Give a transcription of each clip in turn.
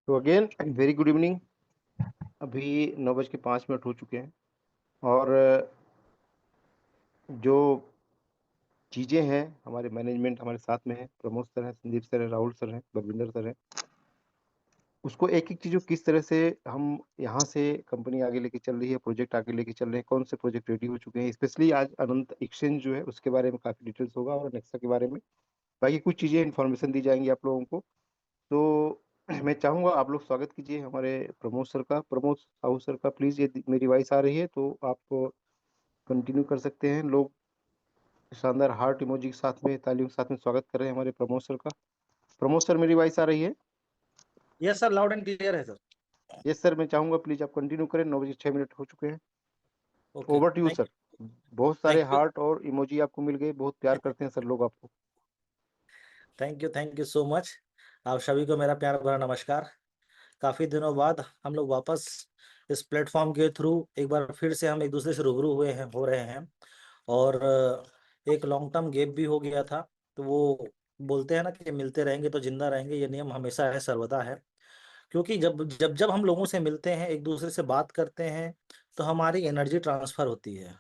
तो again very good evening. अभी 9:05 हो चुके हैं और जो चीज़ें हैं हमारे मैनेजमेंट हमारे साथ में है। प्रमोद सर हैं, संदीप सर हैं, राहुल सर हैं, बलविंदर सर हैं। उसको एक एक चीज़ किस तरह से हम यहाँ से कंपनी आगे लेके चल रही है, प्रोजेक्ट आगे लेके चल रहे हैं, कौन से प्रोजेक्ट रेडी हो चुके हैं, स्पेशली आज अनंत एक्सचेंज जो है उसके बारे में काफ़ी डिटेल्स होगा और नेक्सा के बारे में बाकी कुछ चीज़ें इन्फॉर्मेशन दी जाएंगी आप लोगों को। तो मैं चाहूँगा आप लोग स्वागत कीजिए हमारे प्रमोद सर का। प्रमोद साहू सर का प्लीज़, ये मेरी वॉइस आ रही है तो आप कंटिन्यू कर सकते हैं। लोग शानदार हार्ट इमोजी के साथ में, तालियों के साथ में स्वागत कर रहे हैं हमारे प्रमोद सर का। प्रमोद सर, मेरी वॉइस आ रही है? Yes sir, loud and clear है सर। यस सर, मैं चाहूँगा प्लीज़ आप कंटिन्यू करें। 9:06 हो चुके हैं। Okay, over to you thank sir. बहुत थैंक सारे यू हार्ट और इमोजी आपको मिल गए, बहुत प्यार करते हैं सर लोग आपको। Thank you so much. आप सभी को मेरा प्यार भरा नमस्कार। काफ़ी दिनों बाद हम लोग वापस इस प्लेटफॉर्म के थ्रू एक बार फिर से हम एक दूसरे से रूबरू हो रहे हैं। और एक लॉन्ग टर्म गैप भी हो गया था। तो वो बोलते हैं ना कि मिलते रहेंगे तो जिंदा रहेंगे, ये नियम हमेशा है, सर्वदा है। क्योंकि जब जब जब हम लोगों से मिलते हैं, एक दूसरे से बात करते हैं, तो हमारी एनर्जी ट्रांसफर होती है।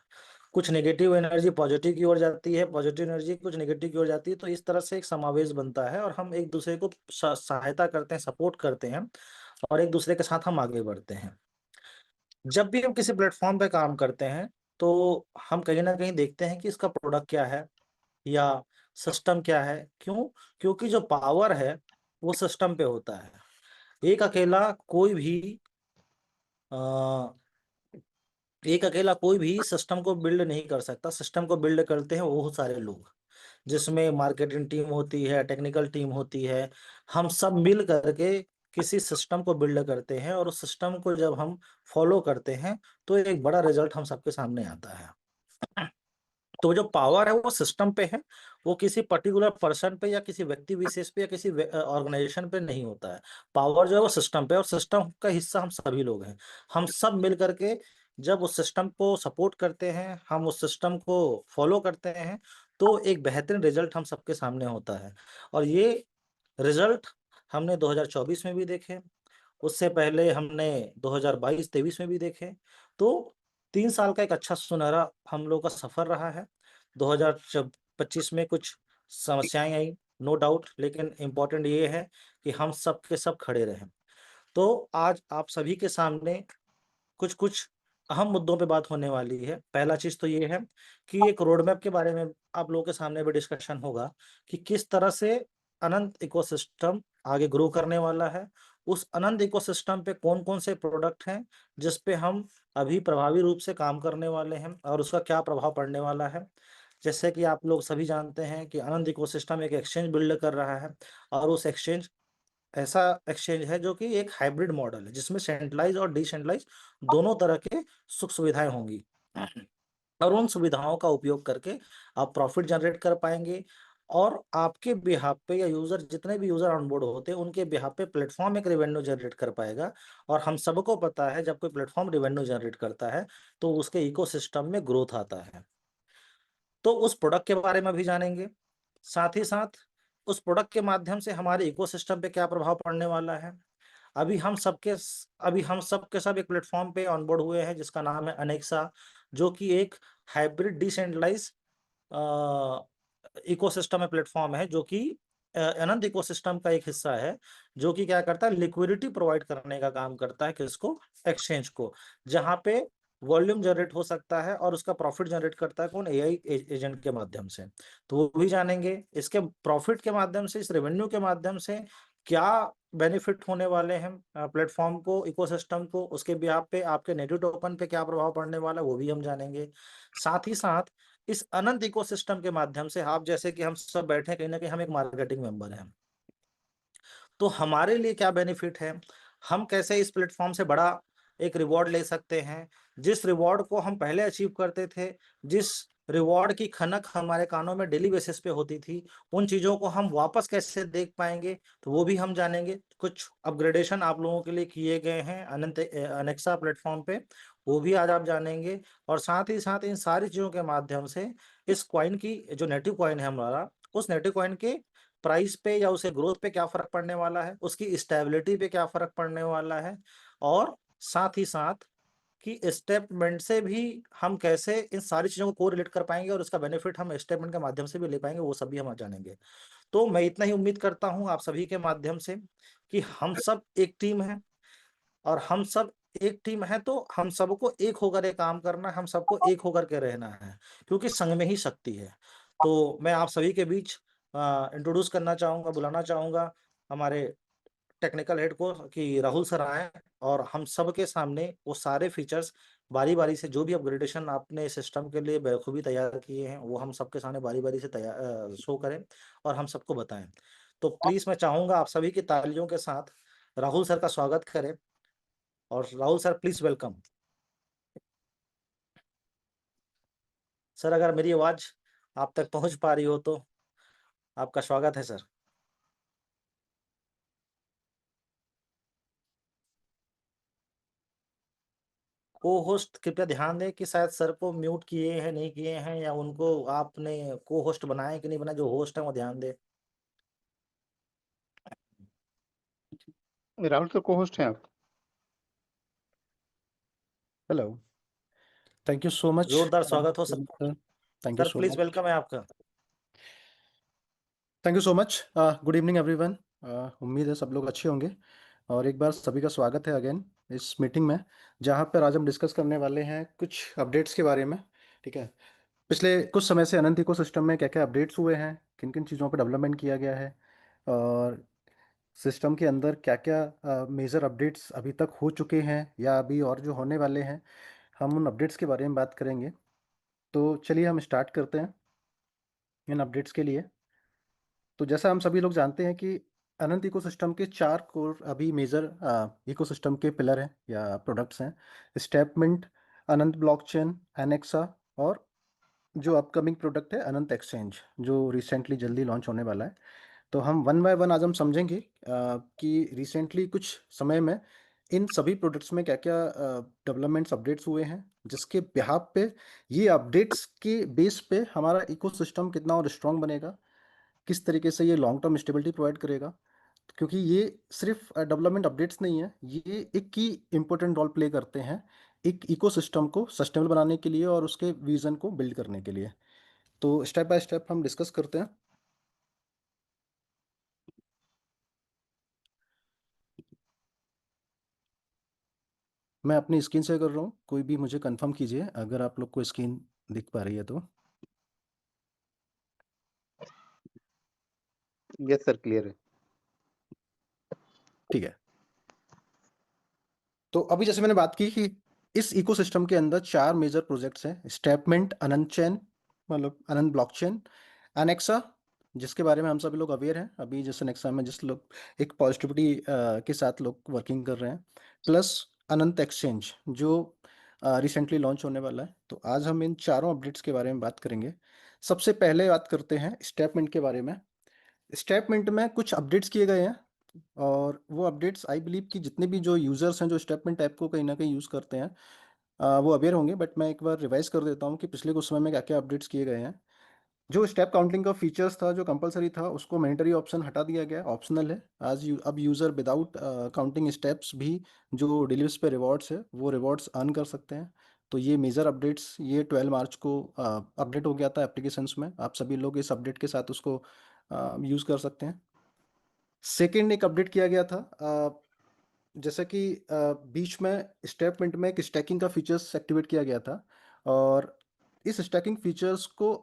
कुछ नेगेटिव एनर्जी पॉजिटिव की ओर जाती है, पॉजिटिव एनर्जी कुछ नेगेटिव की ओर जाती है। तो इस तरह से एक समावेश बनता है और हम एक दूसरे को सहायता करते हैं, सपोर्ट करते हैं और एक दूसरे के साथ हम आगे बढ़ते हैं। जब भी हम किसी प्लेटफॉर्म पे काम करते हैं, तो हम कहीं ना कहीं देखते हैं कि इसका प्रोडक्ट क्या है या सिस्टम क्या है। क्यों? क्योंकि जो पावर है वो सिस्टम पे होता है। एक अकेला कोई भी अ, एक अकेला कोई भी सिस्टम को बिल्ड नहीं कर सकता। सिस्टम को बिल्ड करते हैं वो बहुत सारे लोग, जिसमें मार्केटिंग टीम होती है, टेक्निकल टीम होती है। हम सब मिल करके किसी सिस्टम को बिल्ड करते हैं और उस सिस्टम को जब हम फॉलो करते हैं, तो एक बड़ा रिजल्ट हम सबके सामने आता है। तो जो पावर है वो सिस्टम पे है, वो किसी पर्टिकुलर पर्सन पे या किसी व्यक्ति विशेष पे या किसी ऑर्गेनाइजेशन पे नहीं होता है। पावर जो है वो सिस्टम पे, और सिस्टम का हिस्सा हम सभी लोग हैं। हम सब मिल करके जब उस सिस्टम को सपोर्ट करते हैं, हम उस सिस्टम को फॉलो करते हैं, तो एक बेहतरीन रिजल्ट हम सबके सामने होता है। और ये रिजल्ट हमने 2024 में भी देखे, उससे पहले हमने 2022-23 में भी देखे। तो 3 साल का एक अच्छा सुनहरा हम लोग का सफर रहा है। 2025 में कुछ समस्याएं आई, नो डाउट, लेकिन इम्पोर्टेंट ये है कि हम सब के सब खड़े रहें। तो आज आप सभी के सामने कुछ कुछ अहम मुद्दों पे बात होने वाली है। पहला चीज तो ये है कि एक रोड मैप के बारे में आप लोगों के सामने भी डिस्कशन होगा कि किस तरह से अनंत इकोसिस्टम आगे ग्रो करने वाला है। उस अनंत इकोसिस्टम पे कौन-कौन से प्रोडक्ट हैं जिस पे हम अभी प्रभावी रूप से काम करने वाले हैं और उसका क्या प्रभाव पड़ने वाला है। जैसे कि आप लोग सभी जानते हैं कि अनंत इकोसिस्टम एक एक्सचेंज बिल्ड कर रहा है, और उस एक्सचेंज ऐसा एक्सचेंज है जो कि एक हाइब्रिड मॉडल है, जिसमें सेंट्रलाइज और डिसेंट्रलाइज दोनों तरह के सुख सुविधाएं होंगी। और उन सुविधाओं का उपयोग करके आप प्रॉफिट जनरेट कर पाएंगे। और आपके बिहाफ पे या यूजर, जितने भी यूजर ऑनबोर्ड होते हैं, उनके बिहाफ पे प्लेटफॉर्म एक रेवेन्यू जनरेट कर पाएगा। और हम सबको पता है, जब कोई प्लेटफॉर्म रेवेन्यू जनरेट करता है तो उसके इकोसिस्टम में ग्रोथ आता है। तो उस प्रोडक्ट के बारे में भी जानेंगे। साथ ही साथ उस प्रोडक्ट के माध्यम से हमारे इकोसिस्टम पे क्या प्रभाव पड़ने वाला है। अभी हम सबके अभी हम सब के सब एक प्लेटफॉर्म पे ऑनबोर्ड हुए हैं जिसका नाम है अनेक्सा, जो कि एक हाइब्रिड डिसेंट्रलाइज इकोसिस्टम है, प्लेटफॉर्म है, जो कि अनंत इकोसिस्टम का एक हिस्सा है, जो कि क्या करता है, लिक्विडिटी प्रोवाइड करने का काम करता है। किसको? एक्सचेंज को। जहां पे वॉल्यूम जनरेट हो सकता है और उसका प्रॉफिट जनरेट करता है कौन? एआई एजेंट के माध्यम से। तो वो भी जानेंगे। इसके प्रॉफिट के माध्यम से, इस रेवेन्यू के माध्यम से क्या बेनिफिट होने वाले हैं प्लेटफॉर्म को, इकोसिस्टम को। उसके बिहाफ पे आपके नेटिव टोकन पे क्या प्रभाव पड़ने वाला है, वो भी हम जानेंगे। साथ ही साथ इस अनंत इकोसिस्टम के माध्यम से, आप जैसे कि हम सब बैठे हैं, कहीं ना कहीं हम एक मार्केटिंग मेंबर हैं, तो हमारे लिए क्या बेनिफिट है, हम कैसे इस प्लेटफॉर्म से बड़ा एक रिवॉर्ड ले सकते हैं। जिस रिवॉर्ड को हम पहले अचीव करते थे, जिस रिवॉर्ड की खनक हमारे कानों में डेली बेसिस पे होती थी, उन चीजों को हम वापस कैसे देख पाएंगे, तो वो भी हम जानेंगे। कुछ अपग्रेडेशन आप लोगों के लिए किए गए हैं अनंत अनेक्सा प्लेटफॉर्म पे, वो भी आज आप जानेंगे। और साथ ही साथ इन सारी चीजों के माध्यम से इस कॉइन की, जो नेटिव कॉइन है हमारा, उस नेटिव कॉइन के प्राइस पे या उसे ग्रोथ पे क्या फर्क पड़ने वाला है, उसकी स्टेबिलिटी पे क्या फर्क पड़ने वाला है, और साथ ही साथ कि स्टेटमेंट से भी हम कैसे इन सारी चीजों को कोरिलेट कर पाएंगे और उसका बेनिफिट हम स्टेटमेंट के माध्यम से भी ले पाएंगे, वो सभी हम आज जानेंगे। तो मैं इतना ही उम्मीद करता हूं आप सभी के माध्यम से कि हम सब एक टीम है, और हम सब एक टीम है तो हम सबको एक होकर के काम करना है, हम सबको एक होकर के रहना है, क्योंकि संग में ही शक्ति है। तो मैं आप सभी के बीच इंट्रोड्यूस करना चाहूंगा, बुलाना चाहूंगा हमारे टेक्निकल हेड को, कि राहुल सर आए और हम सब के सामने वो सारे फीचर्स बारी बारी से, जो भी अपग्रेडेशन आपने सिस्टम के लिए बखूबी तैयार किए हैं, वो हम सबके सामने बारी बारी से तैयार शो करें और हम सबको बताएं। तो प्लीज मैं चाहूंगा आप सभी की तालियों के साथ राहुल सर का स्वागत करें। और Rahul sir, please welcome. Sir, अगर मेरी आवाज आप तक पहुंच पा रही हो तो आपका स्वागत है सर। को होस्ट कृपया ध्यान दें कि शायद सर को म्यूट किए हैं, नहीं किए हैं, या उनको आपने को होस्ट बनाया कि नहीं बनाया, जो होस्ट है वो ध्यान दे। राहुल सर को होस्ट हैं आप? Hello, thank you so much. जोरदार स्वागत हो sir. Thank you sir so please much. Welcome है आपका। Thank you so much. Good evening everyone. उम्मीद है सब लोग अच्छे होंगे, और एक बार सभी का स्वागत है अगेन इस मीटिंग में, जहाँ पर आज हम डिस्कस करने वाले हैं कुछ अपडेट्स के बारे में। ठीक है, पिछले कुछ समय से अनंत इकोसिस्टम में क्या क्या अपडेट्स हुए हैं, किन किन चीज़ों पर डेवलपमेंट किया गया है, और सिस्टम के अंदर क्या क्या मेजर अपडेट्स अभी तक हो चुके हैं या अभी और जो होने वाले हैं, हम उन अपडेट्स के बारे में बात करेंगे। तो चलिए हम स्टार्ट करते हैं इन अपडेट्स के लिए। तो जैसा हम सभी लोग जानते हैं कि अनंत इकोसिस्टम के 4 कोर अभी मेजर इकोसिस्टम के पिलर हैं या प्रोडक्ट्स हैं: स्टेपमिंट, अनंत ब्लॉकचेन, एनेक्सा, और जो अपकमिंग प्रोडक्ट है अनंत एक्सचेंज, जो रिसेंटली जल्दी लॉन्च होने वाला है। तो हम वन बाय वन आज हम समझेंगे कि रिसेंटली कुछ समय में इन सभी प्रोडक्ट्स में क्या क्या डेवलपमेंट्स अपडेट्स हुए हैं, जिसके बिहाफ पे, ये अपडेट्स के बेस पे हमारा इकोसिस्टम कितना और स्ट्रांग बनेगा, किस तरीके से ये लॉन्ग टर्म स्टेबिलिटी प्रोवाइड करेगा। क्योंकि ये सिर्फ डेवलपमेंट अपडेट्स नहीं है, ये एक की इम्पोर्टेंट रोल प्ले करते हैं एक इकोसिस्टम को सस्टेनेबल बनाने के लिए और उसके विजन को बिल्ड करने के लिए। तो स्टेप बाय स्टेप हम डिस्कस करते हैं। मैं अपनी स्क्रीन शेयर कर रहा हूँ, कोई भी मुझे कंफर्म कीजिए अगर आप लोग को स्क्रीन दिख पा रही है तो। यस सर, क्लियर है। ठीक है, तो अभी जैसे मैंने बात की कि इस इकोसिस्टम के अंदर 4 मेजर प्रोजेक्ट्स हैं: स्टेपमेंट, अनंत चैन मतलब अनंत ब्लॉकचेन, अनेक्सा जिसके बारे में हम सभी लोग अवेयर हैं अभी, जैसे नेक्सा में जिस लोग एक पॉजिटिविटी के साथ लोग वर्किंग कर रहे हैं, प्लस अनंत एक्सचेंज जो रिसेंटली लॉन्च होने वाला है। तो आज हम इन चारों अपडेट्स के बारे में बात करेंगे। सबसे पहले बात करते हैं स्टेपमेंट के बारे में। स्टेपमेंट में कुछ अपडेट्स किए गए हैं, और वो अपडेट्स आई बिलीव कि जितने भी जो यूज़र्स हैं जो स्टेपमेंट ऐप को कहीं ना कहीं यूज़ करते हैं वो अवेयर होंगे। बट मैं एक बार रिवाइज कर देता हूँ कि पिछले कुछ समय में क्या क्या अपडेट्स किए गए हैं। जो स्टेप काउंटिंग का फीचर्स था जो कंपलसरी था, उसको मैंडेटरी ऑप्शन हटा दिया गया, ऑप्शनल है। अब यूज़र विदाउट काउंटिंग स्टेप्स भी जो डिलीवर्स पे रिवॉर्ड्स है वो रिवॉर्ड्स अर्न कर सकते हैं। तो ये मेजर अपडेट्स ये 12 मार्च को अपडेट हो गया था एप्लीकेशंस में। आप सभी लोग इस अपडेट के साथ उसको यूज़ कर सकते हैं। सेकेंड एक अपडेट किया गया था, जैसा कि बीच में स्टेपमेंट में एक स्टैकिंग का फीचर्स एक्टिवेट किया गया था, और इस स्टैकिंग फीचर्स को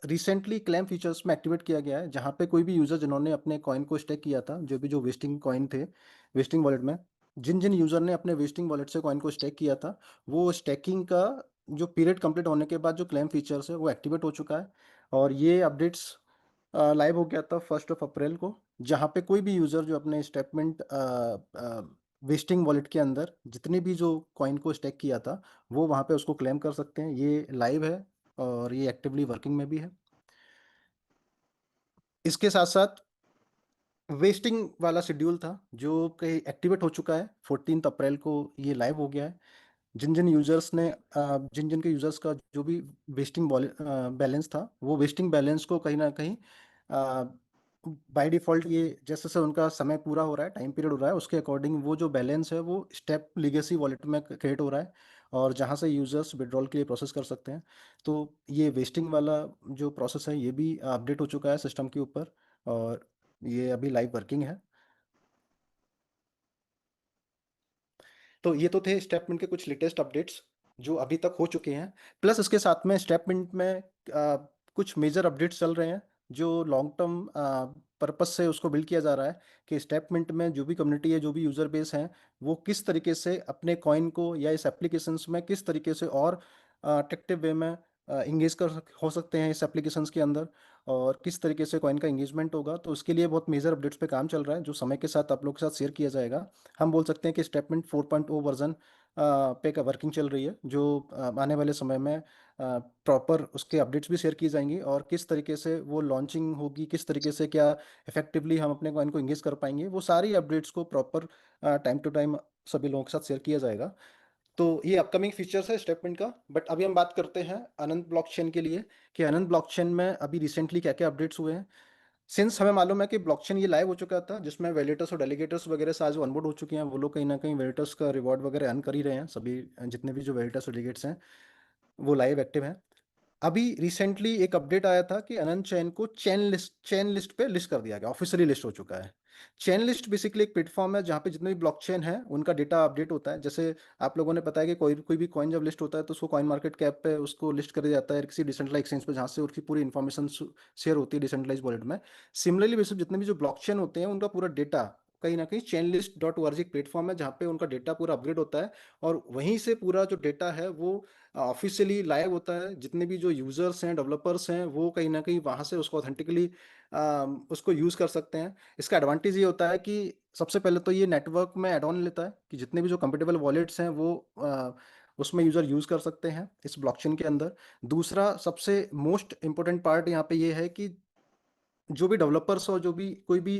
रिसेंटली क्लेम फीचर्स में एक्टिवेट किया गया है, जहाँ पे कोई भी यूज़र जिन्होंने अपने कॉइन को स्टेक किया था, जो वेस्टिंग कॉइन थे वेस्टिंग वॉलेट में, जिन जिन यूज़र ने अपने वेस्टिंग वॉलेट से कॉइन को स्टेक किया था, वो स्टेकिंग का जो पीरियड कंप्लीट होने के बाद जो क्लेम फीचर्स है वो एक्टिवेट हो चुका है। और ये अपडेट्स लाइव हो गया था 1 अप्रैल को, जहाँ पे कोई भी यूज़र जो अपने स्टेटमेंट वेस्टिंग वॉलेट के अंदर जितने भी जो कॉइन को स्टेक किया था वो वहाँ पे उसको क्लेम कर सकते हैं। ये लाइव है और ये एक्टिवली वर्किंग में भी है। इसके साथ साथ वेस्टिंग वाला शेड्यूल था जो कहीं एक्टिवेट हो चुका है, 14 अप्रैल को ये लाइव हो गया है। जिन जिन यूज़र्स ने जिन जिन के यूज़र्स का जो भी वेस्टिंग बैलेंस था, वो वेस्टिंग बैलेंस को कहीं ना कहीं बाय डिफ़ॉल्ट ये जैसे-जैसे उनका समय पूरा हो रहा है, टाइम पीरियड हो रहा है, उसके अकॉर्डिंग वो जो बैलेंस है वो स्टेप लीगेसी वॉलेट में क्रिएट हो रहा है और जहाँ से यूज़र्स विथड्रॉल के लिए प्रोसेस कर सकते हैं। तो ये वेस्टिंग वाला जो प्रोसेस है ये भी अपडेट हो चुका है सिस्टम के ऊपर और ये अभी लाइव वर्किंग है। तो ये तो थे स्टेपमिंट के कुछ लेटेस्ट अपडेट्स जो अभी तक हो चुके हैं। प्लस इसके साथ में स्टेपमिंट में कुछ मेजर अपडेट्स चल रहे हैं जो लॉन्ग टर्म पर्पस से उसको बिल्ड किया जा रहा है कि स्टेपमिंट में जो भी कम्युनिटी है, जो भी यूज़र बेस हैं, वो किस तरीके से अपने कॉइन को या इस एप्लीकेशंस में किस तरीके से और अट्रैक्टिव वे में इंगेज हो सकते हैं इस एप्लीकेशंस के अंदर और किस तरीके से कॉइन का इंगेजमेंट होगा। तो उसके लिए बहुत मेजर अपडेट्स पे काम चल रहा है जो समय के साथ आप लोग के साथ शेयर किया जाएगा। हम बोल सकते हैं कि स्टेटमेंट 4.0 वर्जन पे का वर्किंग चल रही है जो आने वाले समय में प्रॉपर उसके अपडेट्स भी शेयर की जाएंगी और किस तरीके से वो लॉन्चिंग होगी, किस तरीके से क्या इफेक्टिवली हम अपने कॉइन को इंगेज कर पाएंगे, वो सारी अपडेट्स को प्रॉपर टाइम टू टाइम सभी लोगों के साथ शेयर किया जाएगा। तो ये अपकमिंग फीचर्स है स्टेटमेंट का। बट अभी हम बात करते हैं अनंत ब्लॉकचेन के लिए कि अनंत ब्लॉकचेन में अभी रिसेंटली क्या क्या अपडेट्स हुए हैं। सिंस हमें मालूम है कि ब्लॉकचेन ये लाइव हो चुका था जिसमें वैलिडेटर्स और डेलीगेटर्स वगैरह से आज ऑनबोर्ड हो चुके हैं, वो लोग कहीं ना कहीं वैलिडेटर्स का रिवॉर्ड वगैरह अर्न कर ही रहे हैं। सभी जितने भी जो वैलिडेटर्स और डेलीगेट्स हैं वो लाइव एक्टिव हैं। अभी रिसेंटली एक अपडेट आया था कि अनंत चैन को चेन लिस्ट पे लिस्ट कर दिया गया, ऑफिशियली लिस्ट हो चुका है। चेन लिस्ट बेसिकली एक प्लेटफॉर्म है जहाँ पे जितने भी ब्लॉकचेन है उनका डेटा अपडेट होता है। जैसे आप लोगों ने पता है कि कोई भी कॉइन जब लिस्ट होता है तो उसको कॉइन मार्केट कैप पे उसको लिस्ट कर दिया जाता है किसी डिसेंट्रलाइज एक्सचेंज पे जहाँ से उसकी पूरी इन्फॉर्मेशन शेयर होती है डिसेंट्रलाइज वॉलेट में। सिमिलरली बेसिक जितने भी जो ब्लॉकचेन होते हैं उनका पूरा डेटा कहीं ना कहीं चेन लिस्ट डॉट ओआरजी एक प्लेटफॉर्म है जहाँ पे उनका डेटा पूरा अपग्रेड होता है और वहीं से पूरा जो डेटा है वो ऑफिशियली लाइव होता है। जितने भी जो यूजर्स हैं, डेवलपर्स हैं, वो कहीं ना कहीं वहाँ से उसको ऑथेंटिकली उसको यूज़ कर सकते हैं। इसका एडवांटेज ये होता है कि सबसे पहले तो ये नेटवर्क में एड ऑन लेता है कि जितने भी जो कंपेटेबल वॉलेट्स हैं वो उसमें यूज़र यूज़ कर सकते हैं इस ब्लॉकचेन के अंदर। दूसरा सबसे मोस्ट इंपॉर्टेंट पार्ट यहाँ पे ये है कि जो भी डेवलपर्स और जो भी कोई भी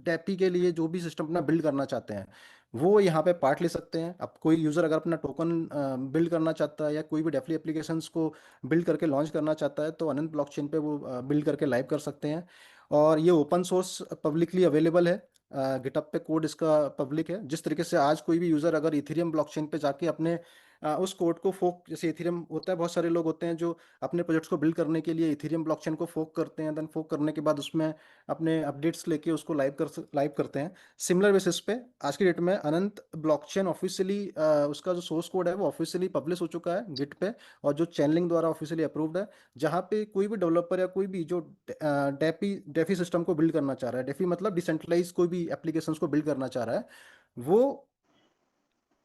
डेपी के लिए जो भी सिस्टम अपना बिल्ड करना चाहते हैं वो यहाँ पे पार्ट ले सकते हैं। अब कोई यूज़र अगर अपना टोकन बिल्ड करना चाहता है या कोई भी डेफली एप्लीकेशंस को बिल्ड करके लॉन्च करना चाहता है तो अनंत ब्लॉकचेन पे वो बिल्ड करके लाइव कर सकते हैं। और ये ओपन सोर्स पब्लिकली अवेलेबल है, गिटअप पे कोड इसका पब्लिक है। जिस तरीके से आज कोई भी यूज़र अगर इथेरियम ब्लॉकचेन पे जाके अपने उस कोड को फोक, जैसे इथेरियम होता है, बहुत सारे लोग होते हैं जो अपने प्रोजेक्ट्स को बिल्ड करने के लिए इथेरियम ब्लॉकचेन को फोक करते हैं, देन फोक करने के बाद उसमें अपने अपडेट्स लेके उसको लाइव करते हैं। सिमिलर बेसिस पे आज की डेट में अनंत ब्लॉकचेन ऑफिशियली उसका जो सोर्स कोड है वो ऑफिशियली पब्लिश हो चुका है गिट पे और जो चैनलिंग द्वारा ऑफिशियली अप्रूव्ड है। जहाँ पे कोई भी डेवलपर या कोई भी जो डेफी सिस्टम को बिल्ड करना चाह रहा है, डेफी मतलब डिसेंट्रलाइज कोई भी एप्लीकेशंस को बिल्ड करना चाह रहा है, वो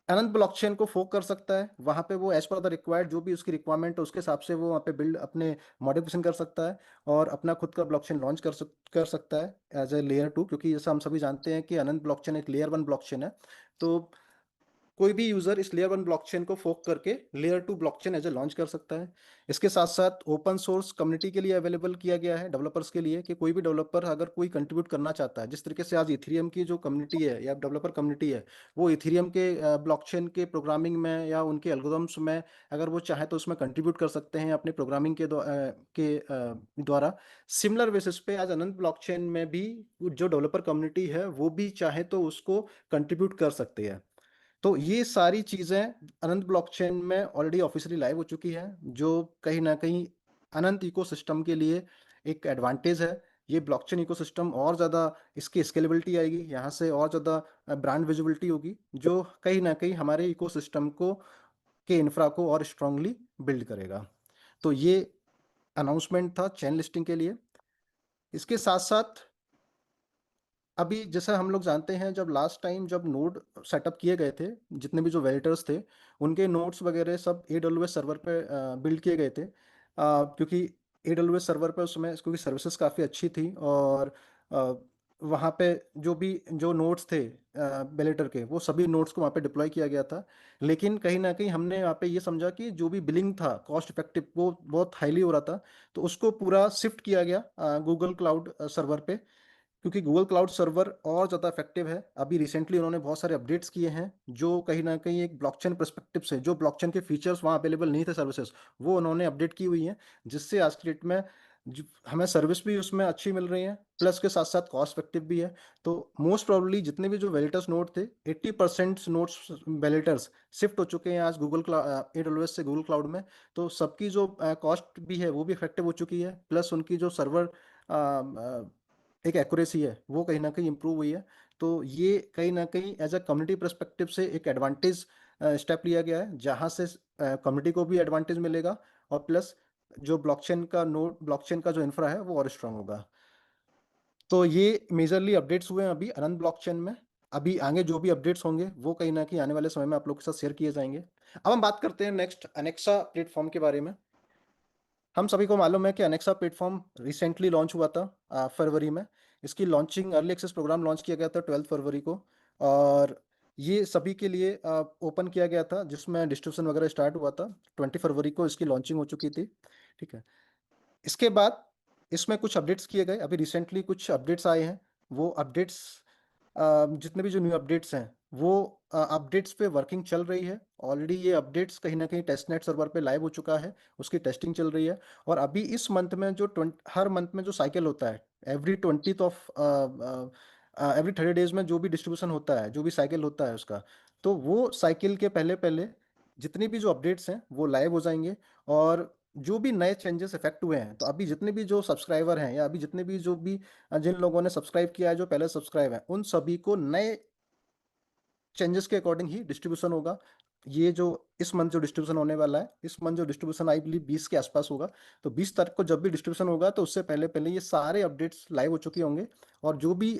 अनंत ब्लॉकचेन को फोक कर सकता है। वहाँ पे वो एज पर द रिक्वायर्ड जो भी उसकी रिक्वायरमेंट है उसके हिसाब से वो वहाँ पे बिल्ड अपने मॉडिफिकेशन कर सकता है और अपना खुद का ब्लॉकचेन लॉन्च कर सकता है एज ए लेयर 2, क्योंकि जैसा हम सभी जानते हैं कि अनंत ब्लॉकचेन एक लेयर 1 ब्लॉकचेन है। तो कोई भी यूजर इस लेयर 1 ब्लॉकचेन को फोक करके layer 2 blockchain as a launch कर सकता है। इसके साथ साथ ओपन सोर्स कम्युनिटी के लिए अवेलेबल किया गया है डेवलपर्स के लिए कि कोई भी डेवलपर अगर कोई कंट्रीब्यूट करना चाहता है, जिस तरीके से आज इथेरियम की जो कम्युनिटी है या डेवलपर कम्युनिटी है वो इथेरियम के ब्लॉकचेन के प्रोग्रामिंग में या उनके एल्गोरिथम्स में अगर वो चाहे तो उसमें कंट्रीब्यूट कर सकते हैं अपने प्रोग्रामिंग द्वारा। सिमिलर बेसिस पे आज अनंत ब्लॉकचेन में भी जो डेवलपर कम्युनिटी है वो भी चाहे तो उसको कंट्रीब्यूट कर सकती है। तो ये सारी चीज़ें अनंत ब्लॉकचेन में ऑलरेडी ऑफिशियली लाइव हो चुकी हैं जो कहीं ना कहीं अनंत इकोसिस्टम के लिए एक एडवांटेज है। ये ब्लॉकचेन इकोसिस्टम और ज़्यादा इसकी स्केलेबिलिटी आएगी, यहाँ से और ज़्यादा ब्रांड विजिबिलिटी होगी जो कहीं ना कहीं हमारे इकोसिस्टम को के इंफ्रा को और स्ट्रांगली बिल्ड करेगा। तो ये अनाउंसमेंट था चेन लिस्टिंग के लिए। इसके साथ साथ अभी जैसा हम लोग जानते हैं जब लास्ट टाइम जब नोड सेटअप किए गए थे, जितने भी जो वेरिएटर्स थे उनके नोड्स वगैरह सब AWS सर्वर पे बिल्ड किए गए थे, क्योंकि AWS सर्वर पे उसमें क्योंकि सर्विसेज काफ़ी अच्छी थी और वहाँ पे जो भी जो नोड्स थे वेलिडेटर के वो सभी नोड्स को वहाँ पे डिप्लॉय किया गया था। लेकिन कहीं ना कहीं हमने वहाँ पे ये समझा कि जो भी बिलिंग था कॉस्ट इफेक्टिव वो बहुत हाईली हो रहा था, तो उसको पूरा शिफ्ट किया गया गूगल क्लाउड सर्वर पे, क्योंकि गूगल क्लाउड सर्वर और ज़्यादा इफेक्टिव है। अभी रिसेंटली उन्होंने बहुत सारे अपडेट्स किए हैं जो कहीं ना कहीं एक ब्लॉकचेन परस्पेक्टिव से जो ब्लॉकचेन के फीचर्स वहाँ अवेलेबल नहीं थे सर्विसेज वो उन्होंने अपडेट की हुई हैं, जिससे आज की डेट में हमें सर्विस भी उसमें अच्छी मिल रही है, प्लस के साथ साथ कॉस्ट इफेक्टिव भी है। तो मोस्ट प्रॉब्ली जितने भी जो वेलिटर्स नोड थे, 80% नोड्स वेलिटर्स शिफ्ट हो चुके हैं आज गूगल AWS से गूगल क्लाउड में। तो सबकी जो कॉस्ट भी है वो भी इफेक्टिव हो चुकी है, प्लस उनकी जो सर्वर एक एक्यूरेसी है वो कहीं ना कहीं इंप्रूव हुई है। तो ये कहीं ना कहीं एज अ कम्युनिटी परस्पेक्टिव से एक एडवांटेज स्टेप लिया गया है, जहाँ से कम्युनिटी को भी एडवांटेज मिलेगा, और प्लस जो ब्लॉकचेन का जो इंफ्रा है वो और स्ट्रांग होगा। तो ये मेजरली अपडेट्स हुए हैं अभी अनंत ब्लॉकचेन में। अभी आगे जो भी अपडेट्स होंगे वो कहीं ना कहीं आने वाले समय में आप लोग के साथ शेयर किए जाएंगे। अब हम बात करते हैं नेक्स्ट अनेक्सा प्लेटफॉर्म के बारे में। हम सभी को मालूम है कि अनेक्सा प्लेटफॉर्म रिसेंटली लॉन्च हुआ था फरवरी में। इसकी launching early access programme launch किया गया था 12 फरवरी को, और ये सभी के लिए ओपन किया गया था, जिसमें डिस्ट्रीब्यूशन वगैरह स्टार्ट हुआ था। 20 फरवरी को इसकी लॉन्चिंग हो चुकी थी। ठीक है, इसके बाद इसमें कुछ अपडेट्स किए गए, अभी रिसेंटली कुछ अपडेट्स आए हैं। वो अपडेट्स जितने भी जो न्यू अपडेट्स हैं वो अपडेट्स पे वर्किंग चल रही है। ऑलरेडी ये अपडेट्स कहीं ना कहीं टेस्टनेट सर्वर पे लाइव हो चुका है, उसकी टेस्टिंग चल रही है। और अभी इस मंथ में जो हर मंथ में जो साइकिल होता है, एवरी 30 डेज में जो भी डिस्ट्रीब्यूशन होता है, जो भी साइकिल होता है उसका, तो वो साइकिल के पहले पहले जितनी भी जो अपडेट्स हैं वो लाइव हो जाएंगे। और जो भी नए चेंजेस इफेक्ट हुए हैं, तो अभी जितने भी जो सब्सक्राइबर हैं, या अभी जितने भी जो भी जिन लोगों ने सब्सक्राइब किया है, जो पहले सब्सक्राइब है, उन सभी को नए चेंजेस के अकॉर्डिंग ही डिस्ट्रीब्यूशन होगा। ये जो इस मंथ जो डिस्ट्रीब्यूशन होने वाला है, इस मंथ जो डिस्ट्रीब्यूशन आई बिलीव 20 के आसपास होगा। तो 20 तारीख को जब भी डिस्ट्रीब्यूशन होगा, तो उससे पहले पहले ये सारे अपडेट्स लाइव हो चुके होंगे, और जो भी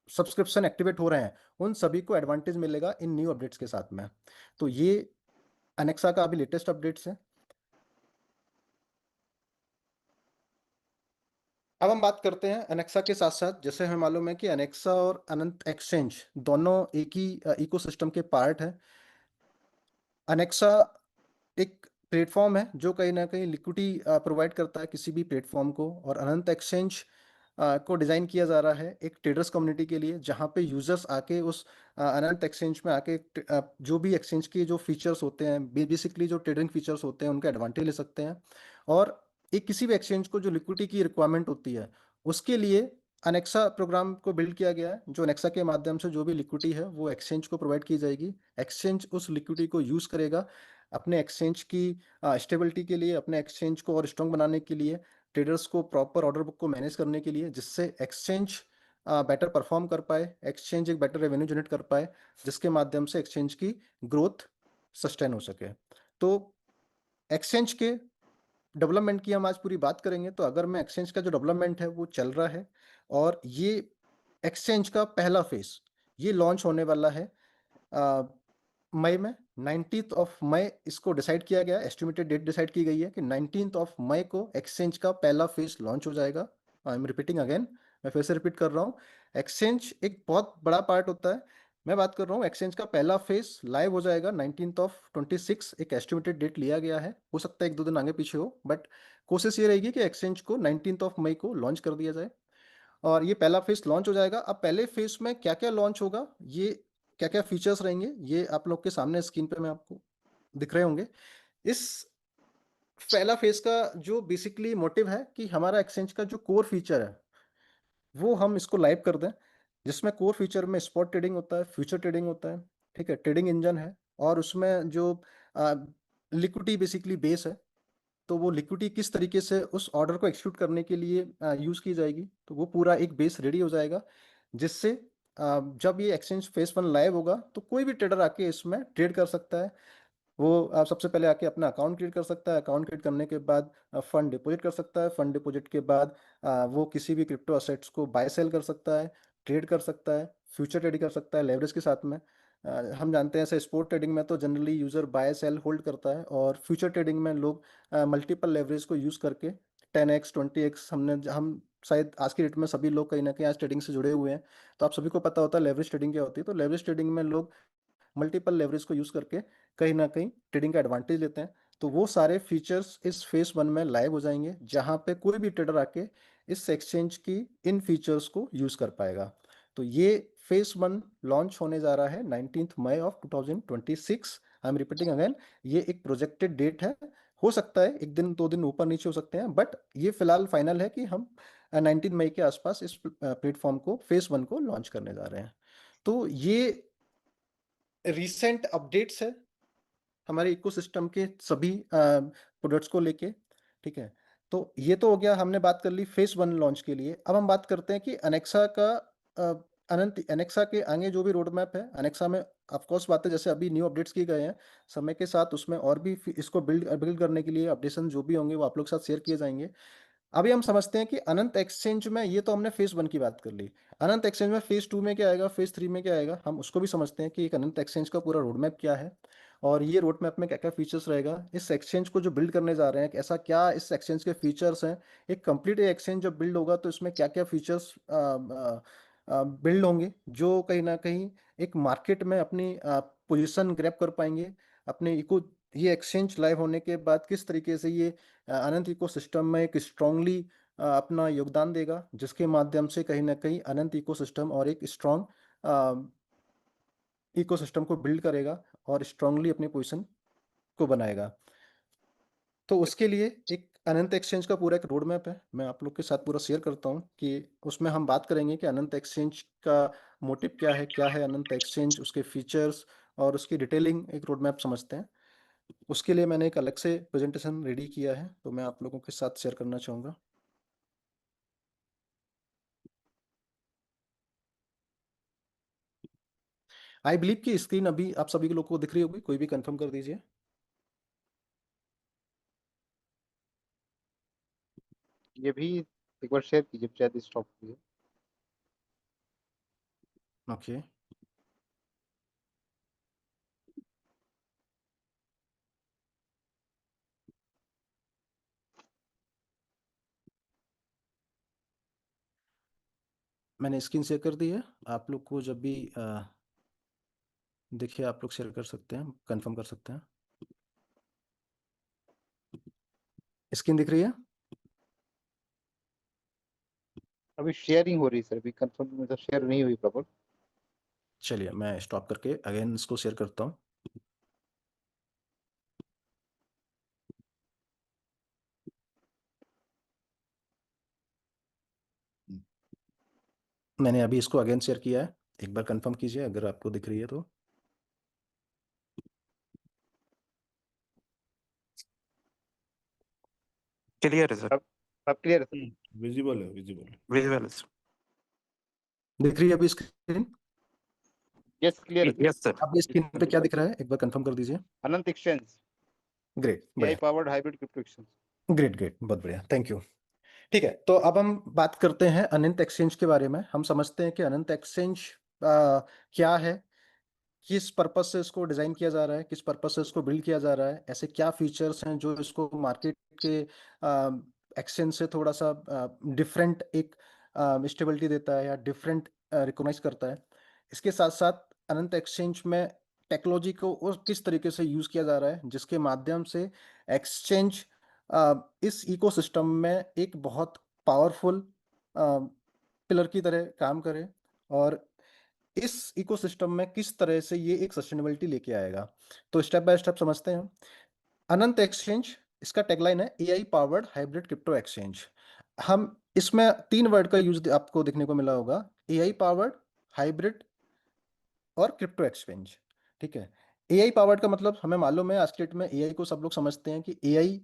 सब्सक्रिप्शन एक्टिवेट हो रहे हैं उन सभी को एडवांटेज मिलेगा इन न्यू अपडेट्स के साथ में। तो ये अनेक्सा का अभी लेटेस्ट अपडेट्स है। अब हम बात करते हैं अनेक्सा के साथ साथ, जैसे हमें मालूम है कि अनेक्सा और अनंत एक्सचेंज दोनों एक ही इकोसिस्टम के पार्ट हैं। अनेक्सा एक प्लेटफॉर्म है जो कहीं ना कहीं लिक्विडिटी प्रोवाइड करता है किसी भी प्लेटफॉर्म को, और अनंत एक्सचेंज को डिज़ाइन किया जा रहा है एक ट्रेडर्स कम्युनिटी के लिए, जहाँ पे यूजर्स आके उस अनंत एक्सचेंज में आके जो भी एक्सचेंज के जो फीचर्स होते हैं, बेसिकली जो ट्रेडिंग फीचर्स होते हैं, उनका एडवांटेज ले सकते हैं। और एक किसी भी एक्सचेंज को जो लिक्विडिटी की रिक्वायरमेंट होती है, उसके लिए अनेक्सा प्रोग्राम को बिल्ड किया गया है, जो अनेक्सा के माध्यम से जो भी लिक्विडिटी है वो एक्सचेंज को प्रोवाइड की जाएगी। एक्सचेंज उस लिक्विडिटी को यूज़ करेगा अपने एक्सचेंज की स्टेबिलिटी के लिए, अपने एक्सचेंज को और स्ट्रॉन्ग बनाने के लिए, ट्रेडर्स को प्रॉपर ऑर्डर बुक को मैनेज करने के लिए, जिससे एक्सचेंज बेटर परफॉर्म कर पाए, एक्सचेंज एक बेटर रेवेन्यू जनरेट कर पाए, जिसके माध्यम से एक्सचेंज की ग्रोथ सस्टेन हो सके। तो एक्सचेंज के डेवलपमेंट की हम आज पूरी बात करेंगे। तो अगर मैं एक्सचेंज का जो डेवलपमेंट है वो चल रहा है, और ये एक्सचेंज का पहला फेज ये लॉन्च होने वाला है मई में। 19th ऑफ मई इसको डिसाइड किया गया, एस्टिमेटेड डेट डिसाइड की गई है कि 19th ऑफ मई को एक्सचेंज का पहला फेज लॉन्च हो जाएगा। आई एम रिपीटिंग अगेन, मैं फिर से रिपीट कर रहा हूँ, एक्सचेंज एक बहुत बड़ा पार्ट होता है। मैं बात कर रहा हूँ एक्सचेंज का पहला फेज लाइव हो जाएगा 19th ऑफ 26, एक एस्टिमेटेड डेट लिया गया है, हो सकता है 1-2 दिन आगे पीछे हो, बट कोशिश ये रहेगी कि एक्सचेंज को 19th ऑफ मई को लॉन्च कर दिया जाए, और ये पहला फेज लॉन्च हो जाएगा। अब पहले फेज में क्या क्या लॉन्च होगा, ये क्या क्या फीचर्स रहेंगे, ये आप लोग के सामने स्क्रीन पे मैं आपको दिख रहे होंगे। इस पहला फेज का जो बेसिकली मोटिव है कि हमारा एक्सचेंज का जो कोर फीचर है वो हम इसको लाइव कर दें, जिसमें कोर फीचर में स्पॉट ट्रेडिंग होता है, फ्यूचर ट्रेडिंग होता है, ठीक है, ट्रेडिंग इंजन है, और उसमें जो लिक्विडिटी बेसिकली बेस है, तो वो लिक्विडिटी किस तरीके से उस ऑर्डर को एक्सिक्यूट करने के लिए यूज़ की जाएगी, तो वो पूरा एक बेस रेडी हो जाएगा, जिससे जब ये एक्सचेंज फेज 1 लाइव होगा तो कोई भी ट्रेडर आके इसमें ट्रेड कर सकता है। वो सबसे पहले आके अपना अकाउंट क्रिएट कर सकता है, अकाउंट क्रिएट करने के बाद फंड डिपॉजिट कर सकता है, फंड डिपॉजिट के बाद वो किसी भी क्रिप्टो असेट्स को बाय सेल कर सकता है, ट्रेड कर सकता है, फ्यूचर ट्रेडिंग कर सकता है लेवरेज के साथ में। हम जानते हैं ऐसे स्पोर्ट ट्रेडिंग में तो generally user buy sell hold करता है, और फ्यूचर ट्रेडिंग में लोग मल्टीपल लेवरेज को यूज़ करके 10x 20x, हम शायद आज की डेट में सभी लोग कहीं ना कहीं आज ट्रेडिंग से जुड़े हुए हैं, तो आप सभी को पता होता है लेवरेज ट्रेडिंग क्या होती है। तो लेवरेज ट्रेडिंग में लोग मल्टीपल लेवरेज को यूज़ करके कहीं ना कहीं ट्रेडिंग का एडवांटेज लेते हैं। तो वो सारे फीचर्स इस फेज 1 में लाइव हो जाएंगे, जहाँ पे कोई भी ट्रेडर आके इस एक्सचेंज की इन फीचर्स को यूज़ कर पाएगा। तो ये फेज 1 लॉन्च होने जा रहा है 19th May of 2026। I am repeating again, ये एक प्रोजेक्टेड डेट है, हो सकता है 1 दिन 2 दिन ऊपर नीचे हो सकते हैं, बट ये फिलहाल फाइनल है कि हम 19 मई के आसपास इस प्लेटफॉर्म को फेज 1 को लॉन्च करने जा रहे हैं। तो ये रिसेंट अपडेट्स है हमारे इकोसिस्टम के सभी प्रोडक्ट्स को लेके, ठीक है। तो ये तो हो गया, हमने बात कर ली फेज 1 लॉन्च के लिए। अब हम बात करते हैं कि अनेक्सा का अनेक्सा के आगे जो भी रोड मैप है, अनेक्सा में ऑफकोर्स बातें जैसे अभी न्यू अपडेट्स किए गए हैं, समय के साथ उसमें और भी इसको बिल्ड करने के लिए अपडेशन जो भी होंगे वो आप लोग के साथ शेयर किए जाएंगे। अभी हम समझते हैं कि अनंत एक्सचेंज में, ये तो हमने फेज 1 की बात कर ली, अनंत एक्सचेंज में फेज 2 में क्या आएगा, फेज 3 में क्या आएगा, हम उसको भी समझते हैं कि एक अनंत एक्सचेंज का पूरा रोड मैप क्या है और ये रोड मैप में क्या क्या फीचर्स रहेगा, इस एक्सचेंज को जो बिल्ड करने जा रहे हैं ऐसा क्या इस एक्सचेंज के फीचर्स हैं। एक कंप्लीट एक्सचेंज जब बिल्ड होगा तो इसमें क्या क्या फीचर्स बिल्ड होंगे जो कहीं ना कहीं एक मार्केट में अपनी पोजीशन ग्रैब कर पाएंगे अपने इको। ये एक्सचेंज लाइव होने के बाद किस तरीके से ये अनंत इकोसिस्टम में एक स्ट्रांगली अपना योगदान देगा, जिसके माध्यम से कहीं ना कहीं अनंत इकोसिस्टम और एक स्ट्रांग इकोसिस्टम को बिल्ड करेगा और स्ट्रांगली अपनी पोजीशन को बनाएगा। तो उसके लिए एक अनंत एक्सचेंज का पूरा एक रोड मैप है, मैं आप लोग के साथ पूरा शेयर करता हूँ कि उसमें हम बात करेंगे कि अनंत एक्सचेंज का मोटिव क्या है अनंत एक्सचेंज, उसके फीचर्स और उसकी डिटेलिंग एक रोड मैप समझते हैं। उसके लिए मैंने एक अलग से प्रेजेंटेशन रेडी किया है, तो मैं आप लोगों के साथ शेयर करना चाहूँगा। आई बिलीव कि स्क्रीन अभी आप सभी लोगों को दिख रही होगी, कोई भी कंफर्म कर दीजिए। ये भी एक बार शेयर कीजिए, शायद स्टॉप कीजिए। ओके, मैंने स्क्रीन शेयर कर दी है, आप लोग को जब भी देखिए आप लोग शेयर कर सकते हैं, कंफर्म कर सकते हैं। स्क्रीन दिख रही है? अभी शेयरिंग हो रही है सर, अभी कंफर्म मतलब शेयर नहीं हुई प्रॉपर। चलिए मैं स्टॉप करके अगेन इसको शेयर करता हूँ। मैंने अभी इसको अगेन शेयर किया है, एक बार कंफर्म कीजिए अगर आपको दिख रही है तो। क्लियर है सर। अब क्लियर है सर? विजिबल है, विजिबल है। विजुअल है सर। दिख रही है अभी स्क्रीन? यस, क्लियर है। Yes sir. अभी स्क्रीन पे क्या दिख रहा है एक बार कंफर्म कर दीजिए। अनंत एक्सचेंज, ग्रेट, एआई बढ़िया, powered hybrid crypto exchange. Great, बहुत बढ़िया, थैंक यू। ठीक है, तो अब हम बात करते हैं अनंत एक्सचेंज के बारे में। हम समझते हैं कि अनंत एक्सचेंज क्या है, किस पर्पस से इसको डिजाइन किया जा रहा है, किस पर्पस से इसको बिल्ड किया जा रहा है, ऐसे क्या फीचर्स हैं जो इसको मार्केट के एक्सचेंज से थोड़ा सा डिफरेंट एक स्टेबिलिटी देता है या डिफरेंट रिकॉग्नाइज करता है। इसके साथ साथ अनंत एक्सचेंज में टेक्नोलॉजी को और किस तरीके से यूज किया जा रहा है जिसके माध्यम से एक्सचेंज इस इकोसिस्टम में एक बहुत पावरफुल पिलर की तरह काम करे और इस इकोसिस्टम में किस तरह से ये एक सस्टेनेबिलिटी लेके आएगा। तो स्टेप बाय स्टेप समझते हैं। अनंत एक्सचेंज, इसका टैगलाइन है AI powered hybrid crypto exchange. हम इसमें 3 वर्ड का यूज आपको देखने को मिला होगा, एआई पावर्ड, हाइब्रिड और क्रिप्टो एक्सचेंज। ठीक है, एआई पावर्ड का मतलब हमें मालूम है, आज के डेट में एआई को सब लोग समझते हैं कि एआई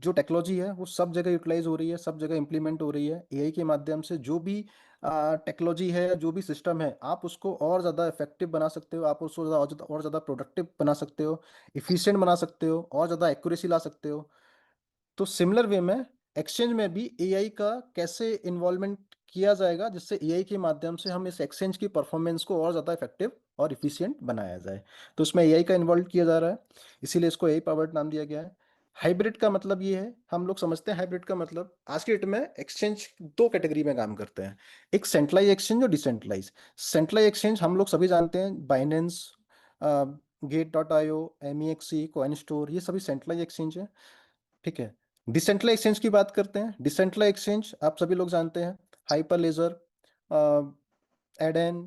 जो टेक्नोलॉजी है वो सब जगह यूटिलाइज हो रही है, सब जगह इंप्लीमेंट हो रही है। एआई के माध्यम से जो भी टेक्नोलॉजी है, जो भी सिस्टम है, आप उसको और ज़्यादा इफेक्टिव बना सकते हो, आप उसको और ज़्यादा प्रोडक्टिव बना सकते हो, इफिशिएंट बना सकते हो और ज़्यादा एक्यूरेसी ला सकते हो। तो सिमिलर वे में एक्सचेंज में भी एआई का कैसे इन्वॉल्वमेंट किया जाएगा जिससे एआई के माध्यम से हम इस एक्सचेंज की परफॉर्मेंस को और ज़्यादा इफेक्टिव और इफिशिएंट बनाया जाए। तो उसमें एआई का इन्वॉल्व किया जा रहा है, इसीलिए इसको एआई पावर्ड नाम दिया गया है। हाइब्रिड का मतलब ये है, हम लोग समझते हैं हाइब्रिड का मतलब आज के डेट में एक्सचेंज 2 कैटेगरी में काम करते हैं, एक सेंट्रलाइज एक्सचेंज और डिसेंट्रलाइज। सेंट्रलाइज एक्सचेंज हम लोग सभी जानते हैं, बाइनेंस, गेट.io, MEXC, कॉइन स्टोर, ये सभी सेंट्रलाइज एक्सचेंज है। ठीक है, डिसेंट्रलाइज एक्सचेंज की बात करते हैं। डिसेंट्रलाइज एक्सचेंज आप सभी लोग जानते हैं, हाइपरलेजर, एडेन,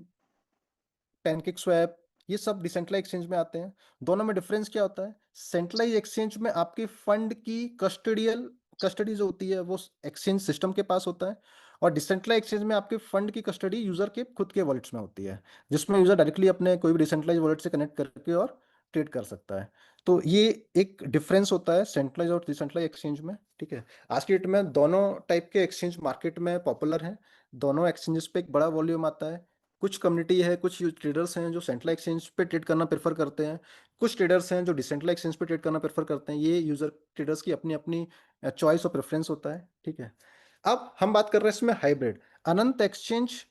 पैनकेक स्वैप, ये सब डिसेंट्रलाइज एक्सचेंज में आते हैं। दोनों में डिफरेंस क्या होता है? सेंट्रलाइज एक्सचेंज में आपके फंड की कस्टडी जो होती है वो एक्सचेंज सिस्टम के पास होता है, और डिसेंट्रलाइज एक्सचेंज में आपके फंड की कस्टडी यूजर के खुद के वॉलेट्स में होती है, जिसमें यूजर डायरेक्टली अपने कोई भी डिसेंट्रलाइज वॉलेट से कनेक्ट करके और ट्रेड कर सकता है। तो ये एक डिफरेंस होता है सेंट्रलाइज और डिसेंट्रलाइज एक्सचेंज में। ठीक है, आज की डेट में दोनों टाइप के एक्सचेंज मार्केट में पॉपुलर हैं। दोनों एक्सचेंजेस पे एक बड़ा वॉल्यूम आता है। कुछ कम्युनिटी है, कुछ ट्रेडर्स हैं जो सेंट्रल एक्सचेंज पे ट्रेड करना प्रेफर करते हैं, कुछ ट्रेडर्स हैं जो डिसेंट्रल एक्सचेंज पे ट्रेड करना प्रेफर करते हैं। ये यूजर ट्रेडर्स की अपनी अपनी चॉइस और प्रेफरेंस होता है। ठीक है, अब हम बात कर रहे हैं इसमें हाइब्रिड। अनंत एक्सचेंज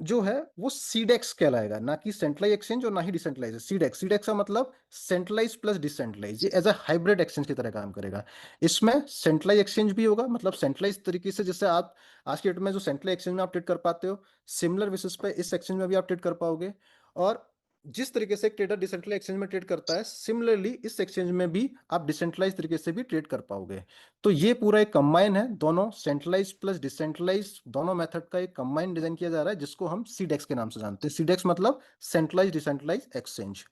जो है वो सीडेक्स कहलाएगा, ना कि सेंट्रलाइज एक्सचेंज और ना ही डिसेंट्रलाइज। सीडेक्स का मतलब सेंट्रलाइज प्लस डिसेंट्रलाइज, ये एज अ हाइब्रिड एक्सचेंज की तरह काम करेगा। इसमें सेंट्रलाइज एक्सचेंज भी होगा, मतलब सेंट्रलाइज तरीके से जैसे आप आज के डेट में जो सेंट्रल एक्सचेंज में आप ट्रेड कर पाते हो, सिमिलर बेसिस पे इस एक्सचेंज में भी आप ट्रेड कर पाओगे। और जिस तरीके से एक ट्रेडर डिसेंट्रलाइज एक्सचेंज में ट्रेड करता है, सिमिलरली इस एक्सचेंज में भी आप डिसेंट्रलाइज तरीके से भी ट्रेड कर पाओगे। तो ये पूरा एक कंबाइन है, दोनों सेंट्रलाइज प्लस डिसेंट्रलाइज दोनों मेथड का एक कंबाइन डिजाइन किया जा रहा है, जिसको हम सीडेक्स के नाम से जानते हैं। सीडेक्स मतलब सेंट्रलाइज डिसेंट्रलाइज एक्सचेंज।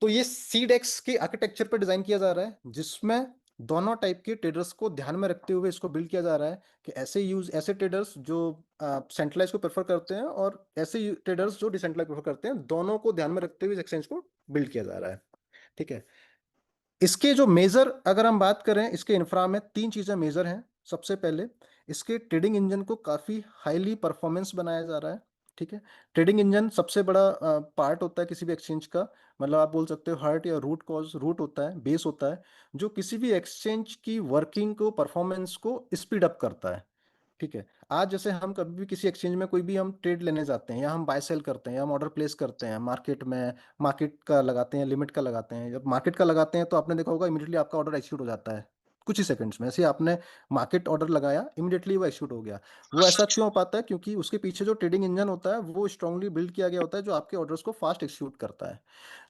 तो ये सीडेक्स के आर्किटेक्चर पर डिजाइन किया जा रहा है, जिसमें दोनों टाइप के ट्रेडर्स को ध्यान में रखते हुए इसको बिल्ड किया जा रहा है कि ऐसे ट्रेडर्स जो सेंट्रलाइज को प्रेफर करते हैं और ऐसे ट्रेडर्स जो डिसेंट्रलाइज प्रेफर करते हैं, दोनों को ध्यान में रखते हुए इस एक्सचेंज को बिल्ड किया जा रहा है। ठीक है, इसके जो मेजर अगर हम बात करें, इसके इंफ्रा में 3 चीजें मेजर हैं। सबसे पहले इसके ट्रेडिंग इंजन को काफी हाईली परफॉर्मेंस बनाया जा रहा है। ठीक है, ट्रेडिंग इंजन सबसे बड़ा पार्ट होता है किसी भी एक्सचेंज का, मतलब आप बोल सकते हो हार्ट या रूट होता है, बेस होता है, जो किसी भी एक्सचेंज की वर्किंग को, परफॉर्मेंस को स्पीड अप करता है। ठीक है, आज जैसे हम कभी भी किसी एक्सचेंज में कोई भी हम ट्रेड लेने जाते हैं, या हम बाय सेल करते हैं, या हम ऑर्डर प्लेस करते हैं मार्केट में, मार्केट का लगाते हैं, लिमिट का लगाते हैं। जब मार्केट का लगाते हैं तो आपने देखा होगा इमीडिएटली आपका ऑर्डर एक्सिक्यूट हो जाता है कुछ ही सेकंड्स में। ऐसे आपने मार्केट ऑर्डर लगाया, इमीडिएटली वो एक्सिक्यूट हो गया। वो ऐसा क्यों हो पाता है? क्योंकि उसके पीछे जो ट्रेडिंग इंजन होता है वो स्ट्रांगली बिल्ड किया गया होता है, जो आपके ऑर्डर्स को फास्ट एक्सिक्यूट करता है।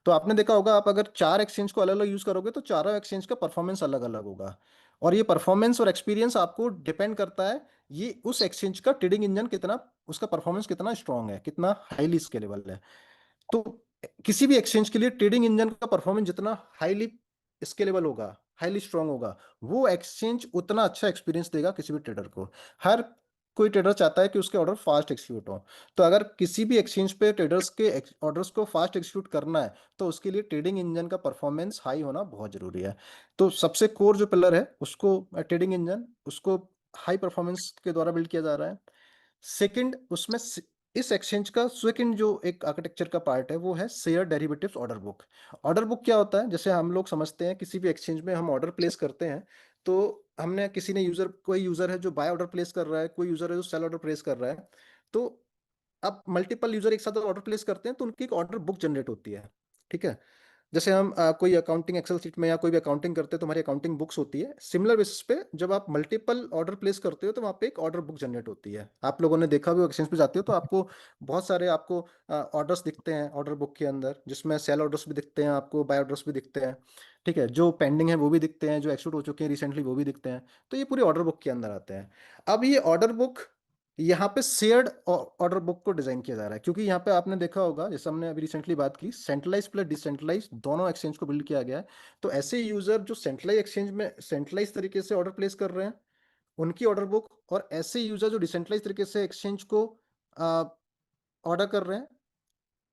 तो आपने देखा होगा, आप अगर 4 एक्सचेंज को अलग अलग यूज करोगे तो चारों एक्सचेंज का परफॉर्मेंस अलग अलग होगा, और ये परफॉर्मेंस और एक्सपीरियंस आपको डिपेंड करता है ये उस एक्सचेंज का ट्रेडिंग इंजन कितना, उसका परफॉर्मेंस कितना स्ट्रांग है, कितना हाईली स्केलेबल है। तो किसी भी एक्सचेंज के लिए ट्रेडिंग इंजन का परफॉर्मेंस जितना हाईली स्केलेबल होगा, हाईली स्ट्रांग होगा, वो एक्सचेंज उतना अच्छा एक्सपीरियंस देगा किसी भी ट्रेडर को। हर कोई ट्रेडर चाहता है कि उसके ऑर्डर फास्ट एक्सिक्यूट हो। तो अगर किसी भी एक्सचेंज पे ट्रेडर्स के ऑर्डर्स को फास्ट एक्सिक्यूट करना है, तो उसके लिए ट्रेडिंग इंजन का परफॉर्मेंस हाई होना बहुत जरूरी है। तो सबसे कोर जो पिलर है उसको, ट्रेडिंग इंजन, उसको हाई परफॉर्मेंस के द्वारा बिल्ड किया जा रहा है। सेकंड, उसमें इस एक्सचेंज का सेकंड जो एक आर्किटेक्चर का पार्ट है वो है share derivatives order book. Order book क्या होता है? जैसे हम लोग समझते हैं किसी भी एक्सचेंज में हम ऑर्डर प्लेस करते हैं, तो हमने किसी ने कोई यूजर है जो बाय ऑर्डर प्लेस कर रहा है, कोई यूजर है जो सेल ऑर्डर प्लेस कर रहा है। तो अब मल्टीपल यूजर एक साथ ऑर्डर प्लेस करते हैं तो उनकी एक ऑर्डर बुक जनरेट होती है। ठीक है, जैसे हम कोई अकाउंटिंग एक्सेल शीट में या कोई भी अकाउंटिंग करते हैं तो हमारी अकाउंटिंग बुक्स होती है। सिमिलर बेसिस पे जब आप मल्टीपल ऑर्डर प्लेस करते हो तो वहाँ पे एक ऑर्डर बुक जनरेट होती है। आप लोगों ने देखा भी, एक्सचेंज पे जाते हो तो आपको बहुत सारे आपको ऑर्डर्स दिखते हैं ऑर्डर बुक के अंदर, जिसमें सेल ऑर्डर्स भी दिखते हैं, आपको बाय ऑर्डर्स भी दिखते हैं। ठीक है, जो पेंडिंग है वो भी दिखते हैं, जो एक्सिक्यूट हो चुके हैं रिसेंटली वो भी दिखते हैं। तो ये पूरे ऑर्डर बुक के अंदर आते हैं। अब ये ऑर्डर बुक यहाँ पे शेयर्ड ऑर्डर बुक को डिजाइन किया जा रहा है, क्योंकि यहाँ पे आपने देखा होगा, जैसे हमने अभी रिसेंटली बात की, सेंट्रलाइज प्लस डिसेंट्रलाइज दोनों एक्सचेंज को बिल्ड किया गया है। तो ऐसे यूजर जो सेंट्रलाइज एक्सचेंज में सेंट्रलाइज तरीके से ऑर्डर प्लेस कर रहे हैं, उनकी ऑर्डर बुक, और ऐसे यूजर जो डिसेंट्रलाइज तरीके से एक्सचेंज को ऑर्डर कर रहे हैं,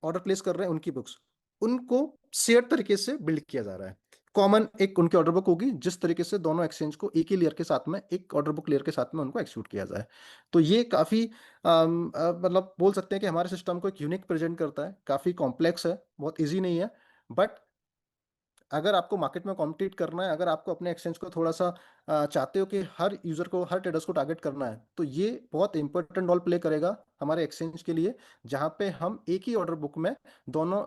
ऑर्डर प्लेस कर रहे हैं, उनकी बुक्स, उनको शेयर तरीके से बिल्ड किया जा रहा है। कॉमन एक उनकी ऑर्डर बुक होगी, जिस तरीके से दोनों एक्सचेंज को एक ही लेयर के साथ में, एक ऑर्डर बुक लेयर के साथ में उनको एक्सिक्यूट किया जाए। तो ये काफी मतलब बोल सकते हैं कि हमारे सिस्टम को एक यूनिक प्रेजेंट करता है। काफी कॉम्प्लेक्स है, बहुत ईजी नहीं है, बट अगर आपको मार्केट में कॉम्पिटिट करना है, अगर आपको अपने एक्सचेंज को थोड़ा सा चाहते हो कि हर यूजर को, हर ट्रेडर्स को टारगेट करना है, तो ये बहुत इंपॉर्टेंट रोल प्ले करेगा हमारे एक्सचेंज के लिए, जहां पे हम एक ही ऑर्डर बुक में दोनों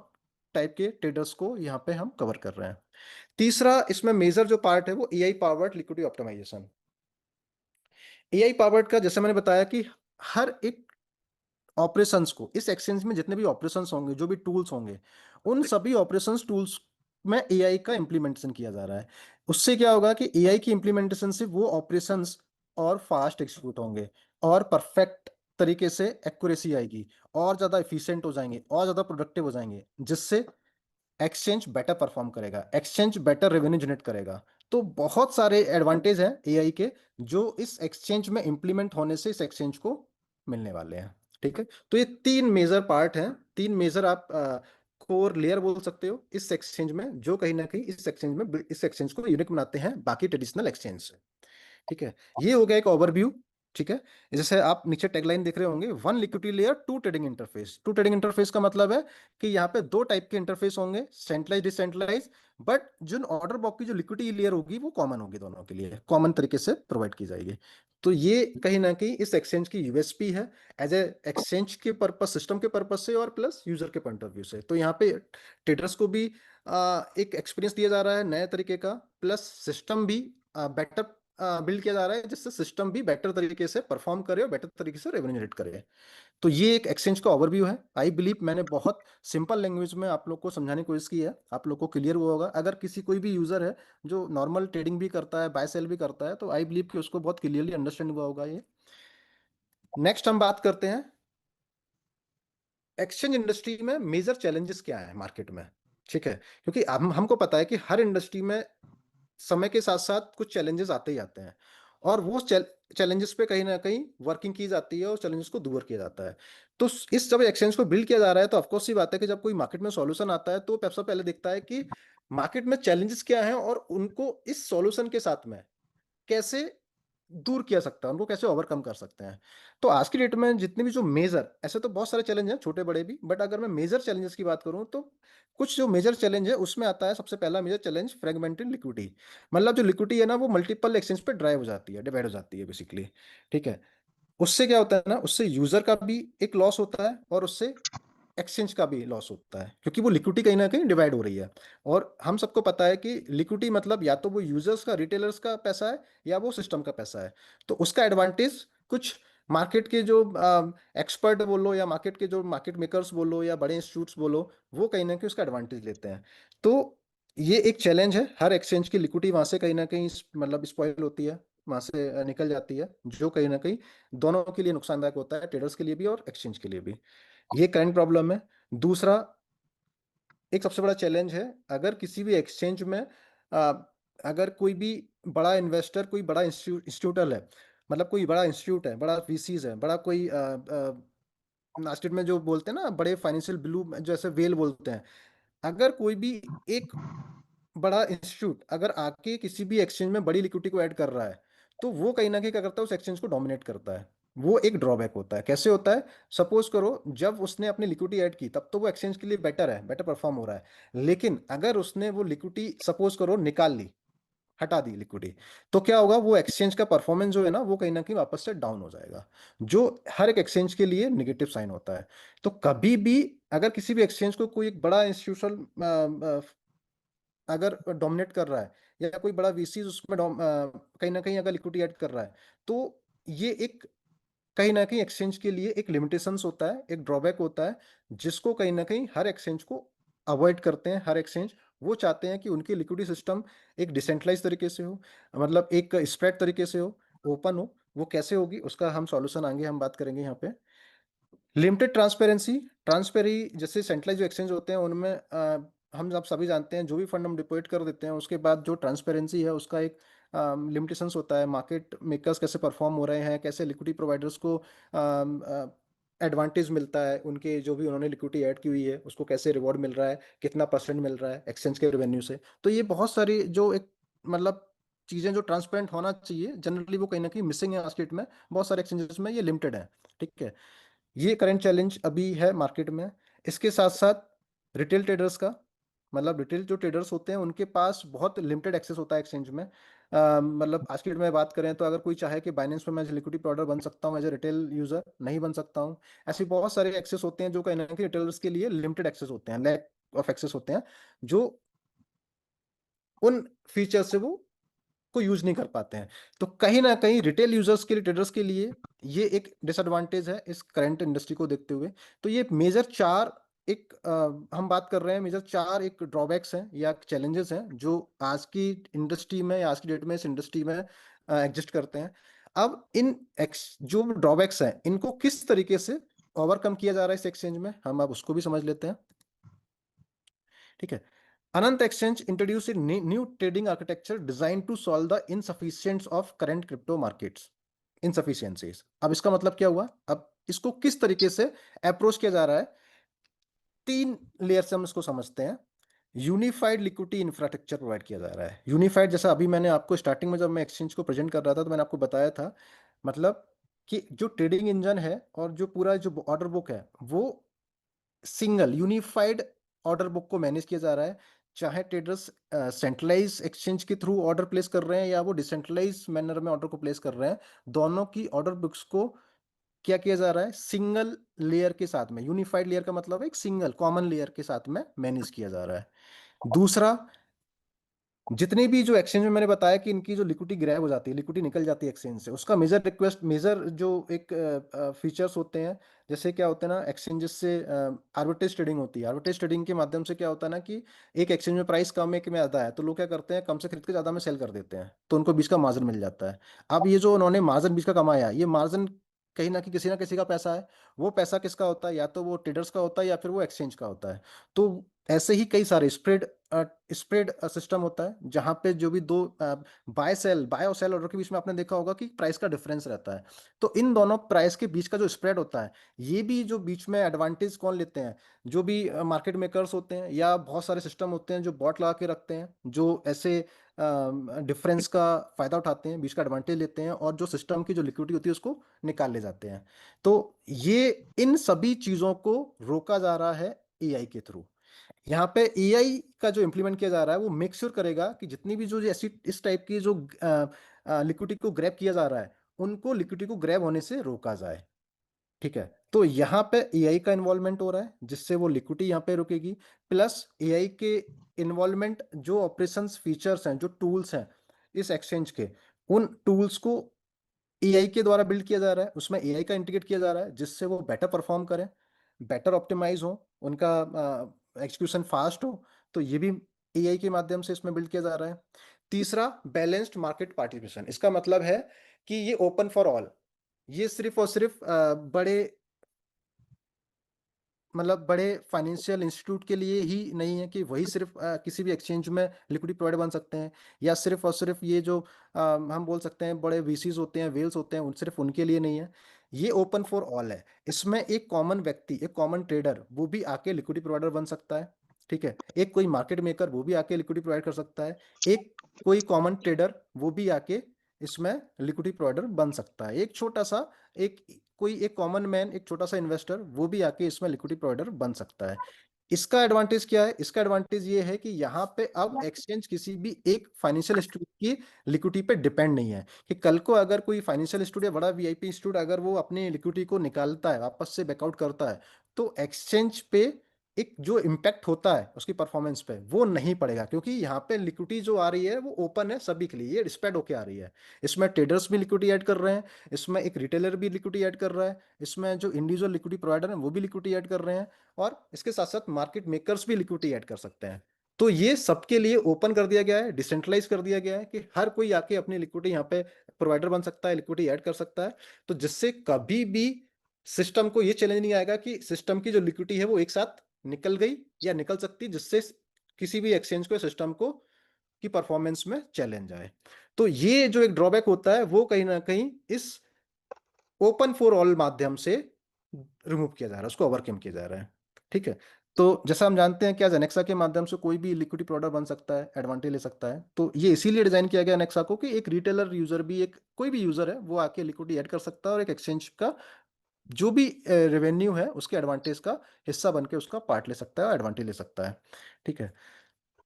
टाइप के ट्रेडर्स को यहाँ पे हम कवर कर रहे हैं। तीसरा इसमें मेजर जो पार्ट है वो AI powered liquidity optimisation. AI powered का, जैसे मैंने बताया कि हर एक ऑपरेशंस को, इस एक्सचेंज में जितने भी ऑपरेशंस होंगे, जो भी टूल्स होंगे, उन सभी ऑपरेशंस टूल्स में एआई का इंप्लीमेंटेशन किया जा रहा है। उससे क्या होगा कि एआई की इंप्लीमेंटेशन से वो ऑपरेशंस और फास्ट एग्जीक्यूट होंगे और परफेक्ट तरीके से एक्यूरेसी आएगी, और ज्यादा एफिशिएंट हो जाएंगे, और ज्यादा प्रोडक्टिव हो जाएंगे, जिससे एक्सचेंज बेटर परफॉर्म करेगा, एक्सचेंज बेटर रेवेन्यू जनरेट करेगा। तो बहुत सारे एडवांटेज हैं एआई के जो इस एक्सचेंज में इंप्लीमेंट होने से इस एक्सचेंज को मिलने वाले हैं। ठीक है, तो ये 3 मेजर पार्ट हैं, 3 मेजर आप कोर लेयर बोल सकते हो इस एक्सचेंज में, जो कहीं ना कहीं इस एक्सचेंज को यूनिक बनाते हैं बाकी ट्रेडिशनल एक्सचेंज से। ठीक है, ये हो गया एक ओवरव्यू। ठीक है, जैसे आप नीचे टैगलाइन देख रहे होंगे, 1 liquidity layer 2 trading interface. 2 trading interface का मतलब है कि यहाँ पे 2 टाइप के इंटरफेस होंगे, सेंट्रलाइज डिसेंट्रलाइज, बट जो ऑर्डर ब्लॉक की जो लिक्विडिटी लेयर होगी वो कॉमन होगी, दोनों के लिए कॉमन तरीके से प्रोवाइड की जाएगी। तो ये कहीं ना कहीं इस एक्सचेंज की यूएसपी है, एज ए एक्सचेंज के पर्पस, सिस्टम के पर्पस से और प्लस यूजर के पॉइंट ऑफ व्यू से। तो यहाँ पे ट्रेडर्स को भी एक एक्सपीरियंस दिया जा रहा है नए तरीके का, प्लस सिस्टम भी बेटर बिल्ड किया जा रहा है, जिससे सिस्टम भी बेटर तरीके से परफॉर्म करे और बेटर तरीके से रेवेन्यू जनरेट करे। तो ये एक एक्सचेंज का ओवरव्यू है। आई बिलीव मैंने बहुत सिंपल लैंग्वेज में आप लोग को समझाने की कोशिश की है, आप लोग को क्लियर हुआ होगा। अगर किसी कोई भी यूजर है जो नॉर्मल ट्रेडिंग भी करता है, बाय सेल भी करता है, तो आई बिलीव कि उसको बहुत क्लियरली अंडरस्टैंड हुआ होगा ये। नेक्स्ट हम बात करते हैं एक्सचेंज इंडस्ट्री में मेजर चैलेंजेस क्या है मार्केट में। ठीक है, क्योंकि हमको पता है कि हर इंडस्ट्री में समय के साथ साथ कुछ चैलेंजेस आते ही आते हैं, और वो चैलेंजेस पे कहीं ना कहीं वर्किंग की जाती है और चैलेंजेस को दूर किया जाता है। तो इस जब एक्सचेंज को बिल्ड किया जा रहा है, तो ऑफकोर्स सी बात है कि जब कोई मार्केट में सॉल्यूशन आता है तो सबसे पहले देखता है कि मार्केट में चैलेंजेस क्या हैं और उनको इस सॉल्यूशन के साथ में कैसे दूर किया सकता है, उनको कैसे ओवरकम कर सकते हैं। तो आज की डेट में जितने भी जो मेजर, ऐसे तो बहुत सारे चैलेंज हैं छोटे बड़े भी, बट अगर मैं मेजर चैलेंजेस की बात करूं तो कुछ जो मेजर चैलेंज है उसमें आता है सबसे पहला मेजर चैलेंज फ्रेगमेंटेड लिक्विडिटी। मतलब जो लिक्विडिटी है ना वो मल्टीपल एक्सचेंज पे ड्राइव हो जाती है, डिवाइड हो जाती है बेसिकली। ठीक है, उससे क्या होता है ना, उससे यूजर का भी एक लॉस होता है और उससे एक्सचेंज का भी लॉस होता है, क्योंकि वो लिक्विडिटी कहीं ना कहीं डिवाइड हो रही है। और हम सबको पता है कि लिक्विडिटी मतलब या तो वो यूजर्स का, रिटेलर्स का पैसा है, या वो सिस्टम का पैसा है। तो उसका एडवांटेज कुछ मार्केट के जो एक्सपर्ट बोलो, या मार्केट के जो मार्केट मेकर्स बोलो, या बड़े इंस्टीट्यूट्स बोलो, वो कहीं ना कहीं उसका एडवांटेज लेते हैं। तो ये एक चैलेंज है, हर एक्सचेंज की लिक्विडिटी वहां से कहीं ना कहीं मतलब स्पॉइल होती है, वहां से निकल जाती है, जो कहीं ना कहीं दोनों के लिए नुकसानदायक होता है, ट्रेडर्स के लिए भी और एक्सचेंज के लिए भी। ये करंट प्रॉब्लम है। दूसरा एक सबसे बड़ा चैलेंज है, अगर किसी भी एक्सचेंज में अगर कोई भी बड़ा इन्वेस्टर, कोई बड़ा इंस्टीट्यूटल है, मतलब कोई बड़ा इंस्टीट्यूट है, बड़ा वीसीज है, बड़ा कोई मार्केट में जो बोलते हैं ना बड़े फाइनेंशियल ब्लू जैसे वेल बोलते हैं, अगर कोई भी एक बड़ा इंस्टीट्यूट अगर आके किसी भी एक्सचेंज में बड़ी लिक्विडिटी को ऐड कर रहा है, तो वो कहीं ना कहीं क्या करता है, उस एक्सचेंज को डोमिनेट करता है। वो एक ड्रॉबैक होता है। कैसे होता है? सपोज करो जब उसने अपनी लिक्विडिटी ऐड की तब तो वो एक्सचेंज के लिए बेटर है, बेटर परफॉर्म हो रहा है, लेकिन अगर उसने वो लिक्विडिटी सपोज करो निकाल ली, हटा दी लिक्विडिटी, तो क्या होगा, वो एक्सचेंज का परफॉर्मेंस जो है ना वो कहीं ना कहीं वापस से डाउन हो जाएगा, जो हर एक एक्सचेंज के लिए नेगेटिव साइन होता है। तो कभी भी अगर किसी भी एक्सचेंज को कोई एक बड़ा इंस्टीट्यूशनल अगर डोमिनेट कर रहा है, या कोई बड़ा वीसी उसमें कहीं ना कहीं अगर लिक्विडिटी ऐड कर रहा है, तो ये एक कहीं ना कहीं एक्सचेंज के लिए एक लिमिटेशंस होता है, एक ड्रॉबैक होता है, जिसको कहीं ना कहीं हर एक्सचेंज को अवॉइड करते हैं। हर एक्सचेंज वो चाहते हैं कि उनकी लिक्विडिटी सिस्टम एक डिसेंट्रलाइज तरीके से हो, मतलब एक स्प्रेड तरीके से हो, ओपन हो। वो कैसे होगी उसका हम सॉल्यूशन आगे हम बात करेंगे यहाँ पे। लिमिटेड ट्रांसपेरेंसी, जैसे सेंट्रलाइज जो एक्सचेंज होते हैं उनमें हम आप सभी जानते हैं जो भी फंड हम डिपॉजिट कर देते हैं उसके बाद जो ट्रांसपेरेंसी है उसका एक लिमिटेशंस होता है। मार्केट मेकर्स कैसे परफॉर्म हो रहे हैं, कैसे लिक्विडिटी प्रोवाइडर्स को एडवांटेज मिलता है, उनके जो भी उन्होंने लिक्विडिटी ऐड की हुई है उसको कैसे रिवॉर्ड मिल रहा है, कितना परसेंट मिल रहा है एक्सचेंज के रेवेन्यू से। तो ये बहुत सारी जो एक मतलब चीज़ें जो ट्रांसपेरेंट होना चाहिए जनरली वो कहीं ना कहीं मिसिंग है आज की डेट में, बहुत सारे एक्सचेंजेस में ये लिमिटेड है। ठीक है, ये करंट चैलेंज अभी है मार्केट में। इसके साथ साथ रिटेल ट्रेडर्स का, मतलब रिटेल जो ट्रेडर्स होते हैं उनके पास बहुत लिमिटेड एक्सेस होता है एक्सचेंज में। मतलब आज की डेट में बात करें तो अगर कोई चाहे कि बाइनेंस में मैं लिक्विडिटी प्रोवाइडर बन सकता हूँ एज ए रिटेल यूजर, नहीं बन सकता हूँ। ऐसे बहुत सारे एक्सेस होते हैं जो कहीं ना कहीं रिटेलर्स के लिए लिमिटेड एक्सेस होते हैं, लैक ऑफ एक्सेस होते हैं, जो उन फीचर से वो को यूज नहीं कर पाते हैं। तो कहीं ना कहीं रिटेल यूजर्स के लिए, ट्रेडर्स के लिए ये एक डिसएडवांटेज है इस करंट इंडस्ट्री को देखते हुए। तो ये मेजर चार एक हम बात कर रहे हैं, मेजर चार एक ड्रॉबैक्स हैं या चैलेंजेस हैं जो आज की इंडस्ट्री में या आज की डेट में इस इंडस्ट्री में एग्जिस्ट करते हैं। अब इन जो ड्रॉबैक्स हैं इनको किस तरीके से ओवरकम किया जा रहा है इस एक्सचेंज में, हम अब उसको भी समझ लेते हैं। ठीक है, Anant exchange introduce a new trading architecture design to solve the insufficients of current crypto markets insufficiencies. अब इसका मतलब क्या हुआ, अब इसको किस तरीके से अप्रोच किया जा रहा है, 3 लेयर से हम इसको समझते हैं। यूनिफाइड लिक्विडिटी इंफ्रास्ट्रक्चर प्रोवाइड किया जा रहा है। यूनिफाइड, जैसा अभी मैंने आपको स्टार्टिंग में जब मैं एक्सचेंज को प्रेजेंट कर रहा था तो मैंने आपको बताया था, मतलब कि जो ट्रेडिंग इंजन है और जो पूरा जो ऑर्डर बुक है वो सिंगल यूनिफाइड ऑर्डर बुक को मैनेज किया जा रहा है। चाहे ट्रेडर्स सेंट्रलाइज एक्सचेंज के थ्रू ऑर्डर प्लेस कर रहे हैं या वो डिसेंट्रलाइज मैनर में ऑर्डर को प्लेस कर रहे हैं, दोनों की ऑर्डर बुक्स को क्या किया जा रहा है, सिंगल लेयर के साथ में, यूनिफाइड लेयर का मतलब है एक सिंगल कॉमन लेयर के साथ में मैनेज किया जा रहा है। दूसरा, जितने भी जो एक्सचेंज में मैंने बताया कि इनकी जो लिक्विडिटी ग्रैब हो जाती है, लिक्विडिटी निकल जाती है एक्सचेंज से, उसका मेजर जो एक फीचर्स होते हैं, जैसे क्या होता है ना, एक्सचेंजेस से आर्बिट्रेज ट्रेडिंग होती है। आर्बिट्रेज ट्रेडिंग के माध्यम से क्या होता है ना कि एक एक्सचेंज में प्राइस कम है, एक में ज़्यादा है, तो लोग क्या करते हैं, कम से खरीद के ज़्यादा में सेल कर देते हैं, तो उनको बीच का मार्जिन मिल जाता है। अब ये जो उन्होंने मार्जिन बीच का कमाया, ये मार्जिन कहीं ना किसी का पैसा है। वो पैसा किसका होता है, या तो वो ट्रेडर्स का होता है या फिर वो एक्सचेंज का होता है। तो ऐसे ही कई सारे स्प्रेड सिस्टम होता है, जहां पे जो भी दो बाय और सेल ऑर्डर के बीच में आपने देखा होगा कि प्राइस का डिफरेंस रहता है। तो इन दोनों प्राइस के बीच का जो स्प्रेड होता है, ये भी जो बीच में एडवांटेज कौन लेते हैं, जो भी मार्केट मेकर्स होते हैं या बहुत सारे सिस्टम होते हैं जो बॉट लगा के रखते हैं, जो ऐसे डिफरेंस का फायदा उठाते हैं, बीच का एडवांटेज लेते हैं और जो सिस्टम की जो लिक्विडिटी होती है उसको निकाल ले जाते हैं। तो ये इन सभी चीजों को रोका जा रहा है एआई के थ्रू। यहाँ पे एआई का जो इम्प्लीमेंट किया जा रहा है वो मेक श्योर करेगा कि जितनी भी जो ऐसी इस टाइप की जो लिक्विडिटी को ग्रैब किया जा रहा है, उनको लिक्विडिटी को ग्रैब होने से रोका जाए। ठीक है, तो यहाँ पे एआई का इन्वॉल्वमेंट हो रहा है जिससे वो लिक्विडिटी यहाँ पे रुकेगी, प्लस एआई के इन्वॉल्वमेंट, जो ऑपरेशंस फीचर्स हैं, जो टूल्स हैं इस एक्सचेंज के, उन टूल्स को एआई के द्वारा बिल्ड किया जा रहा है, उसमें एआई का इंटीग्रेट किया जा रहा है जिससे वो बेटर परफॉर्म करें, बेटर ऑप्टिमाइज हो, उनका एग्जीक्यूशन फास्ट हो। तो ये भी एआई के माध्यम से इसमें बिल्ड किया जा रहा है। तीसरा, बैलेंस्ड मार्केट पार्टिसिपेशन। इसका मतलब है कि ये ओपन फॉर ऑल, ये सिर्फ और सिर्फ बड़े, मतलब बड़े फाइनेंशियल इंस्टीट्यूट के लिए ही नहीं है कि वही सिर्फ किसी भी एक्सचेंज में लिक्विडिटी प्रोवाइडर बन सकते हैं, या सिर्फ और सिर्फ ये जो हम बोल सकते हैं बड़े वीसीज होते हैं, वेल्स होते हैं, उन सिर्फ उनके लिए नहीं है। ये ओपन फॉर ऑल है। इसमें एक कॉमन व्यक्ति, एक कॉमन ट्रेडर, वो भी आके लिक्विडिटी प्रोवाइडर बन सकता है। ठीक है, एक कोई मार्केट मेकर वो भी आके लिक्विडिटी प्रोवाइड कर सकता है। एक कोई कॉमन ट्रेडर वो भी आके इसमें लिक्विडिटी प्रोवाइडर बन सकता है। एक छोटा सा, एक कोई एक कॉमन मैन, एक छोटा सा इन्वेस्टर, वो भी आके इसमें लिक्विडिटी प्रोवाइडर बन सकता है। इसका एडवांटेज क्या है, इसका एडवांटेज ये है कि यहाँ पे अब एक्सचेंज किसी भी एक फाइनेंशियल इंस्टीट्यूट की लिक्विडिटी पे डिपेंड नहीं है, कि कल को अगर कोई फाइनेंशियल इंस्टीट्यूट या बड़ा वीआईपी इंस्टीट्यूट अगर वो अपनी लिक्विडिटी को निकालता है, वापस से बैकआउट करता है, तो एक्सचेंज पे एक जो इम्पैक्ट होता है उसकी परफॉर्मेंस पे, वो नहीं पड़ेगा, क्योंकि यहाँ पे लिक्विडिटी जो आ रही है वो ओपन है सभी के लिए, ये स्प्रेड होके आ रही है। इसमें ट्रेडर्स भी लिक्विडिटी ऐड कर रहे हैं, इसमें एक रिटेलर भी लिक्विडिटी ऐड कर रहा है, इसमें जो इंडिविजुअल लिक्विडिटी प्रोवाइडर हैं वो भी लिक्विडिटी ऐड कर रहे हैं, और इसके साथ साथ मार्केट मेकर्स भी लिक्विडिटी ऐड कर सकते हैं। तो ये सबके लिए ओपन कर दिया गया है, डिसेंट्रलाइज कर दिया गया है, कि हर कोई आके अपनी लिक्विडिटी यहाँ पे प्रोवाइडर बन सकता है, लिक्विडिटी ऐड कर सकता है। तो जिससे कभी भी सिस्टम को ये चैलेंज नहीं आएगा कि सिस्टम की जो लिक्विडिटी है वो एक साथ निकल गई या निकल सकती, जिससे किसी भी एक्सचेंज को, सिस्टम को की परफॉर्मेंस में चैलेंज आए। तो ये जो एक ड्रॉबैक होता है वो कहीं ना कहीं इस ओपन फॉर ऑल माध्यम से रिमूव किया जा रहा है, उसको ओवरकम किया जा रहा है। ठीक है, तो जैसा हम जानते हैं कि आज एनेक्सा के माध्यम से कोई भी लिक्विडिटी प्रोवाइडर बन सकता है, एडवांटेज ले सकता है। तो ये इसीलिए डिजाइन किया गया एनेक्सा को कि एक रिटेलर यूजर भी, एक कोई भी यूजर है वो आके लिक्विडिटी ऐड कर सकता है और एक एक्सचेंज का जो भी रेवेन्यू है उसके एडवांटेज का हिस्सा बन के उसका पार्ट ले सकता है, एडवांटेज ले सकता है। ठीक है,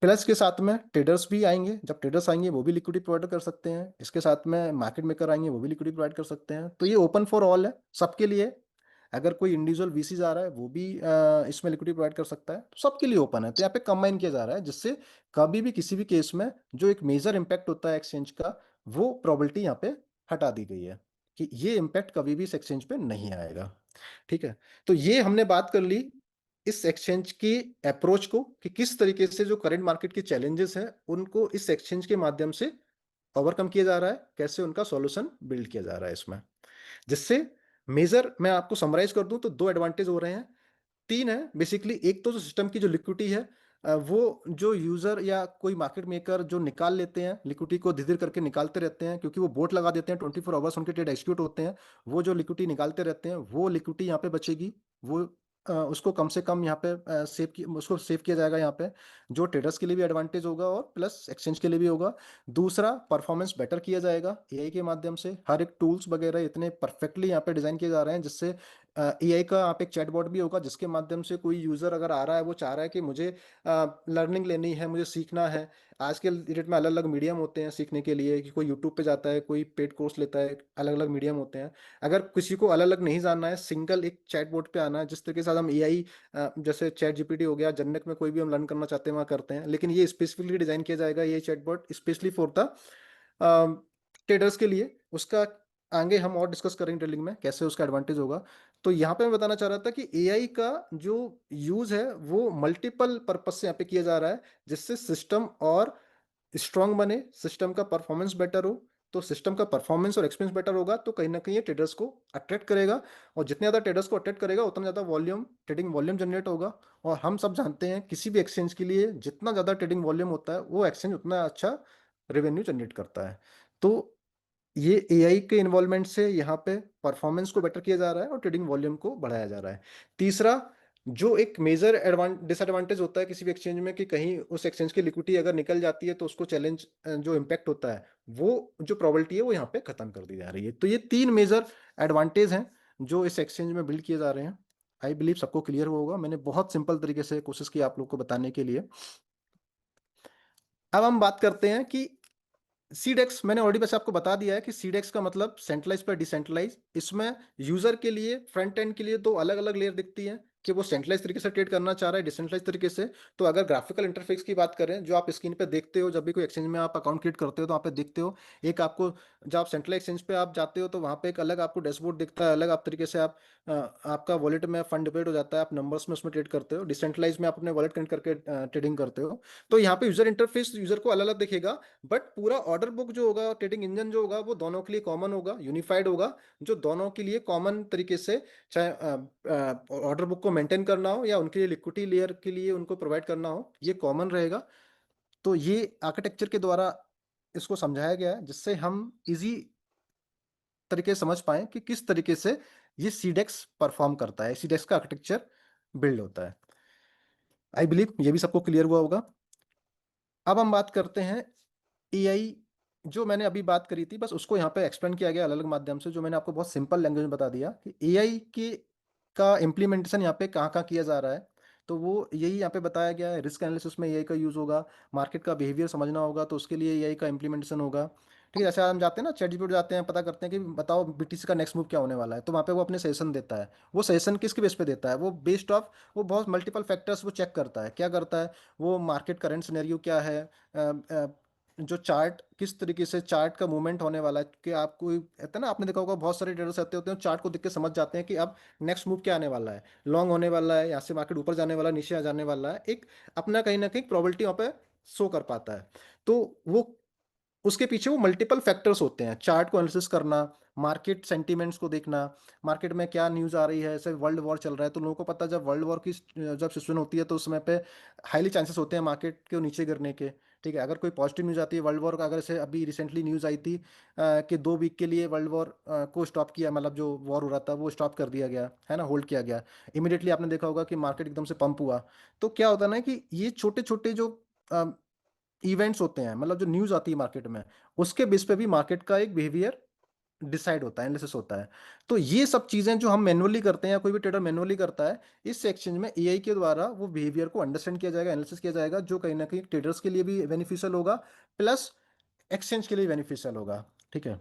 प्लस के साथ में ट्रेडर्स भी आएंगे, जब ट्रेडर्स आएंगे वो भी लिक्विडिटी प्रोवाइड कर सकते हैं, इसके साथ में मार्केट मेकर आएंगे वो भी लिक्विडिटी प्रोवाइड कर सकते हैं। तो ये ओपन फॉर ऑल है सबके लिए। अगर कोई इंडिविजुअल वीसीज आ रहा है वो भी इसमें लिक्विडिटी प्रोवाइड कर सकता है, तो सबके लिए ओपन है। तो यहाँ पे कंबाइन किया जा रहा है जिससे कभी भी किसी भी केस में जो एक मेजर इंपैक्ट होता है एक्सचेंज का, वो प्रोबेबिलिटी यहाँ पे हटा दी गई है कि ये इंपैक्ट कभी भी इस एक्सचेंज पे नहीं आएगा। ठीक है, तो ये हमने बात कर ली इस एक्सचेंज की अप्रोच को, कि किस तरीके से जो करंट मार्केट के चैलेंजेस हैं उनको इस एक्सचेंज के माध्यम से ओवरकम किया जा रहा है, कैसे उनका सॉल्यूशन बिल्ड किया जा रहा है इसमें। जिससे मेजर मैं आपको समराइज कर दूं तो 2 एडवांटेज हो रहे हैं, 3 है बेसिकली। एक तो जो सिस्टम की जो लिक्विडिटी है, वो जो यूजर या कोई मार्केट मेकर जो निकाल लेते हैं लिक्विडिटी को, धीरे धीरे करके निकालते रहते हैं, क्योंकि वो बोट लगा देते हैं, 24 आवर्स उनके ट्रेड एग्जीक्यूट होते हैं, वो जो लिक्विडिटी निकालते रहते हैं वो लिक्विडिटी यहाँ पे बचेगी, वो उसको कम से कम यहाँ पे उसको सेव किया जाएगा यहाँ पे, जो ट्रेडर्स के लिए भी एडवांटेज होगा और प्लस एक्सचेंज के लिए भी होगा। दूसरा, परफॉर्मेंस बेटर किया जाएगा एआई के माध्यम से, हर एक टूल्स वगैरह इतने परफेक्टली यहाँ पे डिजाइन किए जा रहे हैं, जिससे एआई का यहाँ पे एक चैटबॉट भी होगा, जिसके माध्यम से कोई यूजर अगर आ रहा है, वो चाह रहा है कि मुझे लर्निंग लेनी है, मुझे सीखना है। आज के डेट में अलग अलग मीडियम होते हैं सीखने के लिए, कि कोई यूट्यूब पे जाता है, कोई पेड कोर्स लेता है, अलग अलग मीडियम होते हैं। अगर किसी को अलग अलग नहीं जानना है, सिंगल एक चैटबॉट पे आना है, जिस तरीके से आज हम एआई जैसे चैट जीपीटी हो गया, जनरल में कोई भी हम लर्न करना चाहते हैं वहाँ करते हैं, लेकिन ये स्पेसिफिकली डिजाइन किया जाएगा ये chatbot specially for the traders के लिए। उसका आगे हम और डिस्कस करेंगे ट्रेडिंग में कैसे उसका एडवांटेज होगा। तो यहाँ पे मैं बताना चाह रहा था कि एआई का जो यूज है वो मल्टीपल पर्पज से यहाँ पे किया जा रहा है, जिससे सिस्टम और स्ट्रांग बने, सिस्टम का परफॉर्मेंस बेटर हो। तो सिस्टम का परफॉर्मेंस और एक्सपीरियंस बेटर होगा तो कहीं ना कहीं ये ट्रेडर्स को अट्रैक्ट करेगा, और जितने ज़्यादा ट्रेडर्स को अट्रैक्ट करेगा उतना ज़्यादा वॉल्यूम, ट्रेडिंग वॉल्यूम जनरेट होगा। और हम सब जानते हैं किसी भी एक्सचेंज के लिए जितना ज़्यादा ट्रेडिंग वॉल्यूम होता है, वो एक्सचेंज उतना अच्छा रेवेन्यू जनरेट करता है। तो ये एआई के इन्वॉल्वमेंट से यहाँ पे परफॉर्मेंस को बेटर किया जा रहा है और ट्रेडिंग वॉल्यूम को बढ़ाया जा रहा है। तीसरा, जो एक मेजर डिसएडवांटेज होता है किसी भी एक्सचेंज में, कि कहीं उस एक्सचेंज की लिक्विडिटी अगर निकल जाती है तो उसको चैलेंज जो इम्पैक्ट होता है, वो जो प्रोबेबिलिटी है वो यहाँ पे खत्म कर दी जा रही है। तो ये 3 मेजर एडवांटेज हैं जो इस एक्सचेंज में बिल्ड किए जा रहे हैं। आई बिलीव सबको क्लियर हुआ होगा, मैंने बहुत सिंपल तरीके से कोशिश की आप लोग को बताने के लिए। अब हम बात करते हैं कि सीडेक्स, मैंने ऑलरेडी बस आपको बता दिया है कि सीडेक्स का मतलब सेंट्रलाइज पर डिसेंट्रलाइज। इसमें यूजर के लिए, फ्रंट एंड के लिए 2 अलग अलग लेयर दिखती है, कि वो सेंट्रलाइज तरीके से ट्रेड करना चाह रहा है, डिसेंट्रलाइज तरीके से। तो अगर ग्राफिकल इंटरफेस की बात करें, जो आप स्क्रीन पे देखते हो जब भी कोई एक्सचेंज में आप अकाउंट क्रिएट करते हो, तो वहाँ पे देखते हो एक आपको, जब आप सेंट्रल एक्सचेंज पे आप जाते हो तो वहाँ पे एक अलग आपको डैशबोर्ड दिखता है, अलग आप तरीके से आप आपका वॉलेट में फंड डिपॉजिट हो जाता है, आप नंबर्स में उसमें ट्रेड करते हो। डिसेंट्रलाइज में आप अपने वॉलेट कनेक्ट करके ट्रेडिंग करते हो। तो यहाँ पे यूजर इंटरफेस यूजर को अलग अलग दिखेगा, बट पूरा ऑर्डर बुक जो होगा, ट्रेडिंग इंजन जो होगा, वो दोनों के लिए कॉमन होगा, यूनिफाइड होगा, जो दोनों के लिए कॉमन तरीके से, चाहे ऑर्डर बुक को मेंटेन करना हो या उनके लिए लिक्विडिटी लेयर के लिए उनको प्रोवाइड करना हो, ये कॉमन रहेगा। तो ये आर्किटेक्चर के द्वारा इसको समझाया गया है, जिससे हम इजी तरीके से समझ पाए कि किस तरीके से ये सीडेक्स परफॉर्म करता है, सीडेक्स का आर्किटेक्चर बिल्ड होता है। आई बिलीव ये भी सबको क्लियर हुआ होगा। अब हम बात करते हैं एआई, जो मैंने अभी बात करी थी बस उसको यहाँ पे एक्सप्लेन किया गया अलग अलग माध्यम से, जो मैंने आपको बहुत सिंपल लैंग्वेज में बता दिया कि एआई की का इम्प्लीमेंटेशन यहाँ पे कहाँ कहाँ किया जा रहा है। तो वो यही यहाँ पे बताया गया है, रिस्क एनालिसिस में एआई का यूज़ होगा, मार्केट का बिहेवियर समझना होगा तो उसके लिए एआई का इम्प्लीमेंटेशन होगा। ठीक है, जैसे हम जाते हैं ना चैट जीपीटी जाते हैं, पता करते हैं कि बताओ बीटीसी का नेक्स्ट मूव क्या होने वाला है, तो वहाँ पे वो अपने सजेशन देता है। वो सजेशन किसके बेस पे देता है, वो बेस्ड ऑफ, वो बहुत मल्टीपल फैक्टर्स वो चेक करता है। क्या करता है वो, मार्केट करंट सिनेरियो क्या है, जो चार्ट किस तरीके से चार्ट का मूवमेंट होने वाला है, कि आपको कहते हैं ना, आपने देखा होगा बहुत सारे ट्रेडर्स ऐसे होते हैं चार्ट को देख के समझ जाते हैं कि अब नेक्स्ट मूव क्या आने वाला है, लॉन्ग होने वाला है, यहाँ से मार्केट ऊपर जाने वाला है, नीचे आ जाने वाला है, एक अपना कहीं ना कहीं प्रोबेबिलिटी वहाँ पे शो कर पाता है। तो वो उसके पीछे वो मल्टीपल फैक्टर्स होते हैं, चार्ट को एनालिसिस करना, मार्केट सेंटीमेंट्स को देखना, मार्केट में क्या न्यूज़ आ रही है, जैसे वर्ल्ड वॉर चल रहा है तो लोगों को पता है जब वर्ल्ड वॉर की जब सिचुएशन होती है तो उसमें पे हाईली चांसेस होते हैं मार्केट के नीचे गिरने के। ठीक है, अगर कोई पॉजिटिव न्यूज़ आती है वर्ल्ड वॉर का, अगर जैसे अभी रिसेंटली न्यूज़ आई थी कि 2 वीक के लिए वर्ल्ड वॉर को स्टॉप किया, मतलब जो वॉर हो रहा था वो स्टॉप कर दिया गया है ना, होल्ड किया गया। इमीडिएटली आपने देखा होगा कि मार्केट एकदम से पंप हुआ। तो क्या होता है ना कि ये छोटे छोटे जो इवेंट्स होते हैं, मतलब जो न्यूज़ आती है मार्केट में, उसके बेस पे भी मार्केट का एक बिहेवियर डिसाइड होता है, एनालिसिस होता है। तो ये सब चीज़ें जो हम मैनुअली करते हैं या कोई भी ट्रेडर मैनुअली करता है, इस एक्सचेंज में एआई के द्वारा वो बिहेवियर को अंडरस्टैंड किया जाएगा, एनालिसिस किया जाएगा, जो कहीं ना कहीं ट्रेडर्स के लिए भी बेनिफिशियल होगा, प्लस एक्सचेंज के लिए बेनिफिशियल होगा। ठीक है,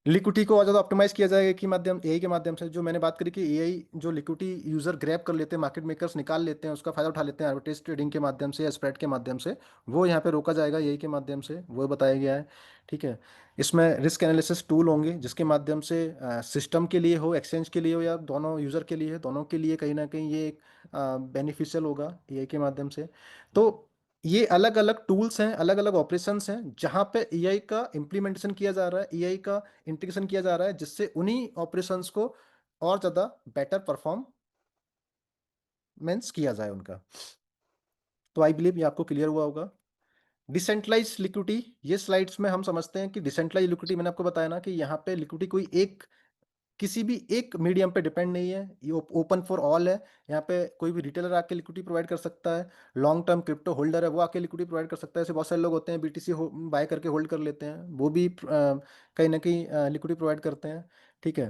लिक्विडिटी को और ज़्यादा ऑप्टिमाइज किया जाएगा कि माध्यम एआई के माध्यम से, जो मैंने बात करी कि एआई जो लिक्विडिटी यूजर ग्रैब कर लेते हैं, मार्केट मेकर्स निकाल लेते हैं, उसका फायदा उठा लेते हैं आर्बिट्रेज ट्रेडिंग के माध्यम से या स्प्रेड के माध्यम से, वो यहाँ पे रोका जाएगा एआई के माध्यम से, वो बताया गया है। ठीक है, इसमें रिस्क एनालिसिस टूल होंगे जिसके माध्यम से सिस्टम के लिए हो, एक्सचेंज के लिए हो, या दोनों यूजर के लिए, दोनों के लिए कहीं ना कहीं ये एक बेनिफिशियल होगा एआई के माध्यम से। तो ये अलग अलग टूल्स हैं, अलग अलग ऑपरेशंस हैं जहां पे एआई का इम्प्लीमेंटेशन किया जा रहा है, एआई का इंटीग्रेशन किया जा रहा है, जिससे उन्हीं ऑपरेशंस को और ज़्यादा बेटर परफॉर्मेंस किया जाए उनका। तो आई बिलीव ये आपको क्लियर हुआ होगा। डिसेंट्रलाइज लिक्विडिटी, ये स्लाइड्स में हम समझते हैं कि डिसेंट्रलाइज लिक्विडिटी, मैंने आपको बताया ना कि यहाँ पे लिक्विडिटी कोई एक किसी भी एक मीडियम पे डिपेंड नहीं है, ये ओपन फॉर ऑल है। यहाँ पे कोई भी रिटेलर आके लिक्विडिटी प्रोवाइड कर सकता है, लॉन्ग टर्म क्रिप्टो होल्डर है वो आके लिक्विडिटी प्रोवाइड कर सकता है। ऐसे बहुत सारे लोग होते हैं बीटीसी बाय करके होल्ड कर लेते हैं, वो भी कहीं ना कहीं लिक्विडिटी प्रोवाइड करते हैं। ठीक है,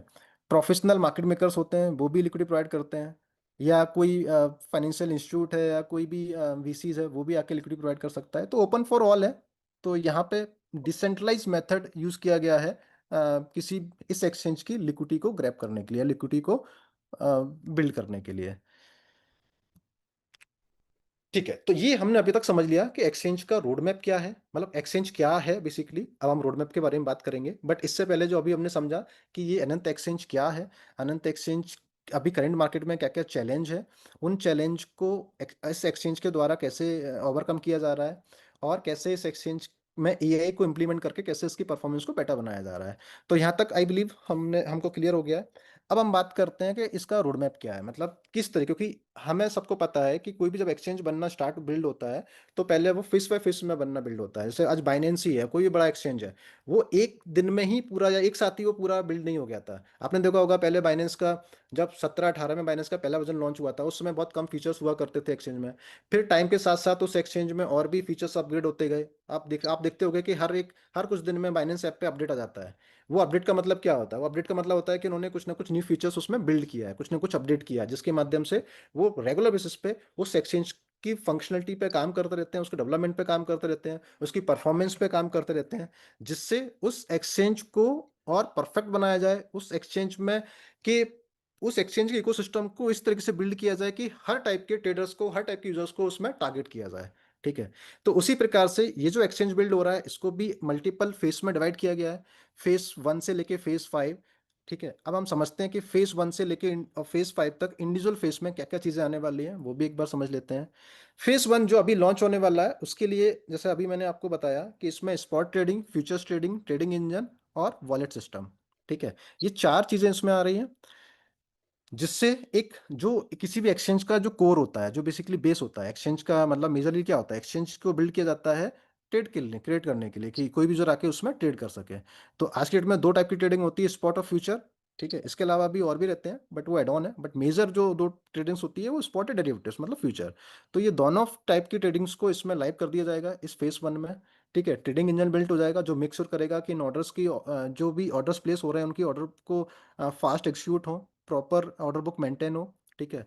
प्रोफेशनल मार्केट मेकर्स होते हैं वो भी लिक्विडिटी प्रोवाइड करते हैं, या कोई फाइनेंशियल इंस्टीट्यूट है या कोई भी वीसीज है वो भी आके लिक्विडिटी प्रोवाइड कर सकता है। तो ओपन फॉर ऑल है। तो यहाँ पे डिसेंट्रलाइज मेथड यूज किया गया है किसी इस एक्सचेंज की लिक्विडिटी को ग्रैब करने के लिए, लिक्विडिटी को बिल्ड करने के लिए। ठीक है, तो ये हमने अभी तक समझ लिया कि एक्सचेंज का रोड मैप क्या है, मतलब एक्सचेंज क्या है बेसिकली। अब हम रोड मैप के बारे में बात करेंगे, बट इससे पहले जो अभी हमने समझा कि ये अनंत एक्सचेंज क्या है, अनंत एक्सचेंज अभी करंट मार्केट में क्या क्या चैलेंज है, उन चैलेंज को इस एक्सचेंज के द्वारा कैसे ओवरकम किया जा रहा है, और कैसे इस एक्सचेंज में एआई को इम्प्लीमेंट करके कैसे इसकी परफॉर्मेंस को बेटर बनाया जा रहा है। तो यहाँ तक आई बिलीव हमको क्लियर हो गया है। अब हम बात करते हैं कि इसका रोड मैप क्या है, मतलब किस तरह, क्योंकि हमें सबको पता है कि कोई भी जब एक्सचेंज बनना स्टार्ट बिल्ड होता है तो पहले वो फिश बाय फिश में बनना बिल्ड होता है। जैसे आज बाइनेंस ही है, कोई भी बड़ा एक्सचेंज है, वो एक दिन में ही पूरा या एक साथ ही वो पूरा बिल्ड नहीं हो गया था। आपने देखा होगा पहले बाइनेंस का जब 17-18 में बाइनेंस का पहला वर्जन लॉन्च हुआ था, उस समय बहुत कम फीचर्स हुआ करते थे एक्सचेंज में। फिर टाइम के साथ साथ उस एक्सचेंज में और भी फीचर्स अपग्रेड होते गए। आप देखते होगे कि हर कुछ दिन में बाइनेंस ऐप पे अपडेट आ जाता है। वो अपडेट का मतलब क्या होता है? वो अपडेट का मतलब होता है कि उन्होंने कुछ ना कुछ न्यू फीचर्स उसमें बिल्ड किया है, कुछ ना कुछ अपडेट किया है, जिसके माध्यम से वो रेगुलर बेसिस पे उस एक्सचेंज की फंक्शनलिटी पे काम करते रहते हैं, उसके डेवलपमेंट पे काम करते रहते हैं, उसकी परफॉर्मेंस पे काम करते रहते हैं, जिससे उस एक्सचेंज को और परफेक्ट बनाया जाए, के उस एक्सचेंज के इकोसिस्टम को इस तरीके से बिल्ड किया जाए कि हर टाइप के ट्रेडर्स को, हर टाइप के यूजर्स को उसमें टारगेट किया जाए। ठीक है, तो उसी प्रकार से ये जो एक्सचेंज बिल्ड हो रहा है इसको भी मल्टीपल फेस में डिवाइड किया गया है, फेस 1 से लेके फेस 5। ठीक है, अब हम समझते हैं कि फेस 1 से लेके फेस 5 तक इंडिविजुअल फेस में क्या क्या चीज़ें आने वाली हैं, वो भी एक बार समझ लेते हैं। फेस 1 जो अभी लॉन्च होने वाला है उसके लिए, जैसे अभी मैंने आपको बताया कि इसमें spot trading, futures trading, trading engine और वॉलेट सिस्टम, ठीक है, ये 4 चीज़ें इसमें आ रही हैं, जिससे एक जो किसी भी एक्सचेंज का जो कोर होता है, जो बेसिकली बेस होता है एक्सचेंज का, मतलब मेजरली क्या होता है, एक्सचेंज को बिल्ड किया जाता है ट्रेड के लिए, क्रिएट करने के लिए, कि कोई भी जो आके उसमें ट्रेड कर सके। तो आज के डेट में 2 टाइप की ट्रेडिंग होती है, स्पॉट और फ्यूचर। ठीक है, इसके अलावा भी और भी रहते हैं बट वो एड ऑन है, बट मेजर जो 2 ट्रेडिंग्स होती है वो स्पॉट और डेरिवेटिव्स मतलब फ्यूचर। तो ये दोनों टाइप की ट्रेडिंग्स को इसमें लाइव कर दिया जाएगा इस फेस 1 में। ठीक है, ट्रेडिंग इंजन बिल्ट हो जाएगा जो मेक श्योर करेगा कि इन ऑर्डर्स की जो भी ऑर्डर्स प्लेस हो रहे हैं उनकी ऑर्डर को फास्ट एक्सिक्यूट हो, प्रॉपर ऑर्डर बुक मेंटेन हो। ठीक है,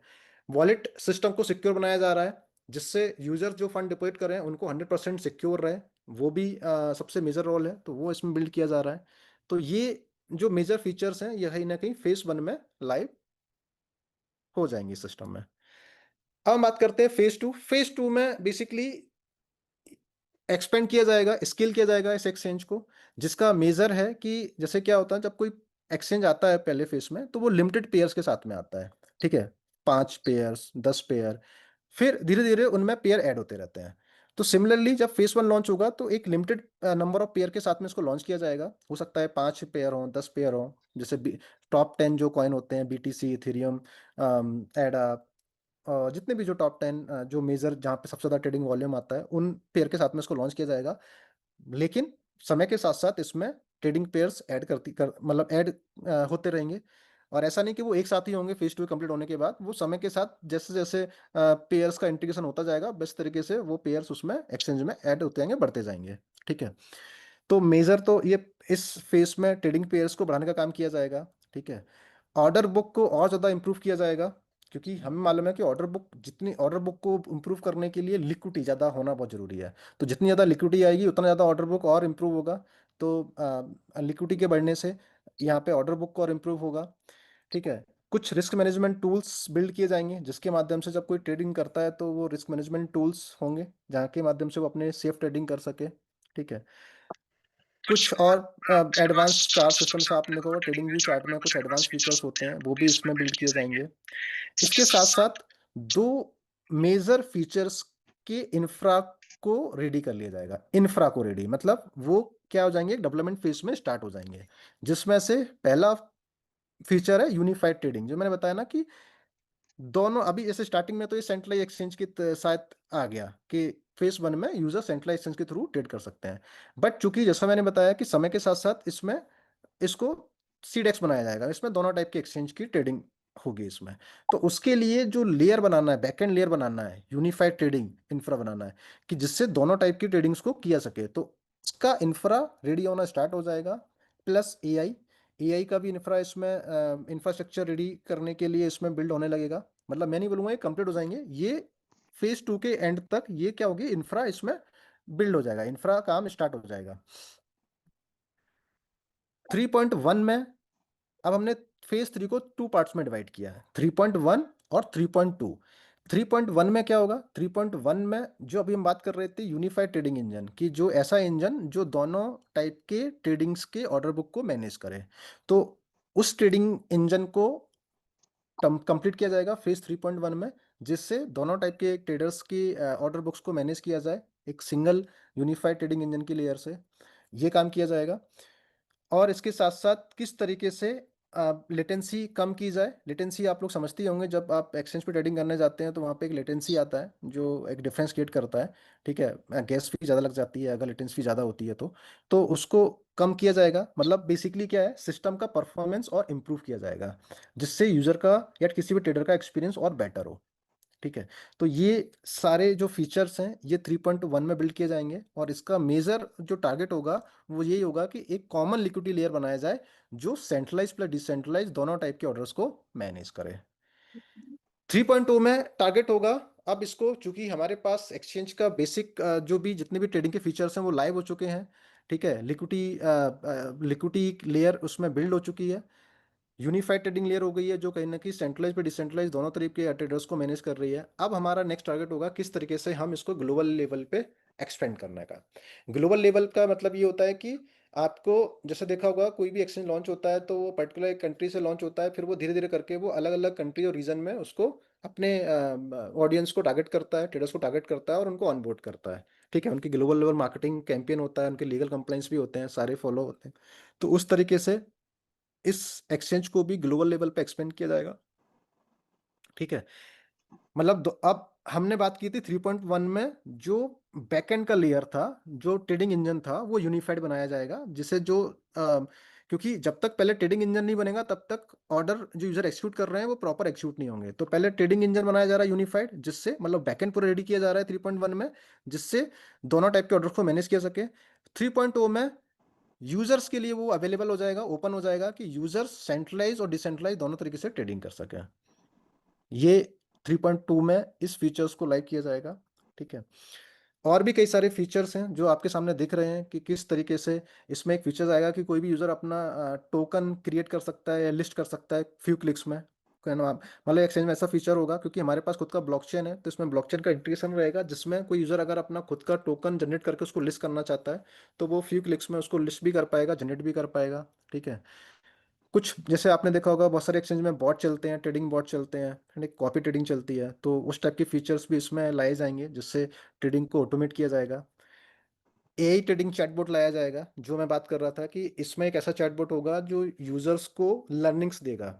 वॉलेट सिस्टम को सिक्योर बनाया जा रहा है, जिससे यूजर जो फंड डिपॉजिट कर रहे हैं उनको 100% सिक्योर रहे, वो भी सबसे मेजर रोल है, तो वो इसमें बिल्ड किया जा रहा है। तो ये जो मेजर फीचर्स हैं ये कहीं ना कहीं फेस 1 में लाइव हो जाएंगे सिस्टम में। अब हम बात करते हैं फेज 2 में बेसिकली एक्सपेंड किया जाएगा, स्केल किया जाएगा इस एक्सचेंज को, जिसका मेजर है कि जैसे क्या होता है जब कोई एक्सचेंज आता है पहले फेस में तो वो लिमिटेड पेयर्स के साथ में आता है। ठीक है, 5 पेयर्स, 10 पेयर, फिर धीरे धीरे उनमें पेयर ऐड होते रहते हैं। तो सिमिलरली जब फेस 1 लॉन्च होगा तो एक लिमिटेड नंबर ऑफ पेयर के साथ में इसको लॉन्च किया जाएगा। हो सकता है 5 पेयर हो, 10 पेयर हो, जैसे टॉप 10 जो कॉइन होते हैं, बीटीसी, इथेरियम, एडा, जितने भी जो टॉप 10 जो मेजर जहाँ पे सबसे ज़्यादा ट्रेडिंग वॉल्यूम आता है उन पेयर के साथ में इसको लॉन्च किया जाएगा। लेकिन समय के साथ साथ इसमें ट्रेडिंग पेयर्स ऐड मतलब ऐड होते रहेंगे, और ऐसा नहीं कि वो एक साथ ही होंगे फेज 2 कंप्लीट होने के बाद, वो समय के साथ जैसे जैसे पेयर्स का इंटीग्रेशन होता जाएगा बेस्ट तरीके से वो पेयर्स उसमें एक्सचेंज में ऐड होते जाएंगे, बढ़ते जाएंगे। ठीक है, तो मेजर तो ये इस फेस में ट्रेडिंग पेयर्स को बढ़ाने का काम किया जाएगा। ठीक है, ऑर्डर बुक को और ज़्यादा इंप्रूव किया जाएगा, क्योंकि हमें मालूम है कि ऑर्डर बुक को इंप्रूव करने के लिए लिक्विडिटी ज़्यादा होना बहुत ज़रूरी है। तो जितनी ज़्यादा लिक्विडिटी आएगी उतना ज़्यादा ऑर्डर बुक और इंप्रूव होगा। तो लिक्विडिटी के बढ़ने से यहाँ पे ऑर्डर बुक और इंप्रूव होगा। ठीक है, कुछ रिस्क मैनेजमेंट टूल्स बिल्ड किए जाएंगे, जिसके माध्यम से जब कोई ट्रेडिंग करता है तो वो रिस्क मैनेजमेंट टूल्स होंगे जहाँ के माध्यम से वो अपने सेफ ट्रेडिंग कर सके। ठीक है, कुछ और एडवांस चार्ट सिस्टम्स, आपने देखा होगा ट्रेडिंग व्यू चार्ट में कुछ एडवांस फीचर्स होते हैं, वो भी इसमें बिल्ड किए जाएंगे। इसके साथ साथ 2 मेजर फीचर्स के इंफ्रा को रेडी कर लिया जाएगा, इंफ्रा को रेडी, मतलब वो क्या हो जाएंगे, डेवलपमेंट फेज में स्टार्ट हो जाएंगे, जिसमें से पहला फीचर है यूनिफाइड ट्रेडिंग। जो मैंने बताया ना कि दोनों अभी जैसे स्टार्टिंग में तो ये सेंट्रलाइज एक्सचेंज के साथ आ गया कि फेज 1 में यूजर सेंट्रलाइज एक्सचेंज के थ्रू ट्रेड कर सकते हैं, बट चूंकि जैसा मैंने बताया कि समय के साथ साथ इसमें इसको सीडेक्स बनाया जाएगा, इसमें दोनों टाइप के एक्सचेंज की ट्रेडिंग होगी इसमें। तो उसके लिए जो लेयर बनाना है, बैकएंड लेयर बनाना है, यूनिफाइड ट्रेडिंग इंफ्रा बनाना है कि जिससे दोनों टाइप की ट्रेडिंग्स को किया सके, तो इसका इंफ्रा रेडी होना स्टार्ट हो जाएगा। प्लस एआई का भी इंफ्रा इसमें इंफ्रास्ट्रक्चर रेडी करने के लिए इसमें बिल्ड होने लगेगा। मतलब मैं नहीं बोलूंगा ये कंप्लीट हो जाएंगे, ये फेज 2 के एंड तक ये क्या होगी, इंफ्रा इसमें बिल्ड हो जाएगा, इंफ्रा काम स्टार्ट हो जाएगा। 3.1 में अब हमने फेज 3 को 2 पार्ट्स में डिवाइड किया है, 3.1 और 3.2। 3.1 में क्या होगा, 3.1 में जो अभी हम बात कर रहे थे यूनिफाइड ट्रेडिंग इंजन की, जो ऐसा इंजन जो दोनों टाइप के ट्रेडिंग्स के ऑर्डर बुक को मैनेज करे, तो उस ट्रेडिंग इंजन को कंप्लीट किया जाएगा फेज 3.1 में, जिससे दोनों टाइप के ट्रेडर्स की ऑर्डर बुक्स को मैनेज किया जाए एक सिंगल यूनिफाइड ट्रेडिंग इंजन की लेयर से, ये काम किया जाएगा। और इसके साथ साथ किस तरीके से लेटेंसी कम की जाए। लेटेंसी आप लोग समझते ही होंगे, जब आप एक्सचेंज पे ट्रेडिंग करने जाते हैं तो वहाँ पे एक लेटेंसी आता है जो एक डिफरेंस क्रिएट करता है, ठीक है, गैस फी ज़्यादा लग जाती है अगर लेटेंसी फी ज़्यादा होती है तो उसको कम किया जाएगा। मतलब बेसिकली क्या है, सिस्टम का परफॉर्मेंस और इम्प्रूव किया जाएगा, जिससे यूज़र का या किसी भी ट्रेडर का एक्सपीरियंस और बेटर हो, ठीक है। तो ये सारे जो फीचर्स हैं ये 3.1 में बिल्ड किए जाएंगे, और इसका मेजर जो टारगेट होगा वो यही होगा कि एक कॉमन लिक्विडिटी लेयर बनाया जाए जो सेंट्रलाइज प्लस डिसेंट्रलाइज दोनों टाइप के ऑर्डर्स को मैनेज करे। 3.2 में टारगेट होगा, अब इसको चूंकि हमारे पास एक्सचेंज का बेसिक जो भी जितने भी ट्रेडिंग के फीचर्स हैं वो लाइव हो चुके हैं, ठीक है, लिक्विडिटी लेयर उसमें बिल्ड हो चुकी है, यूनिफाइड ट्रेडिंग लेयर हो गई है जो कहीं ना कहीं सेंट्रलाइज पे डिसेंट्रलाइज दोनों तरीके के ट्रेडर्स को मैनेज कर रही है। अब हमारा नेक्स्ट टारगेट होगा किस तरीके से हम इसको ग्लोबल लेवल पे एक्सपेंड करने का। ग्लोबल लेवल का मतलब ये होता है कि आपको जैसे देखा होगा कोई भी एक्सचेंज लॉन्च होता है तो वो पर्टिकुलर एक कंट्री से लॉन्च होता है, फिर वो धीरे धीरे करके वो अलग अलग कंट्री और रीजन में उसको अपने ऑडियंस को टारगेट करता है, ट्रेडर्स को टारगेट करता है और उनको ऑनबोर्ड करता है, ठीक है। उनकी ग्लोबल लेवल मार्केटिंग कैंपेन होता है, उनके लीगल कंप्लाइंस भी होते हैं, सारे फॉलो होते हैं। तो उस तरीके से इस एक्सचेंज को भी ग्लोबल लेवल पे एक्सपेंड किया जाएगा, ठीक है। मतलब अब हमने बात की थी 3.1 में जो बैकएंड का लेयर था, जो ट्रेडिंग इंजन था वो यूनिफाइड बनाया जाएगा, जिसे जो क्योंकि जब तक पहले ट्रेडिंग इंजन नहीं बनेगा तब तक ऑर्डर जो यूजर एक्सिक्यूट कर रहे हैं वो प्रॉपर एक्सिक्यूट नहीं होंगे। तो पहले ट्रेडिंग इंजन बनाया जा रहा है यूनिफाइड, जिससे मतलब बैकएंड पूरा रेडी किया जा रहा है 3.1 में, जिससे दोनों टाइप के ऑर्डर को मैनेज किया सके। 3.0 में यूजर्स के लिए वो अवेलेबल हो जाएगा, ओपन हो जाएगा कि यूजर्स सेंट्रलाइज और डिसेंट्रलाइज दोनों तरीके से ट्रेडिंग कर सके। ये 3.2 में इस फीचर्स को लाइक किया जाएगा, ठीक है। और भी कई सारे फीचर्स हैं जो आपके सामने दिख रहे हैं कि किस तरीके से इसमें एक फीचर्स आएगा कि कोई भी यूजर अपना टोकन क्रिएट कर सकता है या लिस्ट कर सकता है फ्यू क्लिक्स में। मतलब एक्सचेंज में ऐसा फीचर होगा क्योंकि हमारे पास खुद का ब्लॉकचेन है, तो इसमें ब्लॉकचेन का इंटीग्रेशन रहेगा, जिसमें कोई यूजर अगर अपना खुद का टोकन जनरेट करके उसको लिस्ट करना चाहता है तो वो फ्यू क्लिक्स में उसको लिस्ट भी कर पाएगा, जनरेट भी कर पाएगा, ठीक है। कुछ जैसे आपने देखा होगा बहुत सारे एक्सचेंज में बॉट चलते हैं, ट्रेडिंग बॉट चलते हैं, कॉपी ट्रेडिंग चलती है, तो उस टाइप के फीचर्स भी इसमें लाए जाएंगे जिससे ट्रेडिंग को ऑटोमेट किया जाएगा। एआई ट्रेडिंग चैटबॉट लाया जाएगा, जो मैं बात कर रहा था कि इसमें एक ऐसा चैटबॉट होगा जो यूजर्स को लर्निंग्स देगा,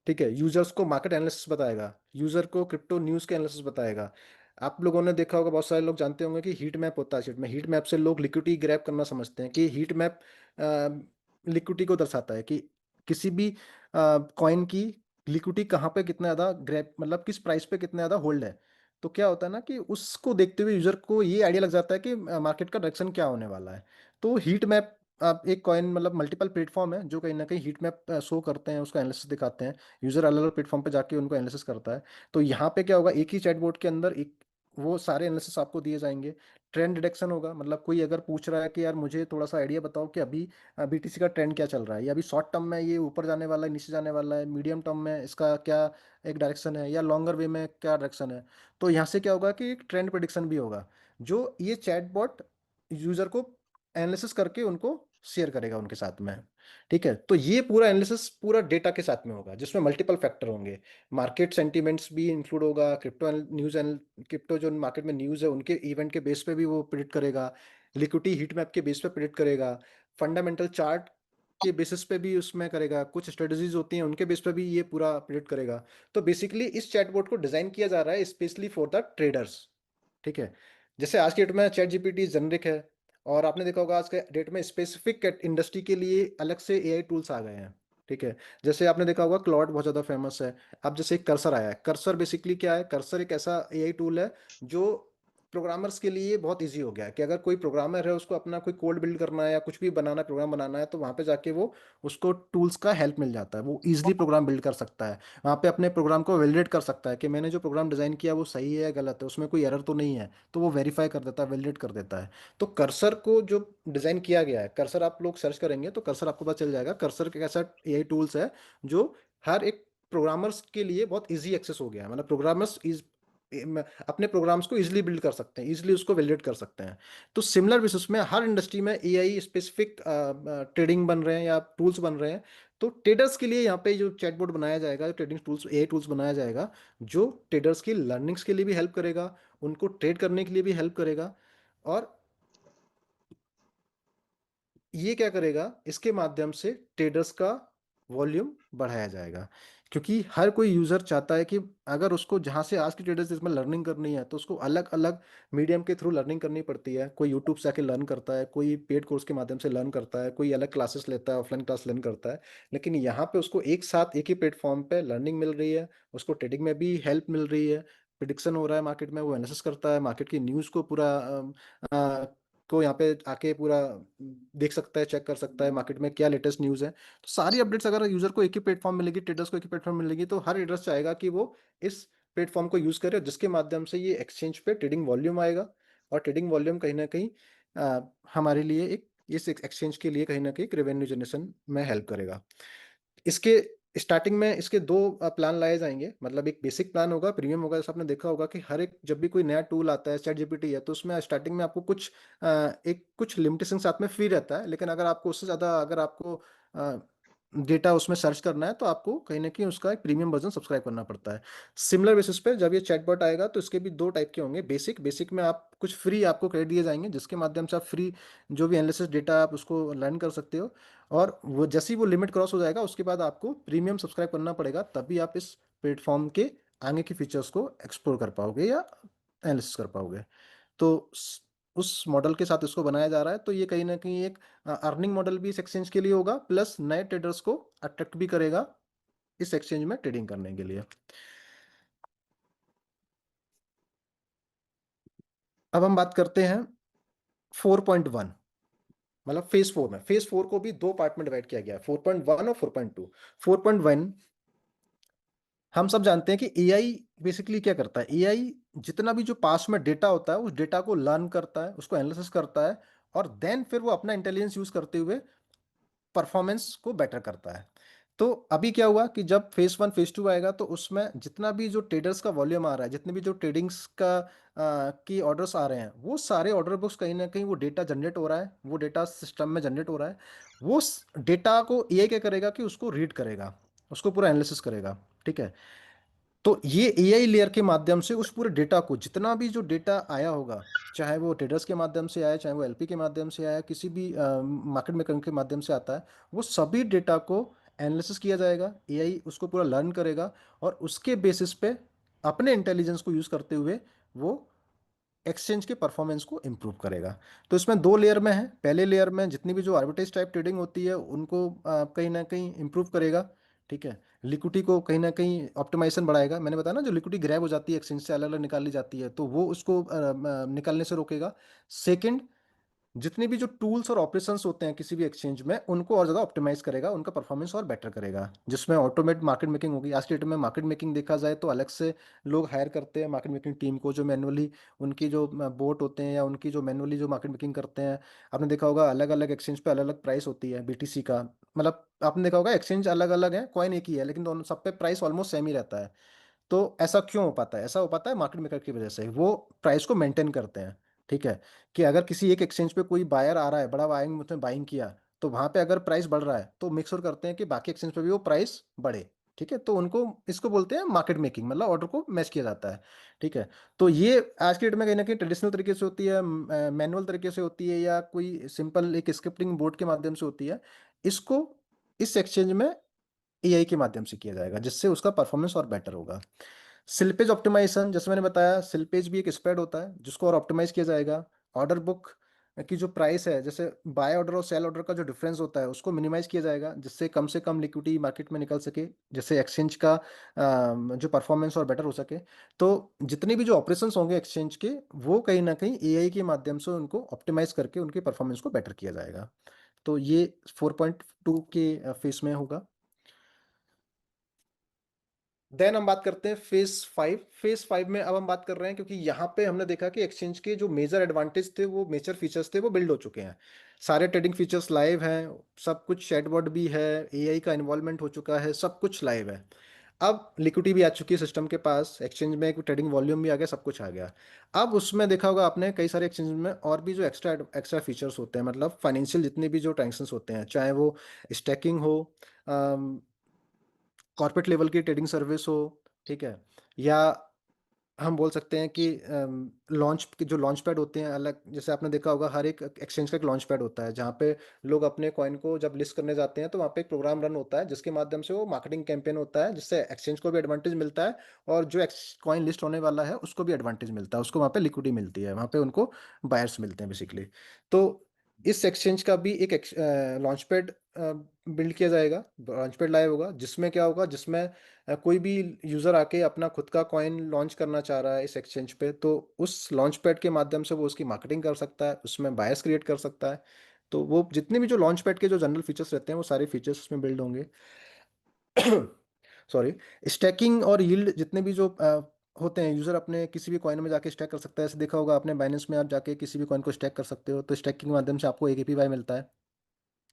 ठीक है, यूजर्स को मार्केट एनालिसिस बताएगा, यूजर को क्रिप्टो न्यूज़ के एनालिसिस बताएगा। आप लोगों ने देखा होगा, बहुत सारे लोग जानते होंगे कि हीट मैप होता है, हीट मैप से लोग लिक्विडिटी ग्रैब करना समझते हैं कि हीट मैप लिक्विडिटी को दर्शाता है कि किसी भी कॉइन की लिक्विडिटी कहाँ पे कितना ज़्यादा ग्रैब, मतलब किस प्राइस पे कितना ज़्यादा होल्ड है। तो क्या होता है ना कि उसको देखते हुए यूजर को ये आइडिया लग जाता है कि मार्केट का डायरेक्शन क्या होने वाला है। तो हीट मैप आप एक कॉइन मतलब मल्टीपल प्लेटफॉर्म है जो कहीं ना कहीं हीट मैप शो करते हैं, उसका एनालिसिस दिखाते हैं, यूजर अलग अलग प्लेटफॉर्म पे जाके उनको एनालिसिस करता है। तो यहाँ पे क्या होगा, एक ही चैटबॉट के अंदर एक वो सारे एनालिसिस आपको दिए जाएंगे। ट्रेंड डिटेक्शन होगा, मतलब कोई अगर पूछ रहा है कि यार मुझे थोड़ा सा आइडिया बताओ कि अभी बीटीसी का ट्रेंड क्या चल रहा है, या अभी शॉर्ट टर्म में ये ऊपर जाने वाला है नीचे जाने वाला है, मीडियम टर्म में इसका क्या एक डायरेक्शन है, या लॉन्गर वे में क्या डायरेक्शन है। तो यहाँ से क्या होगा कि एक ट्रेंड प्रिडिक्शन भी होगा जो ये चैटबॉट यूजर को एनालिसिस करके उनको शेयर करेगा उनके साथ में। ठीक है, तो ये पूरा एनालिसिस पूरा डेटा के साथ में होगा, जिसमें मल्टीपल फैक्टर होंगे। मार्केट सेंटिमेंट्स भी इंक्लूड होगा, क्रिप्टो जो मार्केट में न्यूज़ है उनके इवेंट के बेस पे भी वो प्रिडिक्ट करेगा, लिक्विडिटी हीट मैप के बेस पे प्रिडिक्ट करेगा, फंडामेंटल चार्ट के बेसिस पे भी उसमें करेगा, कुछ स्ट्रेटजीज होती हैं उनके बेस पे भी ये पूरा प्रिडिक्ट करेगा। तो बेसिकली इस चैटबॉट को डिजाइन किया जा रहा है स्पेशली फॉर द ट्रेडर्स। ठीक है, जैसे आज के डेट में चैट जीपीटी जेनरिक है, और आपने देखा होगा आज के डेट में स्पेसिफिक इंडस्ट्री के लिए अलग से एआई टूल्स आ गए हैं। ठीक है, जैसे आपने देखा होगा क्लॉड बहुत ज़्यादा फेमस है। अब जैसे एक कर्सर आया है, कर्सर बेसिकली क्या है, कर्सर एक ऐसा एआई टूल है जो प्रोग्रामर्स के लिए बहुत इजी हो गया है कि अगर कोई प्रोग्रामर है उसको अपना कोई कोड बिल्ड करना है या कुछ भी बनाना है, प्रोग्राम बनाना है, तो वहाँ पे जाके वो उसको टूल्स का हेल्प मिल जाता है, वो इजीली प्रोग्राम बिल्ड कर सकता है। वहाँ पे अपने प्रोग्राम को वैलिडेट कर सकता है कि मैंने जो प्रोग्राम डिज़ाइन किया वो सही है या गलत है, उसमें कोई एरर तो नहीं है, तो वो वेरीफाई कर देता है, वैलिडेट कर देता है। तो कर्सर को जो डिज़ाइन किया गया है, कर्सर आप लोग सर्च करेंगे तो कर्सर आपको पता चल जाएगा। कर्सर एक ऐसा एआई टूल्स है जो हर एक प्रोग्रामर्स के लिए बहुत इजी एक्सेस हो गया है, मतलब प्रोग्रामर्स इज अपने प्रोग्राम्स को इजीली बिल्ड कर सकते हैं, इजीली उसको वैलिडेट कर सकते हैं। तो सिमिलर बेसिस में हर इंडस्ट्री में एआई स्पेसिफिक ट्रेडिंग बन रहे हैं या टूल्स बन रहे हैं। तो ट्रेडर्स के लिए यहाँ पे जो चैटबॉट बनाया जाएगा, जो ट्रेडिंग टूल्स एआई टूल्स बनाया जाएगा, जो ट्रेडर्स की लर्निंग्स के लिए भी हेल्प करेगा, उनको ट्रेड करने के लिए भी हेल्प करेगा। और ये क्या करेगा, इसके माध्यम से ट्रेडर्स का वॉल्यूम बढ़ाया जाएगा, क्योंकि हर कोई यूज़र चाहता है कि अगर उसको जहाँ से आज की ट्रेडर्स इसमें लर्निंग करनी है तो उसको अलग अलग मीडियम के थ्रू लर्निंग करनी पड़ती है। कोई यूट्यूब से आके लर्न करता है, कोई पेड कोर्स के माध्यम से लर्न करता है, कोई अलग क्लासेस लेता है, ऑफलाइन क्लास लर्न करता है। लेकिन यहाँ पे उसको एक साथ एक ही प्लेटफॉर्म पे लर्निंग मिल रही है, उसको ट्रेडिंग में भी हेल्प मिल रही है, प्रिडिक्शन हो रहा है मार्केट में, वो एनालिसिस करता है, मार्केट की न्यूज़ को पूरा को यहाँ पे आके पूरा देख सकता है, चेक कर सकता है मार्केट में क्या लेटेस्ट न्यूज़ है। तो सारी अपडेट्स अगर यूजर को एक ही प्लेटफॉर्म मिलेगी, ट्रेडर्स को एक ही प्लेटफॉर्म मिलेगी, तो हर ट्रेडर्स चाहेगा कि वो इस प्लेटफॉर्म को यूज़ करे, जिसके माध्यम से ये एक्सचेंज पे ट्रेडिंग वॉल्यूम आएगा। और ट्रेडिंग वॉल्यूम कहीं ना कहीं हमारे लिए एक इस एक्सचेंज के लिए कहीं ना कहीं रेवेन्यू जनरेशन में हेल्प करेगा। इसके स्टार्टिंग में इसके दो प्लान लाए जाएंगे, मतलब एक बेसिक प्लान होगा, प्रीमियम होगा। जैसे आपने देखा होगा कि हर एक जब भी कोई नया टूल आता है, चैट जीपीटी है, तो उसमें स्टार्टिंग में आपको कुछ लिमिटेशन साथ में फ्री रहता है। लेकिन अगर आपको उससे ज़्यादा अगर आपको डेटा उसमें सर्च करना है तो आपको कहीं ना कहीं उसका एक प्रीमियम वर्जन सब्सक्राइब करना पड़ता है। सिमिलर बेसिस पे जब ये चैटबॉट आएगा तो इसके भी दो टाइप के होंगे। बेसिक में आप कुछ फ्री आपको क्रेडिट दिए जाएंगे, जिसके माध्यम से आप फ्री जो भी एनालिसिस डेटा आप उसको लर्न कर सकते हो। और वो जैसे ही वो लिमिट क्रॉस हो जाएगा उसके बाद आपको प्रीमियम सब्सक्राइब करना पड़ेगा, तभी आप इस प्लेटफॉर्म के आगे के फीचर्स को एक्सप्लोर कर पाओगे या एनालिसिस कर पाओगे। तो उस मॉडल के साथ इसको बनाया जा रहा है। तो ये कहीं ना कहीं एक अर्निंग मॉडल भी इस एक्सचेंज के लिए होगा, प्लस नए ट्रेडर्स को अट्रैक्ट भी करेगा इस एक्सचेंज में ट्रेडिंग करने के लिए। अब हम बात करते हैं 4.1, मतलब फेज 4 में। फेज 4 को भी दो पार्ट में डिवाइड किया गया है, 4.1 और 4.2। 4.1 हम सब जानते हैं कि एआई बेसिकली क्या करता है। एआई जितना भी जो पास में डेटा होता है उस डेटा को लर्न करता है, उसको एनालिसिस करता है, और देन फिर वो अपना इंटेलिजेंस यूज करते हुए परफॉर्मेंस को बेटर करता है। तो अभी क्या हुआ कि जब फेज 1 फेज 2 आएगा तो उसमें जितना भी जो ट्रेडर्स का वॉल्यूम आ रहा है, जितने भी जो ट्रेडिंग्स का की ऑर्डर्स आ रहे हैं, वो सारे ऑर्डर बुक्स कहीं ना कहीं वो डेटा जनरेट हो रहा है, वो डेटा सिस्टम में जनरेट हो रहा है। वो डेटा को एआई क्या करेगा कि उसको रीड करेगा, उसको पूरा एनालिसिस करेगा। ठीक है, तो ये एआई लेयर के माध्यम से उस पूरे डेटा को, जितना भी जो डेटा आया होगा, चाहे वो ट्रेडर्स के माध्यम से आया, चाहे वो एलपी के माध्यम से आया, किसी भी मार्केट मेकर के माध्यम से आता है, वो सभी डेटा को एनालिसिस किया जाएगा। एआई उसको पूरा लर्न करेगा और उसके बेसिस पे अपने इंटेलिजेंस को यूज़ करते हुए वो एक्सचेंज के परफॉर्मेंस को इम्प्रूव करेगा। तो इसमें दो लेयर में है। पहले लेयर में जितनी भी जो आर्बिट्रेज टाइप ट्रेडिंग होती है उनको कहीं ना कहीं इम्प्रूव करेगा। ठीक है, लिक्विडिटी को कहीं ना कहीं ऑप्टिमाइजेशन बढ़ाएगा। मैंने बताया ना, जो लिक्विडिटी ग्रैब हो जाती है एक्सचेंज से अलग अलग निकाली जाती है, तो वो उसको निकालने से रोकेगा। सेकंड, जितने भी जो टूल्स और ऑपरेशंस होते हैं किसी भी एक्सचेंज में, उनको और ज़्यादा ऑप्टिमाइज करेगा, उनका परफॉर्मेंस और बेटर करेगा, जिसमें ऑटोमेट मार्केट मेकिंग होगी। आज के डेट में मार्केट मेकिंग देखा जाए तो अलग से लोग हायर करते हैं मार्केट मेकिंग टीम को, जो मैनुअली उनकी जो बोट होते हैं या उनकी जो मैनुअली जो मार्केट मेकिंग करते हैं। आपने देखा होगा अलग अलग एक्सचेंज पे अलग अलग प्राइस होती है बीटीसी का, मतलब आपने देखा होगा एक्सचेंज अलग अलग है, कॉइन एक ही है, लेकिन दोनों सब पे प्राइस ऑलमोस्ट सेम ही रहता है। तो ऐसा क्यों हो पाता है? ऐसा हो पाता है मार्केट मेकर की वजह से, वो प्राइस को मेंटेन करते हैं। ठीक है, कि अगर किसी एक एक्सचेंज पे कोई बायर आ रहा है, बड़ा बाइंग उसने बाइंग किया, तो वहां पे अगर प्राइस बढ़ रहा है तो मेक श्योर करते हैं कि बाकी एक्सचेंज पे भी वो प्राइस बढ़े। ठीक है, तो उनको इसको बोलते हैं मार्केट मेकिंग, मतलब ऑर्डर को मैच किया जाता है। ठीक है, तो ये आज की डेट में कहीं ना कहीं ट्रेडिशनल तरीके से होती है, मैनुअल तरीके से होती है, या कोई सिंपल एक स्क्रिप्टिंग बोर्ड के माध्यम से होती है। इसको इस एक्सचेंज में एआई के माध्यम से किया जाएगा, जिससे उसका परफॉर्मेंस और बेटर होगा। स्लिपेज ऑप्टिमाइजेशन, जैसे मैंने बताया, स्लिपेज भी एक स्प्रेड होता है जिसको और ऑप्टिमाइज किया जाएगा। ऑर्डर बुक की जो प्राइस है, जैसे बाय ऑर्डर और सेल ऑर्डर का जो डिफरेंस होता है उसको मिनिमाइज किया जाएगा, जिससे कम से कम लिक्विडिटी मार्केट में निकल सके, जिससे एक्सचेंज का जो परफॉर्मेंस और बेटर हो सके। तो जितने भी जो ऑपरेशंस होंगे एक्सचेंज के, वो कहीं ना कहीं एआई के माध्यम से उनको ऑप्टिमाइज करके उनके परफॉर्मेंस को बेटर किया जाएगा। तो ये 4.2 के फेस में होगा। देन हम बात करते हैं फेज 5। फेज 5 में अब हम बात कर रहे हैं, क्योंकि यहाँ पे हमने देखा कि एक्सचेंज के जो मेजर एडवांटेज थे, वो मेजर फीचर्स थे, वो बिल्ड हो चुके हैं। सारे ट्रेडिंग फीचर्स लाइव हैं, सब कुछ, चैटबॉट भी है, एआई का इन्वॉल्वमेंट हो चुका है, सब कुछ लाइव है। अब लिक्विडिटी भी आ चुकी है सिस्टम के पास, एक्सचेंज में ट्रेडिंग वॉल्यूम भी आ गया, सब कुछ आ गया। अब उसमें देखा होगा आपने कई सारे एक्सचेंज में और भी जो एक्स्ट्रा एक्स्ट्रा फीचर्स होते हैं, मतलब फाइनेंशियल जितने भी जो ट्रांजेक्शंस होते हैं, चाहे वो स्टैकिंग हो, कॉर्पोरेट लेवल की ट्रेडिंग सर्विस हो, ठीक है, या हम बोल सकते हैं कि लॉन्च जो लॉन्च पैड होते हैं अलग, जैसे आपने देखा होगा हर एक एक्सचेंज का एक लॉन्च पैड होता है, जहाँ पे लोग अपने कॉइन को जब लिस्ट करने जाते हैं तो वहाँ पे एक प्रोग्राम रन होता है, जिसके माध्यम से वो मार्केटिंग कैंपेन होता है, जिससे एक्सचेंज को भी एडवांटेज मिलता है, और जो कॉइन लिस्ट होने वाला है उसको भी एडवांटेज मिलता है, उसको वहाँ पे लिक्विडिटी मिलती है, वहाँ पे उनको बायर्स मिलते हैं बेसिकली। तो इस एक्सचेंज का भी एक लॉन्च पैड बिल्ड किया जाएगा, लॉन्च पैड लाइव होगा, जिसमें क्या होगा, जिसमें कोई भी यूज़र आके अपना खुद का कॉइन लॉन्च करना चाह रहा है इस एक्सचेंज पे, तो उस लॉन्च पैड के माध्यम से वो उसकी मार्केटिंग कर सकता है, उसमें बायर्स क्रिएट कर सकता है। तो वो जितने भी जो लॉन्च पैड के जो जनरल फीचर्स रहते हैं, वो सारे फीचर्स उसमें बिल्ड होंगे। सॉरी। स्टैकिंग और यील्ड जितने भी जो होते हैं, यूज़र अपने किसी भी कॉइन में जाके स्टैक कर सकता है। ऐसे देखा होगा आपने, बाइनेंस में आप जाके किसी भी कॉइन को स्टैक कर सकते हो, तो स्टैकिंग के माध्यम से आपको एक एपीवाई मिलता है,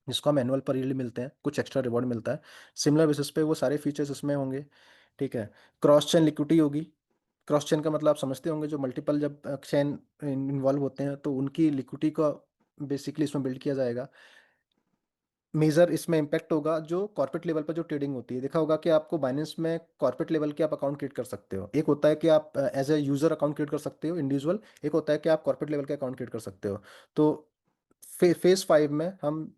जिसको हम एनुअल पर यील्ड मिलते हैं, कुछ एक्स्ट्रा रिवॉर्ड मिलता है। सिमिलर बेसिस पे वो सारे फीचर्स इसमें होंगे। ठीक है, क्रॉस चेन लिक्विडिटी होगी। क्रॉस चेन का मतलब आप समझते होंगे, जो मल्टीपल जब चेन इन्वॉल्व होते हैं तो उनकी लिक्विडिटी का बेसिकली इसमें बिल्ड किया जाएगा। मेजर इसमें इम्पैक्ट होगा जो कॉर्पोरेट लेवल पर जो ट्रेडिंग होती है। देखा होगा कि आपको बाइनेंस में कॉर्पोरेट लेवल के आप अकाउंट क्रिएट कर सकते हो। एक होता है कि आप as a user account create कर सकते हो इंडिविजुअल, एक होता है कि आप कॉर्पोरेट लेवल के अकाउंट क्रिएट कर सकते हो। तो फेज 5 में हम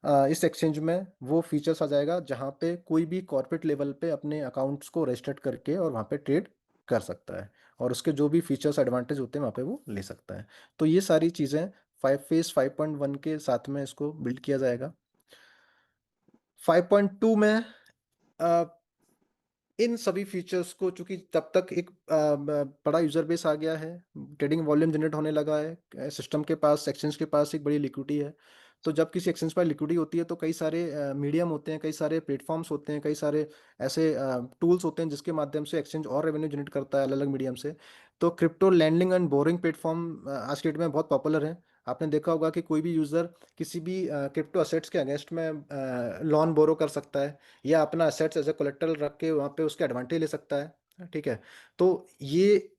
इस एक्सचेंज में वो फीचर्स आ जाएगा जहाँ पे कोई भी कॉर्पोरेट लेवल पे अपने अकाउंट्स को रजिस्टर्ड करके और वहाँ पे ट्रेड कर सकता है, और उसके जो भी फीचर्स एडवांटेज होते हैं वहाँ पे वो ले सकता है। तो ये सारी चीज़ें फेज 5.1 के साथ में इसको बिल्ड किया जाएगा। 5.2 में अ, इन सभी फीचर्स को, चूंकि तब तक एक बड़ा यूजर बेस आ गया है, ट्रेडिंग वॉल्यूम जनरेट होने लगा है, सिस्टम के पास, एक्सचेंज के पास एक बड़ी लिक्विडिटी है। तो जब किसी एक्सचेंज पर लिक्विडिटी होती है तो कई सारे मीडियम होते हैं, कई सारे प्लेटफॉर्म्स होते हैं, कई सारे ऐसे टूल्स होते हैं जिसके माध्यम से एक्सचेंज और रेवेन्यू जनरेट करता है अलग अलग मीडियम से। तो crypto lending and borrowing platform आज के डेट में बहुत पॉपुलर है। आपने देखा होगा कि कोई भी यूज़र किसी भी क्रिप्टो असेट्स के अगेंस्ट में लोन बोरो कर सकता है, या अपना असेट्स एज ए कोलेक्ट्रल रख के वहाँ पे उसके एडवांटेज ले सकता है। ठीक है, तो ये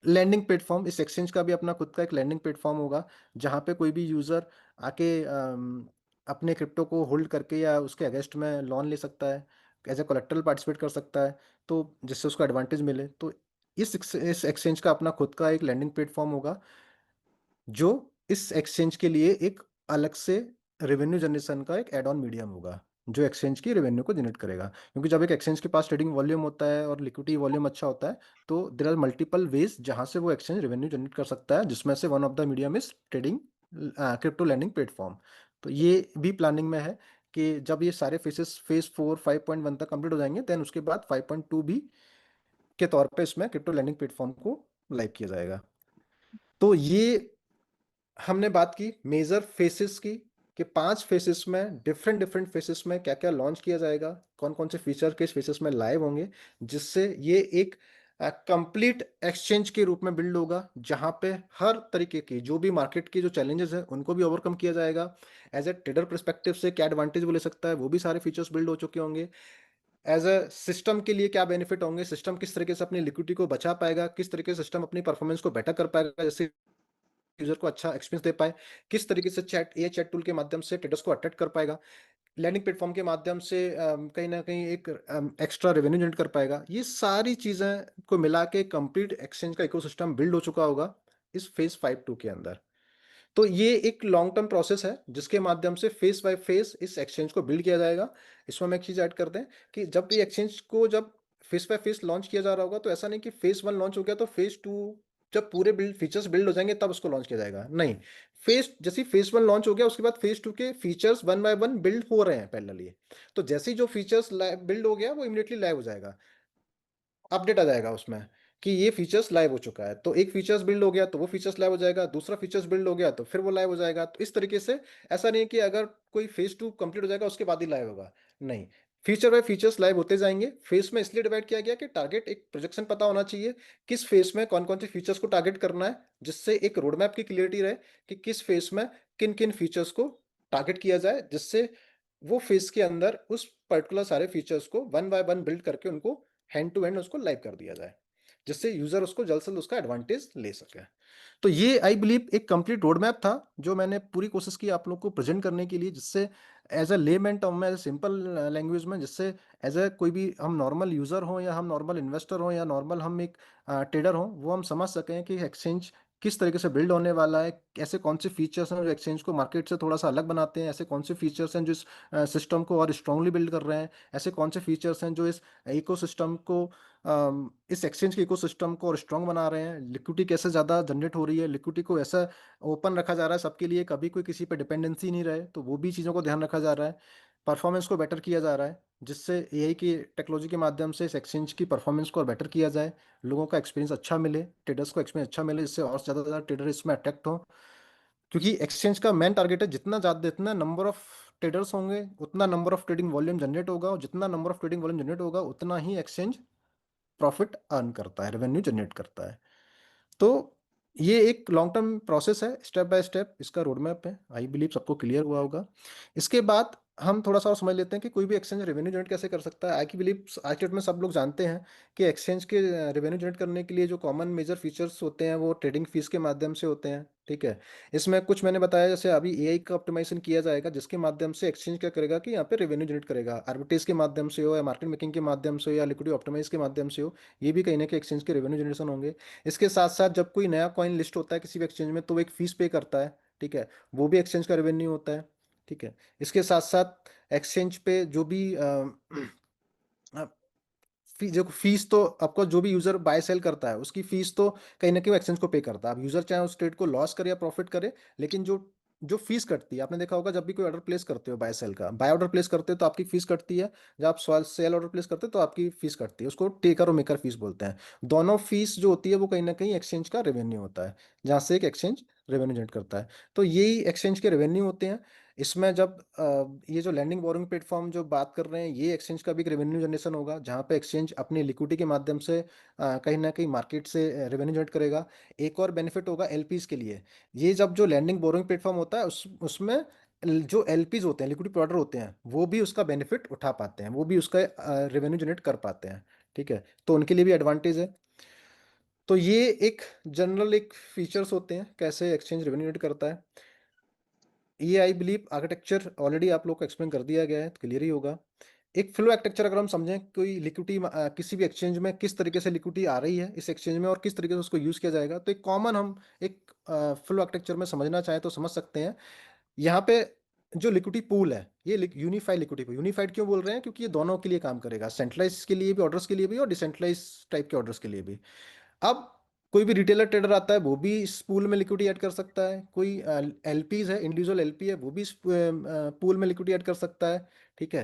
लैंडिंग प्लेटफॉर्म, इस एक्सचेंज का भी अपना खुद का एक लैंडिंग प्लेटफॉर्म होगा, जहाँ पे कोई भी यूज़र आके अपने क्रिप्टो को होल्ड करके या उसके अगेंस्ट में लोन ले सकता है, एज ए कोलेक्ट्रल पार्टिसिपेट कर सकता है, तो जिससे उसको एडवांटेज मिले। तो इस एक्सचेंज का अपना खुद का एक लैंडिंग प्लेटफॉर्म होगा, जो इस एक्सचेंज के लिए एक अलग से रेवेन्यू जनरेशन का एक एड ऑन मीडियम होगा, जो एक्सचेंज की रेवेन्यू को जनरेट करेगा। क्योंकि जब एक एक्सचेंज के पास ट्रेडिंग वॉल्यूम होता है और लिक्विडिटी वॉल्यूम अच्छा होता है, तो देर आर मल्टीपल वेज जहां से वो एक्सचेंज रेवेन्यू जनरेट कर सकता है, जिसमें से one of the medium is trading crypto lending platform. तो ये भी प्लानिंग में है कि जब ये सारे फेज 4 5.1 तक कंप्लीट हो जाएंगे, देन उसके बाद 5.2 भी के तौर पे इसमें क्रिप्टो लैंडिंग प्लेटफॉर्म को लाइव किया जाएगा। तो ये हमने बात की मेजर फेसेस की, कि 5 फेसेस में, डिफरेंट डिफरेंट फेसेस में क्या क्या लॉन्च किया जाएगा, कौन कौन से फीचर किस फेसेस में लाइव होंगे, जिससे ये एक कंप्लीट एक्सचेंज के रूप में बिल्ड होगा, जहां पे हर तरीके की जो भी मार्केट की जो चैलेंजेस है उनको भी ओवरकम किया जाएगा। एज ए ट्रेडर परस्पेक्टिव से क्या एडवांटेज वो ले सकता है, वो भी सारे फीचर्स बिल्ड हो चुके होंगे। एज अ सिस्टम के लिए क्या बेनिफिट होंगे, सिस्टम किस तरीके से अपनी लिक्विडिटी को बचा पाएगा, किस तरीके से सिस्टम अपनी परफॉर्मेंस को बेटर कर पाएगा, जैसे यूजर को अच्छा एक्सपीरियंस दे पाए, किस तरीके से चैट टूल के माध्यम से ट्रेडर्स को अट्रैक्ट कर पाएगा, लैंडिंग प्लेटफॉर्म के माध्यम से कहीं ना कहीं एक एक्स्ट्रा रेवेन्यू जनरेट कर पाएगा। ये सारी चीजें को मिला के कंप्लीट एक्सचेंज का इकोसिस्टम बिल्ड हो चुका होगा इस फेज 5.2 के अंदर। तो ये एक लॉन्ग टर्म प्रोसेस है जिसके माध्यम से फेस बाय फेस इस एक्सचेंज को बिल्ड किया जाएगा। इसमें हम एक चीज ऐड कर दें कि जब ये एक्सचेंज को जब फेस बाय फेस लॉन्च किया जा रहा होगा, तो ऐसा नहीं कि फेस 1 लॉन्च हो गया तो फेस 2 जब पूरे बिल्ड फीचर्स बिल्ड हो जाएंगे तब उसको लॉन्च किया जाएगा, नहीं। जैसे फेस 1 लॉन्च हो गया उसके बाद फेस 2 के फीचर्स 1 बाय 1 बिल्ड हो रहे हैं पैरेलली। तो जैसे ही जो फीचर्स बिल्ड हो गया वो इमीडिएटली लाइव हो जाएगा, अपडेट आ जाएगा उसमें कि ये फीचर्स लाइव हो चुका है। तो एक फीचर्स बिल्ड हो गया तो वो फीचर्स लाइव हो जाएगा, दूसरा फीचर्स बिल्ड हो गया तो फिर वो लाइव हो जाएगा। तो इस तरीके से ऐसा नहीं कि अगर कोई फेज 2 कंप्लीट हो जाएगा उसके बाद ही लाइव होगा, नहीं। फीचर बाय फीचर्स लाइव होते जाएंगे। फेस में इसलिए डिवाइड किया गया कि टारगेट एक प्रोजेक्शन पता होना चाहिए किस फेस में कौन कौन से फीचर्स को टारगेट करना है, जिससे एक रोड मैप की क्लियरिटी रहे कि किस फेस में किन किन फीचर्स को टारगेट किया जाए, जिससे वो फेस के अंदर उस पर्टिकुलर सारे फीचर्स को 1 बाय 1 बिल्ड करके उनको हैंड टू हैंड उसको लाइव कर दिया जाए, जिससे यूजर उसको जल्द से जल्द उसका एडवांटेज ले सके। तो ये आई बिलीव एक कंप्लीट रोड मैप था जो मैंने पूरी कोशिश की आप लोग को प्रेजेंट करने के लिए, जिससे एज अ लेमैन टर्म में, एज सिंपल लैंग्वेज में, जिससे एज अ कोई भी हम नॉर्मल यूजर हो या हम नॉर्मल इन्वेस्टर हो या नॉर्मल हम एक ट्रेडर हो, वो हम समझ सकें कि एक्सचेंज किस तरीके से बिल्ड होने वाला है, ऐसे कौन से फीचर्स हैं जो एक्सचेंज को मार्केट से थोड़ा सा अलग बनाते हैं, ऐसे कौन से फीचर्स हैं जो इस सिस्टम को और स्ट्रांगली बिल्ड कर रहे हैं, ऐसे कौन से फीचर्स हैं जो इस इकोसिस्टम को इस एक्सचेंज के इकोसिस्टम को और स्ट्रांग बना रहे हैं, लिक्विडिटी कैसे ज़्यादा जनरेट हो रही है, लिक्विडिटी को ऐसा ओपन रखा जा रहा है सबके लिए, कभी कोई किसी पे डिपेंडेंसी नहीं रहे, तो वो भी चीज़ों को ध्यान रखा जा रहा है। परफॉर्मेंस को बेटर किया जा रहा है, जिससे एआई की टेक्नोलॉजी के माध्यम से इस एक्सचेंज की परफॉर्मेंस को और बेटर किया जाए, लोगों का एक्सपीरियंस अच्छा मिले, ट्रेडर्स को एक्सपीरियंस अच्छा मिले, जिससे और ज़्यादा ज़्यादा ट्रेडर इसमें अट्रैक्ट हो। क्योंकि एक्सचेंज का मेन टारगेट है जितना नंबर ऑफ ट्रेडर्स होंगे उतना number of trading volume generate होगा, और जितना number of trading volume generate होगा उतना ही एक्सचेंज प्रॉफिट अर्न करता है, रेवेन्यू जनरेट करता है। तो ये एक लॉन्ग टर्म प्रोसेस है, स्टेप बाय स्टेप इसका रोड मैप है, आई बिलीव सबको क्लियर हुआ होगा। इसके बाद हम थोड़ा सा और समझ लेते हैं कि कोई भी एक्सचेंज रेवेन्यू जनरेट कैसे कर सकता है। आई बिलीव आज के डेट में सब लोग जानते हैं कि एक्सचेंज के रेवेन्यू जनरेट करने के लिए जो कॉमन मेजर फीचर्स होते हैं वो ट्रेडिंग फीस के माध्यम से होते हैं, ठीक है। इसमें कुछ मैंने बताया, जैसे अभी एआई का ऑप्टिमाइजेशन किया जाएगा, जिसके माध्यम से एक्सचेंज क्या करेगा कि यहाँ पे रेवेन्यू जनरेट करेगा, आर्बिट्रेज के माध्यम से हो या मार्केट मेकिंग के माध्यम से हो या लिक्विडिटी ऑप्टिमाइज के माध्यम से हो, ये भी कहीं ना कहीं एक्सचेंज के रेवेन्यू जनरेशन होंगे। इसके साथ साथ जब कोई नया कॉइन लिस्ट होता है किसी भी एक्सचेंज में तो वो एक फीस पे करता है, ठीक है, वो भी एक्सचेंज का रेवेन्यू होता है, ठीक है। इसके साथ साथ एक्सचेंज पे जो भी जो फीस, तो आपको जो भी यूजर बाय सेल करता है उसकी फीस तो कहीं ना कहीं एक्सचेंज को पे करता है। अब यूजर चाहे उस ट्रेड को लॉस करे या प्रॉफिट करे, लेकिन जो जो फीस कटती है, आपने देखा होगा जब भी कोई ऑर्डर प्लेस करते हो बाय सेल का, बाय ऑर्डर प्लेस करते हो तो आपकी फीस कटती है, जब आप सेल ऑर्डर प्लेस करते हो तो आपकी फीस कटती है, उसको टेकर और मेकर फीस बोलते हैं। दोनों फीस जो होती है वो कहीं ना कहीं एक्सचेंज का रेवेन्यू होता है, जहाँ से एक एक्सचेंज रेवेन्यू जनरेट करता है। तो यही एक्सचेंज के रेवेन्यू होते हैं। इसमें जब ये जो लैंडिंग बोरिंग प्लेटफॉर्म जो बात कर रहे हैं, ये एक्सचेंज का भी एक रेवेन्यू जनरेशन होगा, जहाँ पे एक्सचेंज अपनी लिक्विडिटी के माध्यम से कहीं ना कहीं मार्केट से रेवेन्यू जनरेट करेगा। एक और बेनिफिट होगा एलपीज के लिए। ये जब जो लैंडिंग बोरिंग प्लेटफॉर्म होता है उसमें जो एलपीज होते हैं, लिक्विडिटी प्रोवाइडर होते हैं, वो भी उसका बेनिफिट उठा पाते हैं, वो भी उसका रेवेन्यू जनरेट कर पाते हैं, ठीक है। तो उनके लिए भी एडवांटेज है। तो ये एक जनरल एक फीचर्स होते हैं कैसे एक्सचेंज रेवेन्यू जनरेट करता है। ये आई बिलीव आर्किटेक्चर ऑलरेडी आप लोग को एक्सप्लेन कर दिया गया है, तो क्लियर ही होगा। एक फ्लो आर्किटेक्चर अगर हम समझें, कोई लिक्विडिटी किसी भी एक्सचेंज में किस तरीके से लिक्विडिटी आ रही है इस एक्सचेंज में और किस तरीके से उसको यूज़ किया जाएगा, तो एक कॉमन हम एक फ्लो आर्किटेक्चर में समझना चाहें तो समझ सकते हैं। यहाँ पे जो लिक्विडिटी पूल है, ये यूनिफाइड लिक्विडिटी पूल, यूनिफाइड क्यों बोल रहे हैं, क्योंकि ये दोनों के लिए काम करेगा, सेंट्रलाइज के लिए भी, ऑर्डर्स के लिए भी, और डिसेंट्रलाइज टाइप के ऑर्डर्स के लिए भी। अब कोई भी रिटेलर ट्रेडर आता है वो भी इस पूल में लिक्विडिटी ऐड कर सकता है, कोई एलपीज है, इंडिविजुअल एलपी है, वो भी इस पूल में लिक्विडिटी ऐड कर सकता है, ठीक है,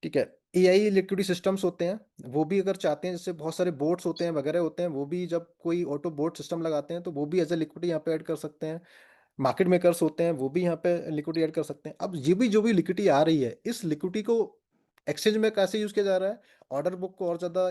ठीक है। एआई लिक्विडिटी सिस्टम्स होते हैं, वो भी अगर चाहते हैं, जैसे बहुत सारे बोट्स होते हैं वगैरह होते हैं, वो भी जब कोई ऑटो बोट सिस्टम लगाते हैं तो वो भी एज ए लिक्विडिटी यहाँ पे ऐड कर सकते हैं। मार्केट मेकर्स होते हैं वो भी यहाँ पे लिक्विडिटी ऐड कर सकते हैं। अब ये भी जो भी लिक्विडिटी आ रही है, इस लिक्विडिटी को एक्सचेंज में कैसे यूज किया जा रहा है, ऑर्डर बुक को और ज़्यादा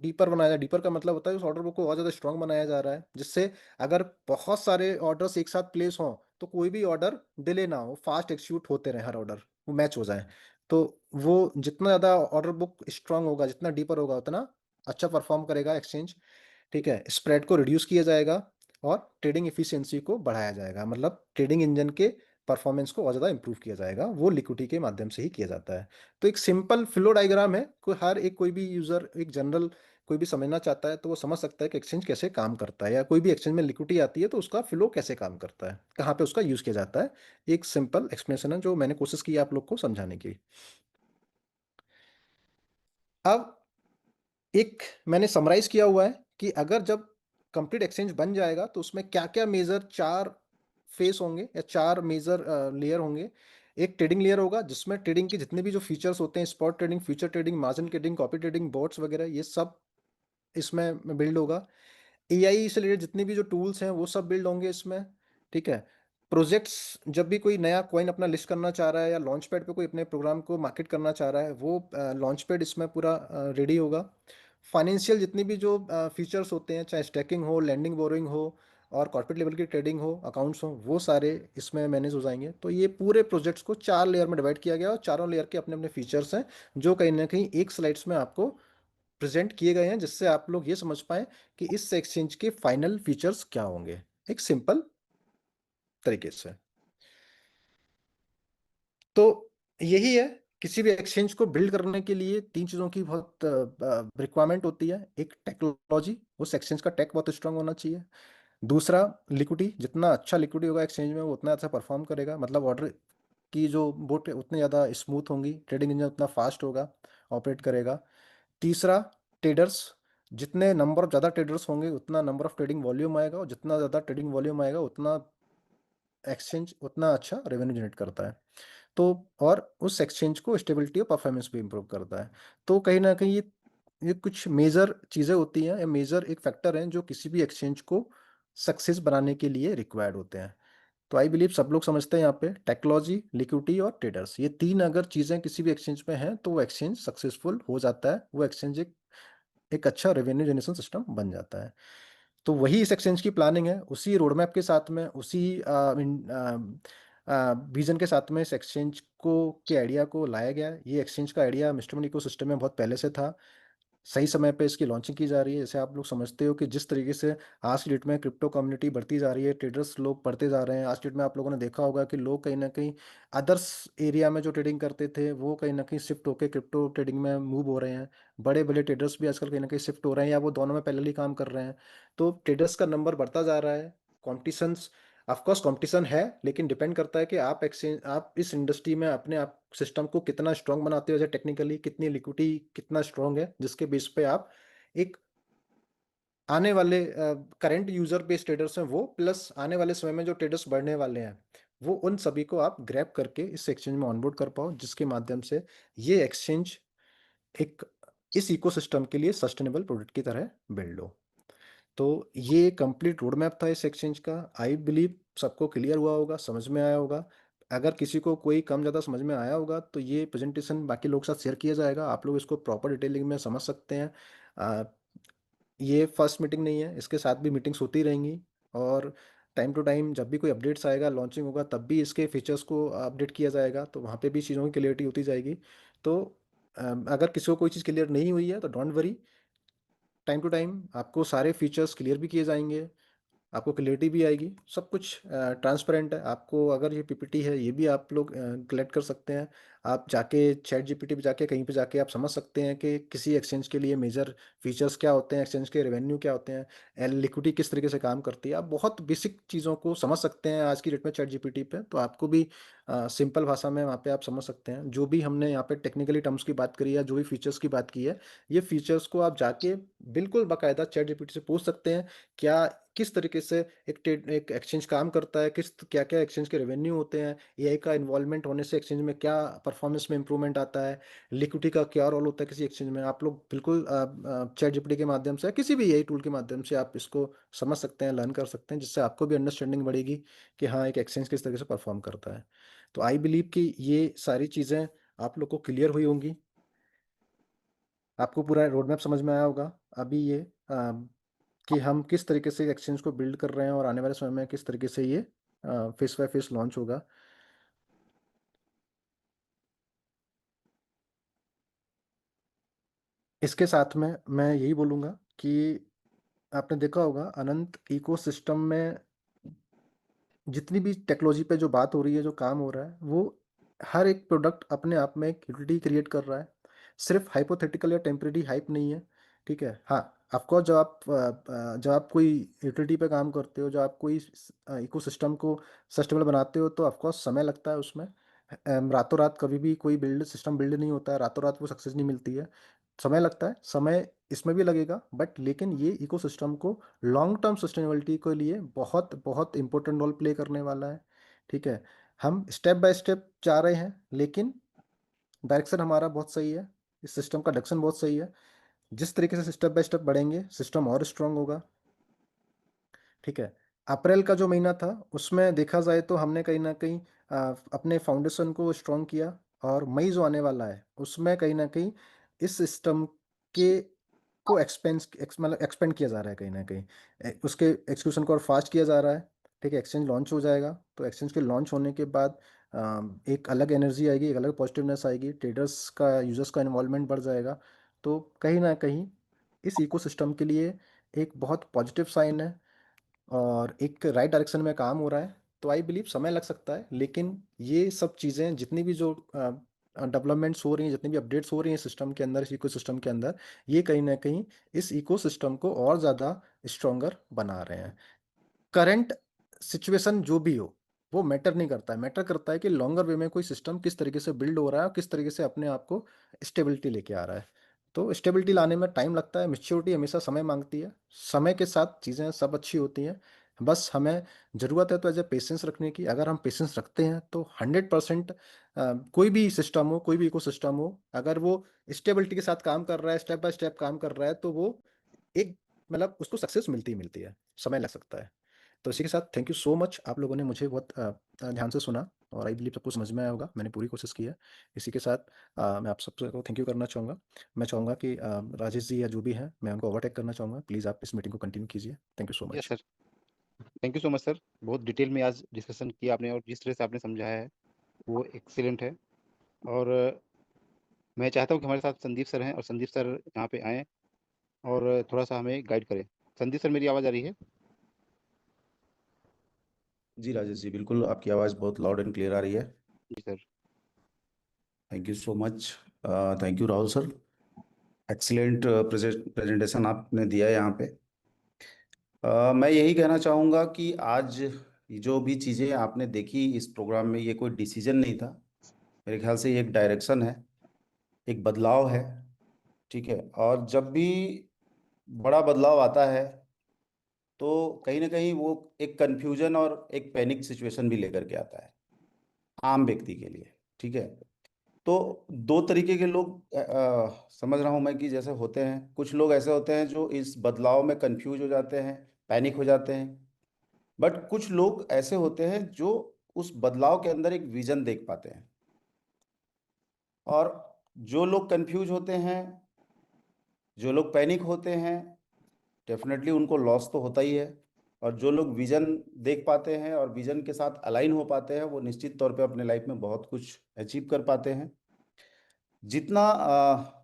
डीपर बनाया जा, डीपर का मतलब होता है उस ऑर्डर बुक को और ज़्यादा स्ट्रांग बनाया जा रहा है, जिससे अगर बहुत सारे ऑर्डर्स एक साथ प्लेस हों तो कोई भी ऑर्डर डिले ना हो, फास्ट एक्सिक्यूट होते रहे, हर ऑर्डर वो मैच हो जाए। तो वो जितना ज़्यादा ऑर्डर बुक स्ट्रांग होगा, जितना डीपर होगा, उतना अच्छा परफॉर्म करेगा एक्सचेंज, ठीक है। स्प्रेड को रिड्यूस किया जाएगा, और ट्रेडिंग एफिशिएंसी को बढ़ाया जाएगा, मतलब ट्रेडिंग इंजन के परफॉर्मेंस को और ज़्यादा इंप्रूव किया जाएगा, वो लिक्विडिटी के माध्यम से ही किया जाता है। तो एक सिंपल फ्लो डायग्राम है, हर एक कोई भी यूज़र एक जनरल कोई भी समझना चाहता है तो वो समझ सकता है कि एक्सचेंज कैसे काम करता है, या कोई भी एक्सचेंज में लिक्विडिटी आती है तो उसका फ्लो कैसे काम करता है, कहाँ पे उसका यूज़ किया जाता है। एक सिंपल एक्सप्लेनेशन है जो मैंने कोशिश की आप लोग को समझाने की। अब एक मैंने समराइज किया हुआ है कि अगर जब कंप्लीट एक्सचेंज बन जाएगा तो उसमें क्या क्या मेजर 4 फेस होंगे या 4 मेजर लेयर होंगे। एक ट्रेडिंग लेयर होगा जिसमें ट्रेडिंग के जितने भी जो फीचर्स होते हैं, spot trading, future trading, margin trading, copy trading, boats वगैरह, ये सब इसमें बिल्ड होगा। एआई से रिलेटेड जितने भी जो टूल्स हैं वो सब बिल्ड होंगे इसमें, ठीक है। प्रोजेक्ट्स, जब भी कोई नया कॉइन अपना लिस्ट करना चाह रहा है या लॉन्च पैड पे कोई अपने प्रोग्राम को मार्केट करना चाह रहा है, वो लॉन्च पैड इसमें पूरा रेडी होगा। फाइनेंशियल जितनी भी जो फीचर्स होते हैं, चाहे स्टैकिंग हो, लैंडिंग बोरोइंग हो और कॉर्पोरेट लेवल की ट्रेडिंग हो, अकाउंट्स हो, वो सारे इसमें मैनेज हो जाएंगे। तो ये पूरे प्रोजेक्ट्स को 4 लेयर में डिवाइड किया गया और चारों लेयर के अपने अपने फीचर्स हैं जो कहीं ना कहीं एक स्लाइड्स में आपको प्रेजेंट किए गए हैं, जिससे आप लोग ये समझ पाए कि इस एक्सचेंज के फाइनल फीचर्स क्या होंगे, एक सिंपल तरीके से। तो यही है, किसी भी एक्सचेंज को बिल्ड करने के लिए 3 चीज़ों की बहुत रिक्वायरमेंट होती है। एक टेक्नोलॉजी, उस एक्सचेंज का टेक बहुत स्ट्रांग होना चाहिए। दूसरा लिक्विडिटी, जितना अच्छा लिक्विडिटी होगा एक्सचेंज में वो उतना अच्छा परफॉर्म करेगा, मतलब ऑर्डर की जो बोट उतनी ज़्यादा स्मूथ होंगी, ट्रेडिंग इंजन उतना फास्ट होगा, ऑपरेट करेगा। तीसरा, ट्रेडर्स, जितने नंबर ऑफ ज़्यादा ट्रेडर्स होंगे उतना नंबर ऑफ ट्रेडिंग वॉल्यूम आएगा, और जितना ज़्यादा ट्रेडिंग वॉल्यूम आएगा उतना एक्सचेंज उतना अच्छा रेवेन्यू जनरेट करता है। तो और उस एक्सचेंज को स्टेबिलिटी और परफॉर्मेंस भी इम्प्रूव करता है। तो कहीं ना कहीं ये कुछ मेजर चीज़ें होती हैं या मेजर एक फैक्टर हैं जो किसी भी एक्सचेंज को सक्सेस बनाने के लिए रिक्वायर्ड होते हैं। तो आई बिलीव सब लोग समझते हैं यहाँ पे टेक्नोलॉजी, लिक्विडिटी और ट्रेडर्स, ये 3 अगर चीज़ें किसी भी एक्सचेंज में हैं तो वो एक्सचेंज सक्सेसफुल हो जाता है, वो एक्सचेंज एक अच्छा रेवेन्यू जनरेशन सिस्टम बन जाता है। तो वही इस एक्सचेंज की प्लानिंग है, उसी रोड मैप के साथ में, उसी विजन के साथ में इस एक्सचेंज को के आइडिया को लाया गया है। ये एक्सचेंज का आइडिया मिस्टर मनी इकोसिस्टम में बहुत पहले से था, सही समय पे इसकी लॉन्चिंग की जा रही है। जैसे आप लोग समझते हो कि जिस तरीके से आज की डेट में क्रिप्टो कम्युनिटी बढ़ती जा रही है, ट्रेडर्स लोग बढ़ते जा रहे हैं, आज की डेट में आप लोगों ने देखा होगा कि लोग कहीं ना कहीं अदर्स एरिया में जो ट्रेडिंग करते थे वो कहीं ना कहीं शिफ्ट होकर क्रिप्टो ट्रेडिंग में मूव हो रहे हैं। बड़े बड़े ट्रेडर्स भी आजकल कहीं ना कहीं शिफ्ट हो रहे हैं या वो दोनों में पैरेलली ही काम कर रहे हैं। तो ट्रेडर्स का नंबर बढ़ता जा रहा है। कॉम्पिटिशन्स, ऑफकोर्स कंपटीशन है, लेकिन डिपेंड करता है कि आप एक्सचेंज, आप इस इंडस्ट्री में अपने आप सिस्टम को कितना स्ट्रांग बनाते हो, जैसे टेक्निकली कितनी लिक्विडिटी कितना स्ट्रांग है, जिसके बेस पे आप एक आने वाले करंट यूजर बेस्ड ट्रेडर्स हैं वो, प्लस आने वाले समय में जो ट्रेडर्स बढ़ने वाले हैं वो, उन सभी को आप ग्रैब करके इस एक्सचेंज में ऑनबोर्ड कर पाओ, जिसके माध्यम से ये एक्सचेंज एक इस इकोसिस्टम के लिए सस्टेनेबल प्रोडक्ट की तरह बिल्ड हो। तो ये कंप्लीट रोड मैप था इस एक्सचेंज का। आई बिलीव सबको क्लियर हुआ होगा, समझ में आया होगा। अगर किसी को कोई कम ज़्यादा समझ में आया होगा तो ये प्रेजेंटेशन बाकी लोग के साथ शेयर किया जाएगा, आप लोग इसको प्रॉपर डिटेलिंग में समझ सकते हैं। आ, ये फर्स्ट मीटिंग नहीं है, इसके साथ भी मीटिंग्स होती रहेंगी, और टाइम टू टाइम जब भी कोई अपडेट्स आएगा, लॉन्चिंग होगा, तब भी इसके फीचर्स को अपडेट किया जाएगा, तो वहाँ पे भी चीज़ों की क्लियरिटी होती जाएगी। तो अगर किसी को कोई चीज़ क्लियर नहीं हुई है तो don't worry, time to time आपको सारे फीचर्स क्लियर भी किए जाएंगे, आपको क्लियरिटी भी आएगी, सब कुछ ट्रांसपेरेंट है। आपको अगर ये पीपीटी है ये भी आप लोग कलेक्ट कर सकते हैं, आप जाके चैट जीपीटी पे जाके कहीं पे जाके आप समझ सकते हैं कि किसी एक्सचेंज के लिए मेजर फीचर्स क्या होते हैं, एक्सचेंज के रेवेन्यू क्या होते हैं, लिक्विडिटी किस तरीके से काम करती है। आप बहुत बेसिक चीज़ों को समझ सकते हैं आज की डेट में चैट जीपीटी पे, तो आपको भी सिंपल भाषा में वहाँ पे आप समझ सकते हैं। जो भी हमने यहाँ पे टेक्निकली टर्म्स की बात करी है, जो भी फीचर्स की बात की है, ये फीचर्स को आप जाके बिल्कुल बाकायदा चैट जीपीटी से पूछ सकते हैं। क्या किस तरीके से एक एक्सचेंज काम करता है, किस क्या क्या एक्सचेंज के रेवेन्यू होते हैं, एआई का इन्वॉल्वमेंट होने से एक्सचेंज में क्या परफॉर्मेंस में इंप्रूवमेंट आता है, लिक्विडिटी का क्या रोल होता है किसी एक्सचेंज में, आप लोग बिल्कुल चैट जीपीटी के माध्यम से, किसी भी एआई टूल के माध्यम से आप इसको समझ सकते हैं, लर्न कर सकते हैं, जिससे आपको भी अंडरस्टैंडिंग बढ़ेगी कि हाँ एक एक्सचेंज किस तरीके से परफॉर्म करता है। तो आई बिलीव कि ये सारी चीज़ें आप लोग को क्लियर हुई होंगी, आपको पूरा रोड मैप समझ में आया होगा। अभी ये कि हम किस तरीके से एक्सचेंज को बिल्ड कर रहे हैं और आने वाले समय में किस तरीके से ये फेस बाय फेस लॉन्च होगा। इसके साथ में मैं यही बोलूँगा कि आपने देखा होगा अनंत इकोसिस्टम में जितनी भी टेक्नोलॉजी पे जो बात हो रही है, जो काम हो रहा है, वो हर एक प्रोडक्ट अपने आप में एक यूटिलिटी क्रिएट कर रहा है। सिर्फ हाइपोथेटिकल या टेम्परेरी हाइप नहीं है, ठीक है। हाँ, ऑफकोर्स जब आप कोई यूटिलिटी पे काम करते हो, जब आप कोई इकोसिस्टम को सस्टेनेबल बनाते हो, तो ऑफकोर्स समय लगता है उसमें। रातों रात कभी भी कोई सिस्टम बिल्ड नहीं होता है, रातों रात वो सक्सेस नहीं मिलती है। समय लगता है, समय इसमें भी लगेगा, बट लेकिन ये इकोसिस्टम को लॉन्ग टर्म सस्टेनेबिलिटी के लिए बहुत बहुत इंपॉर्टेंट रोल प्ले करने वाला है, ठीक है। हम स्टेप बाय स्टेप जा रहे हैं, लेकिन डायरेक्शन हमारा बहुत सही है, इस सिस्टम का डायरेक्शन बहुत सही है। जिस तरीके से स्टेप बाय स्टेप बढ़ेंगे, सिस्टम और स्ट्रांग होगा, ठीक है। अप्रैल का जो महीना था, उसमें देखा जाए तो हमने कहीं ना कहीं अपने फाउंडेशन को स्ट्रांग किया, और मई जो आने वाला है उसमें कहीं ना कहीं इस सिस्टम के को मतलब एक्सपेंड किया जा रहा है कहीं ना कहीं। उसके एक्सक्यूशन को और फास्ट किया जा रहा है, ठीक है। एक्सचेंज लॉन्च हो जाएगा, तो एक्सचेंज के लॉन्च होने के बाद एक अलग एनर्जी आएगी, एक अलग पॉजिटिवनेस आएगी, ट्रेडर्स का, यूजर्स का इन्वॉल्वमेंट बढ़ जाएगा। तो कहीं ना कहीं इस इकोसिस्टम के लिए एक बहुत पॉजिटिव साइन है, और एक राइट डायरेक्शन में काम हो रहा है। तो आई बिलीव समय लग सकता है, लेकिन ये सब चीज़ें जितनी भी जो डेवलपमेंट्स हो रही हैं, जितनी भी अपडेट्स हो रही हैं सिस्टम के अंदर, इस इकोसिस्टम के अंदर, ये कहीं ना कहीं इस इकोसिस्टम को और ज़्यादा स्ट्रोंगर बना रहे हैं। करंट सिचुएशन जो भी हो, वो मैटर नहीं करता है, मैटर करता है कि लॉन्गर वे में कोई सिस्टम किस तरीके से बिल्ड हो रहा है और किस तरीके से अपने आप को स्टेबिलिटी लेके आ रहा है। तो स्टेबिलिटी लाने में टाइम लगता है, मैच्योरिटी हमेशा समय मांगती है, समय के साथ चीज़ें सब अच्छी होती हैं। बस हमें ज़रूरत है तो एज ए पेशेंस रखने की। अगर हम पेशेंस रखते हैं तो 100% कोई भी सिस्टम हो, कोई भी इको सिस्टम हो, अगर वो स्टेबिलिटी के साथ काम कर रहा है, स्टेप बाय स्टेप काम कर रहा है, तो वो एक मतलब उसको सक्सेस मिलती ही मिलती है। समय लग सकता है। तो इसी के साथ थैंक यू सो मच, आप लोगों ने मुझे बहुत ध्यान से सुना, और आई बिलीव सबको समझ में आया होगा, मैंने पूरी कोशिश की है। इसी के साथ मैं आप सबको थैंक यू करना चाहूँगा। मैं चाहूँगा कि राजेश जी या जो भी हैं, मैं उनको ओवरटेक करना चाहूँगा। प्लीज़ आप इस मीटिंग को कंटिन्यू कीजिए। Thank you so yes much. Sir, thank you so much sir. बहुत डिटेल में आज डिस्कशन किया आपने, और जिस तरह से आपने समझाया है वो एक्सीलेंट है। और मैं चाहता हूँ कि हमारे साथ संदीप सर हैं, और संदीप सर यहाँ पे आएँ और थोड़ा सा हमें गाइड करें। संदीप सर, मेरी आवाज़ आ रही है? जी राजेश जी, बिल्कुल आपकी आवाज़ बहुत लाउड एंड क्लियर आ रही है। जी sir. Thank you so much. Thank you Rahul sir, excellent presentation आपने दिया है यहाँ पे। मैं यही कहना चाहूँगा कि आज जो भी चीज़ें आपने देखी इस प्रोग्राम में, ये कोई डिसीजन नहीं था। मेरे ख्याल से ये एक डायरेक्शन है, एक बदलाव है, ठीक है। और जब भी बड़ा बदलाव आता है तो कहीं ना कहीं वो एक कन्फ्यूजन और एक पैनिक सिचुएशन भी लेकर के आता है आम व्यक्ति के लिए, ठीक है। तो दो तरीके के लोग समझ रहा हूं मैं कि जैसे होते हैं, कुछ लोग ऐसे होते हैं जो इस बदलाव में कंफ्यूज हो जाते हैं, पैनिक हो जाते हैं। बट कुछ लोग ऐसे होते हैं जो उस बदलाव के अंदर एक विजन देख पाते हैं। और जो लोग कंफ्यूज होते हैं, जो लोग पैनिक होते हैं, डेफिनेटली उनको लॉस तो होता ही है। और जो लोग विजन देख पाते हैं और विजन के साथ अलाइन हो पाते हैं, वो निश्चित तौर पे अपने लाइफ में बहुत कुछ अचीव कर पाते हैं। जितना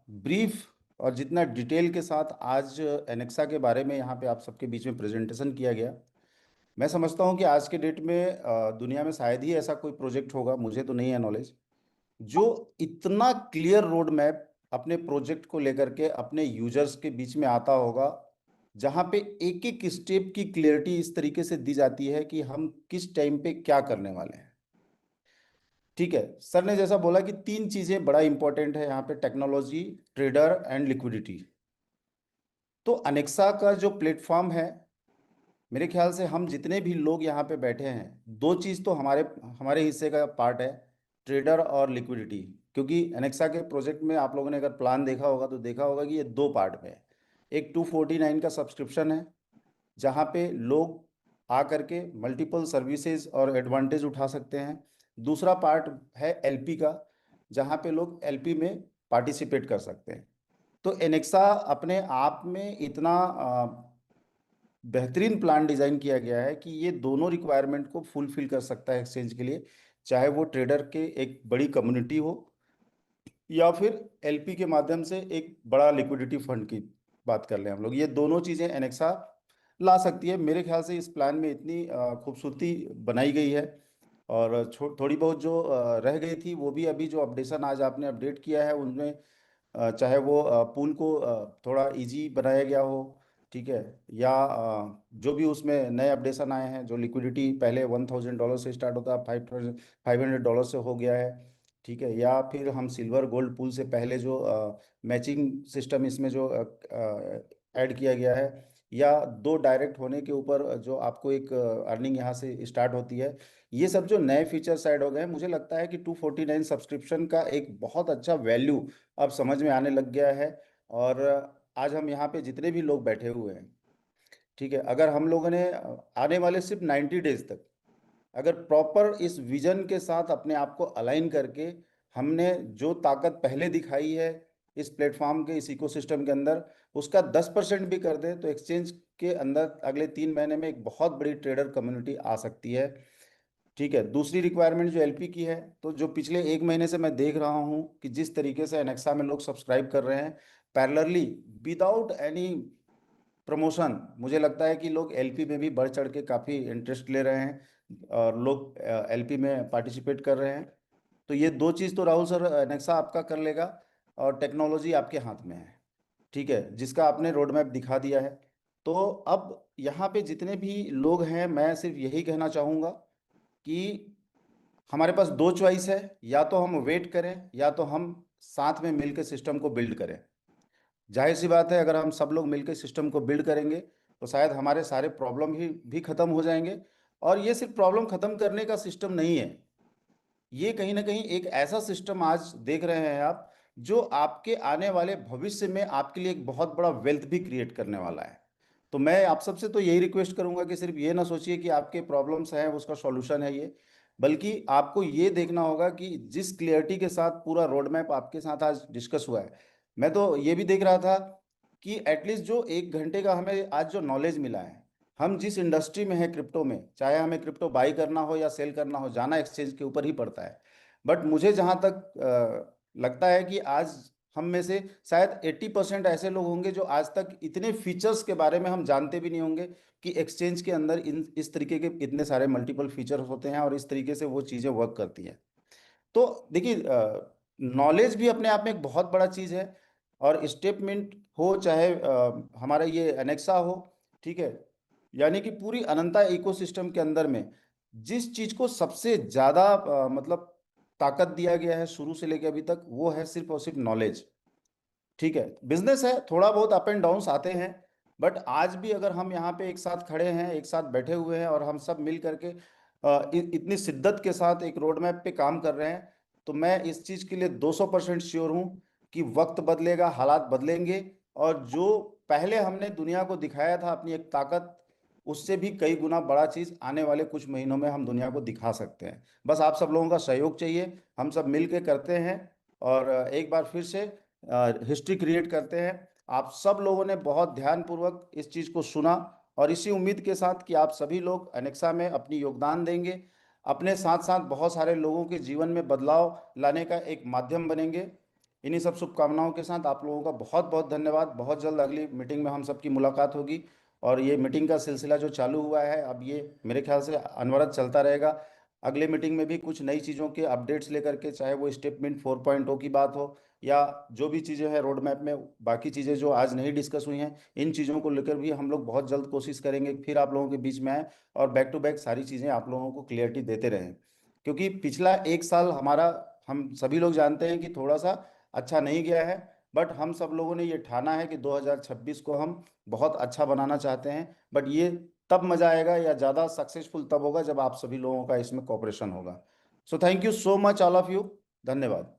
ब्रीफ और जितना डिटेल के साथ आज एनेक्सा के बारे में यहाँ पे आप सबके बीच में प्रेजेंटेशन किया गया, मैं समझता हूँ कि आज के डेट में दुनिया में शायद ही ऐसा कोई प्रोजेक्ट होगा, मुझे तो नहीं है नॉलेज, जो इतना क्लियर रोड मैप अपने प्रोजेक्ट को लेकर के अपने यूजर्स के बीच में आता होगा, जहाँ पे एक एक स्टेप की क्लियरिटी इस तरीके से दी जाती है कि हम किस टाइम पे क्या करने वाले हैं। ठीक है, सर ने जैसा बोला कि तीन चीजें बड़ा इंपॉर्टेंट है यहाँ पे, टेक्नोलॉजी, ट्रेडर एंड लिक्विडिटी। तो अनेक्सा का जो प्लेटफॉर्म है, मेरे ख्याल से हम जितने भी लोग यहाँ पे बैठे हैं, दो चीज़ तो हमारे हमारे हिस्से का पार्ट है, ट्रेडर और लिक्विडिटी। क्योंकि अनेक्सा के प्रोजेक्ट में आप लोगों ने अगर प्लान देखा होगा तो देखा होगा कि ये दो पार्ट में है। एक 249 का सब्सक्रिप्शन है, जहाँ पे लोग आ करके मल्टीपल सर्विसेज और एडवांटेज उठा सकते हैं। दूसरा पार्ट है एलपी का, जहाँ पे लोग एलपी में पार्टिसिपेट कर सकते हैं। तो एनेक्सा अपने आप में इतना बेहतरीन प्लान डिजाइन किया गया है कि ये दोनों रिक्वायरमेंट को फुलफिल कर सकता है एक्सचेंज के लिए, चाहे वो ट्रेडर के एक बड़ी कम्युनिटी हो या फिर एलपी के माध्यम से एक बड़ा लिक्विडिटी फंड की बात कर लें हम लोग। ये दोनों चीज़ें एनेक्सा ला सकती है। मेरे ख्याल से इस प्लान में इतनी खूबसूरती बनाई गई है, और थोड़ी बहुत जो रह गई थी वो भी अभी जो अपडेशन आज आपने अपडेट किया है उनमें, चाहे वो पूल को थोड़ा इजी बनाया गया हो, ठीक है, या जो भी उसमें नए अपडेशन आए हैं, जो लिक्विडिटी पहले $1,000 से स्टार्ट होता है $500 से हो गया है, ठीक है, या फिर हम सिल्वर गोल्ड पूल से पहले जो मैचिंग सिस्टम इसमें जो ऐड किया गया है, या 2 डायरेक्ट होने के ऊपर जो आपको एक अर्निंग यहाँ से स्टार्ट होती है, ये सब जो नए फीचर्स ऐड हो गए हैं, मुझे लगता है कि 249 सब्सक्रिप्शन का एक बहुत अच्छा वैल्यू अब समझ में आने लग गया है। और आज हम यहाँ पे जितने भी लोग बैठे हुए हैं, ठीक है, अगर हम लोगों ने आने वाले सिर्फ 90 डेज तक अगर प्रॉपर इस विजन के साथ अपने आप को अलाइन करके हमने जो ताकत पहले दिखाई है इस प्लेटफॉर्म के, इस इकोसिस्टम के अंदर, उसका 10% भी कर दें तो एक्सचेंज के अंदर अगले 3 महीने में एक बहुत बड़ी ट्रेडर कम्युनिटी आ सकती है, ठीक है। दूसरी रिक्वायरमेंट जो एलपी की है, तो जो पिछले 1 महीने से मैं देख रहा हूँ कि जिस तरीके से एनेक्सा में लोग सब्सक्राइब कर रहे हैं पैरेलली विदाउट एनी प्रमोशन, मुझे लगता है कि लोग एलपी में भी बढ़ चढ़ के काफ़ी इंटरेस्ट ले रहे हैं और लोग एलपी में पार्टिसिपेट कर रहे हैं। तो ये 2 चीज़ तो राहुल सर नेक्सा आपका कर लेगा, और टेक्नोलॉजी आपके हाथ में है, ठीक है, जिसका आपने रोड मैप दिखा दिया है। तो अब यहाँ पे जितने भी लोग हैं, मैं सिर्फ यही कहना चाहूँगा कि हमारे पास 2 चॉइस है, या तो हम वेट करें या तो हम साथ में मिलकर सिस्टम को बिल्ड करें। जाहिर सी बात है, अगर हम सब लोग मिलकर सिस्टम को बिल्ड करेंगे तो शायद हमारे सारे प्रॉब्लम भी खत्म हो जाएंगे। और ये सिर्फ प्रॉब्लम खत्म करने का सिस्टम नहीं है, ये कहीं ना कहीं एक ऐसा सिस्टम आज देख रहे हैं आप, जो आपके आने वाले भविष्य में आपके लिए एक बहुत बड़ा वेल्थ भी क्रिएट करने वाला है। तो मैं आप सबसे तो यही रिक्वेस्ट करूंगा कि सिर्फ ये ना सोचिए कि आपके प्रॉब्लम्स हैं उसका सॉल्यूशन है ये, बल्कि आपको ये देखना होगा कि जिस क्लियरिटी के साथ पूरा रोड मैप आपके साथ आज डिस्कस हुआ है, मैं तो ये भी देख रहा था कि एटलीस्ट जो 1 घंटे का हमें आज जो नॉलेज मिला है, हम जिस इंडस्ट्री में है क्रिप्टो में, चाहे हमें क्रिप्टो बाई करना हो या सेल करना हो, जाना एक्सचेंज के ऊपर ही पड़ता है। बट मुझे जहाँ तक लगता है कि आज हम में से शायद 80% ऐसे लोग होंगे जो आज तक इतने फीचर्स के बारे में हम जानते भी नहीं होंगे कि एक्सचेंज के अंदर इस तरीके के इतने सारे मल्टीपल फीचर्स होते हैं और इस तरीके से वो चीज़ें वर्क करती हैं। तो देखिए, नॉलेज भी अपने आप में एक बहुत बड़ा चीज़ है, और स्टेटमेंट हो चाहे हमारा ये एनेक्सा हो, ठीक है, यानी कि पूरी अनंता इकोसिस्टम के अंदर में जिस चीज़ को सबसे ज़्यादा मतलब ताकत दिया गया है शुरू से लेकर अभी तक, वो है सिर्फ और सिर्फ नॉलेज, ठीक है। बिजनेस है, थोड़ा बहुत अप एंड डाउन्स आते हैं, बट आज भी अगर हम यहाँ पे एक साथ खड़े हैं, एक साथ बैठे हुए हैं और हम सब मिल करके इतनी शिद्दत के साथ एक रोड मैप पे काम कर रहे हैं, तो मैं इस चीज़ के लिए 200% श्योर हूँ कि वक्त बदलेगा, हालात बदलेंगे, और जो पहले हमने दुनिया को दिखाया था अपनी एक ताकत, उससे भी कई गुना बड़ा चीज़ आने वाले कुछ महीनों में हम दुनिया को दिखा सकते हैं। बस आप सब लोगों का सहयोग चाहिए, हम सब मिल के करते हैं, और एक बार फिर से हिस्ट्री क्रिएट करते हैं। आप सब लोगों ने बहुत ध्यानपूर्वक इस चीज़ को सुना, और इसी उम्मीद के साथ कि आप सभी लोग एनेक्सा में अपनी योगदान देंगे, अपने साथ साथ बहुत सारे लोगों के जीवन में बदलाव लाने का एक माध्यम बनेंगे। इन्हीं सब शुभकामनाओं के साथ आप लोगों का बहुत बहुत धन्यवाद। बहुत जल्द अगली मीटिंग में हम सबकी मुलाकात होगी, और ये मीटिंग का सिलसिला जो चालू हुआ है अब ये मेरे ख्याल से अनवरत चलता रहेगा। अगले मीटिंग में भी कुछ नई चीज़ों के अपडेट्स लेकर के, चाहे वो स्टेटमेंट 4.0 की बात हो या जो भी चीज़ें हैं रोड मैप में, बाकी चीज़ें जो आज नहीं डिस्कस हुई हैं, इन चीज़ों को लेकर भी हम लोग बहुत जल्द कोशिश करेंगे फिर आप लोगों के बीच में आए, और बैक टू बैक सारी चीज़ें आप लोगों को क्लियरिटी देते रहें। क्योंकि पिछला 1 साल हमारा, हम सभी लोग जानते हैं कि थोड़ा सा अच्छा नहीं गया है, बट हम सब लोगों ने ये ठाना है कि 2026 को हम बहुत अच्छा बनाना चाहते हैं। बट ये तब मजा आएगा या ज़्यादा सक्सेसफुल तब होगा जब आप सभी लोगों का इसमें कोऑपरेशन होगा। So thank you so much all of you, धन्यवाद।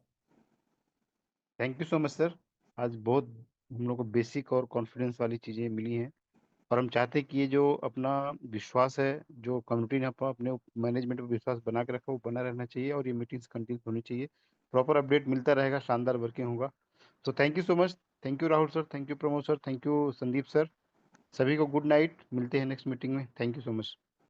Thank you so much sir. आज बहुत हम लोग को बेसिक और कॉन्फिडेंस वाली चीज़ें मिली हैं, और हम चाहते हैं कि ये जो अपना विश्वास है, जो कम्युनिटी ने अपने मैनेजमेंट पर विश्वास बना के रखा, वो बना रहना चाहिए, और ये मीटिंग्स कंटिन्यू होनी चाहिए। प्रॉपर अपडेट मिलता रहेगा, शानदार वर्किंग होगा। तो thank you so much. Thank you Rahul sir, thank you Pramod sir, thank you Sandeep sir. सभी को गुड नाइट, मिलते हैं नेक्स्ट मीटिंग में। Thank you so much.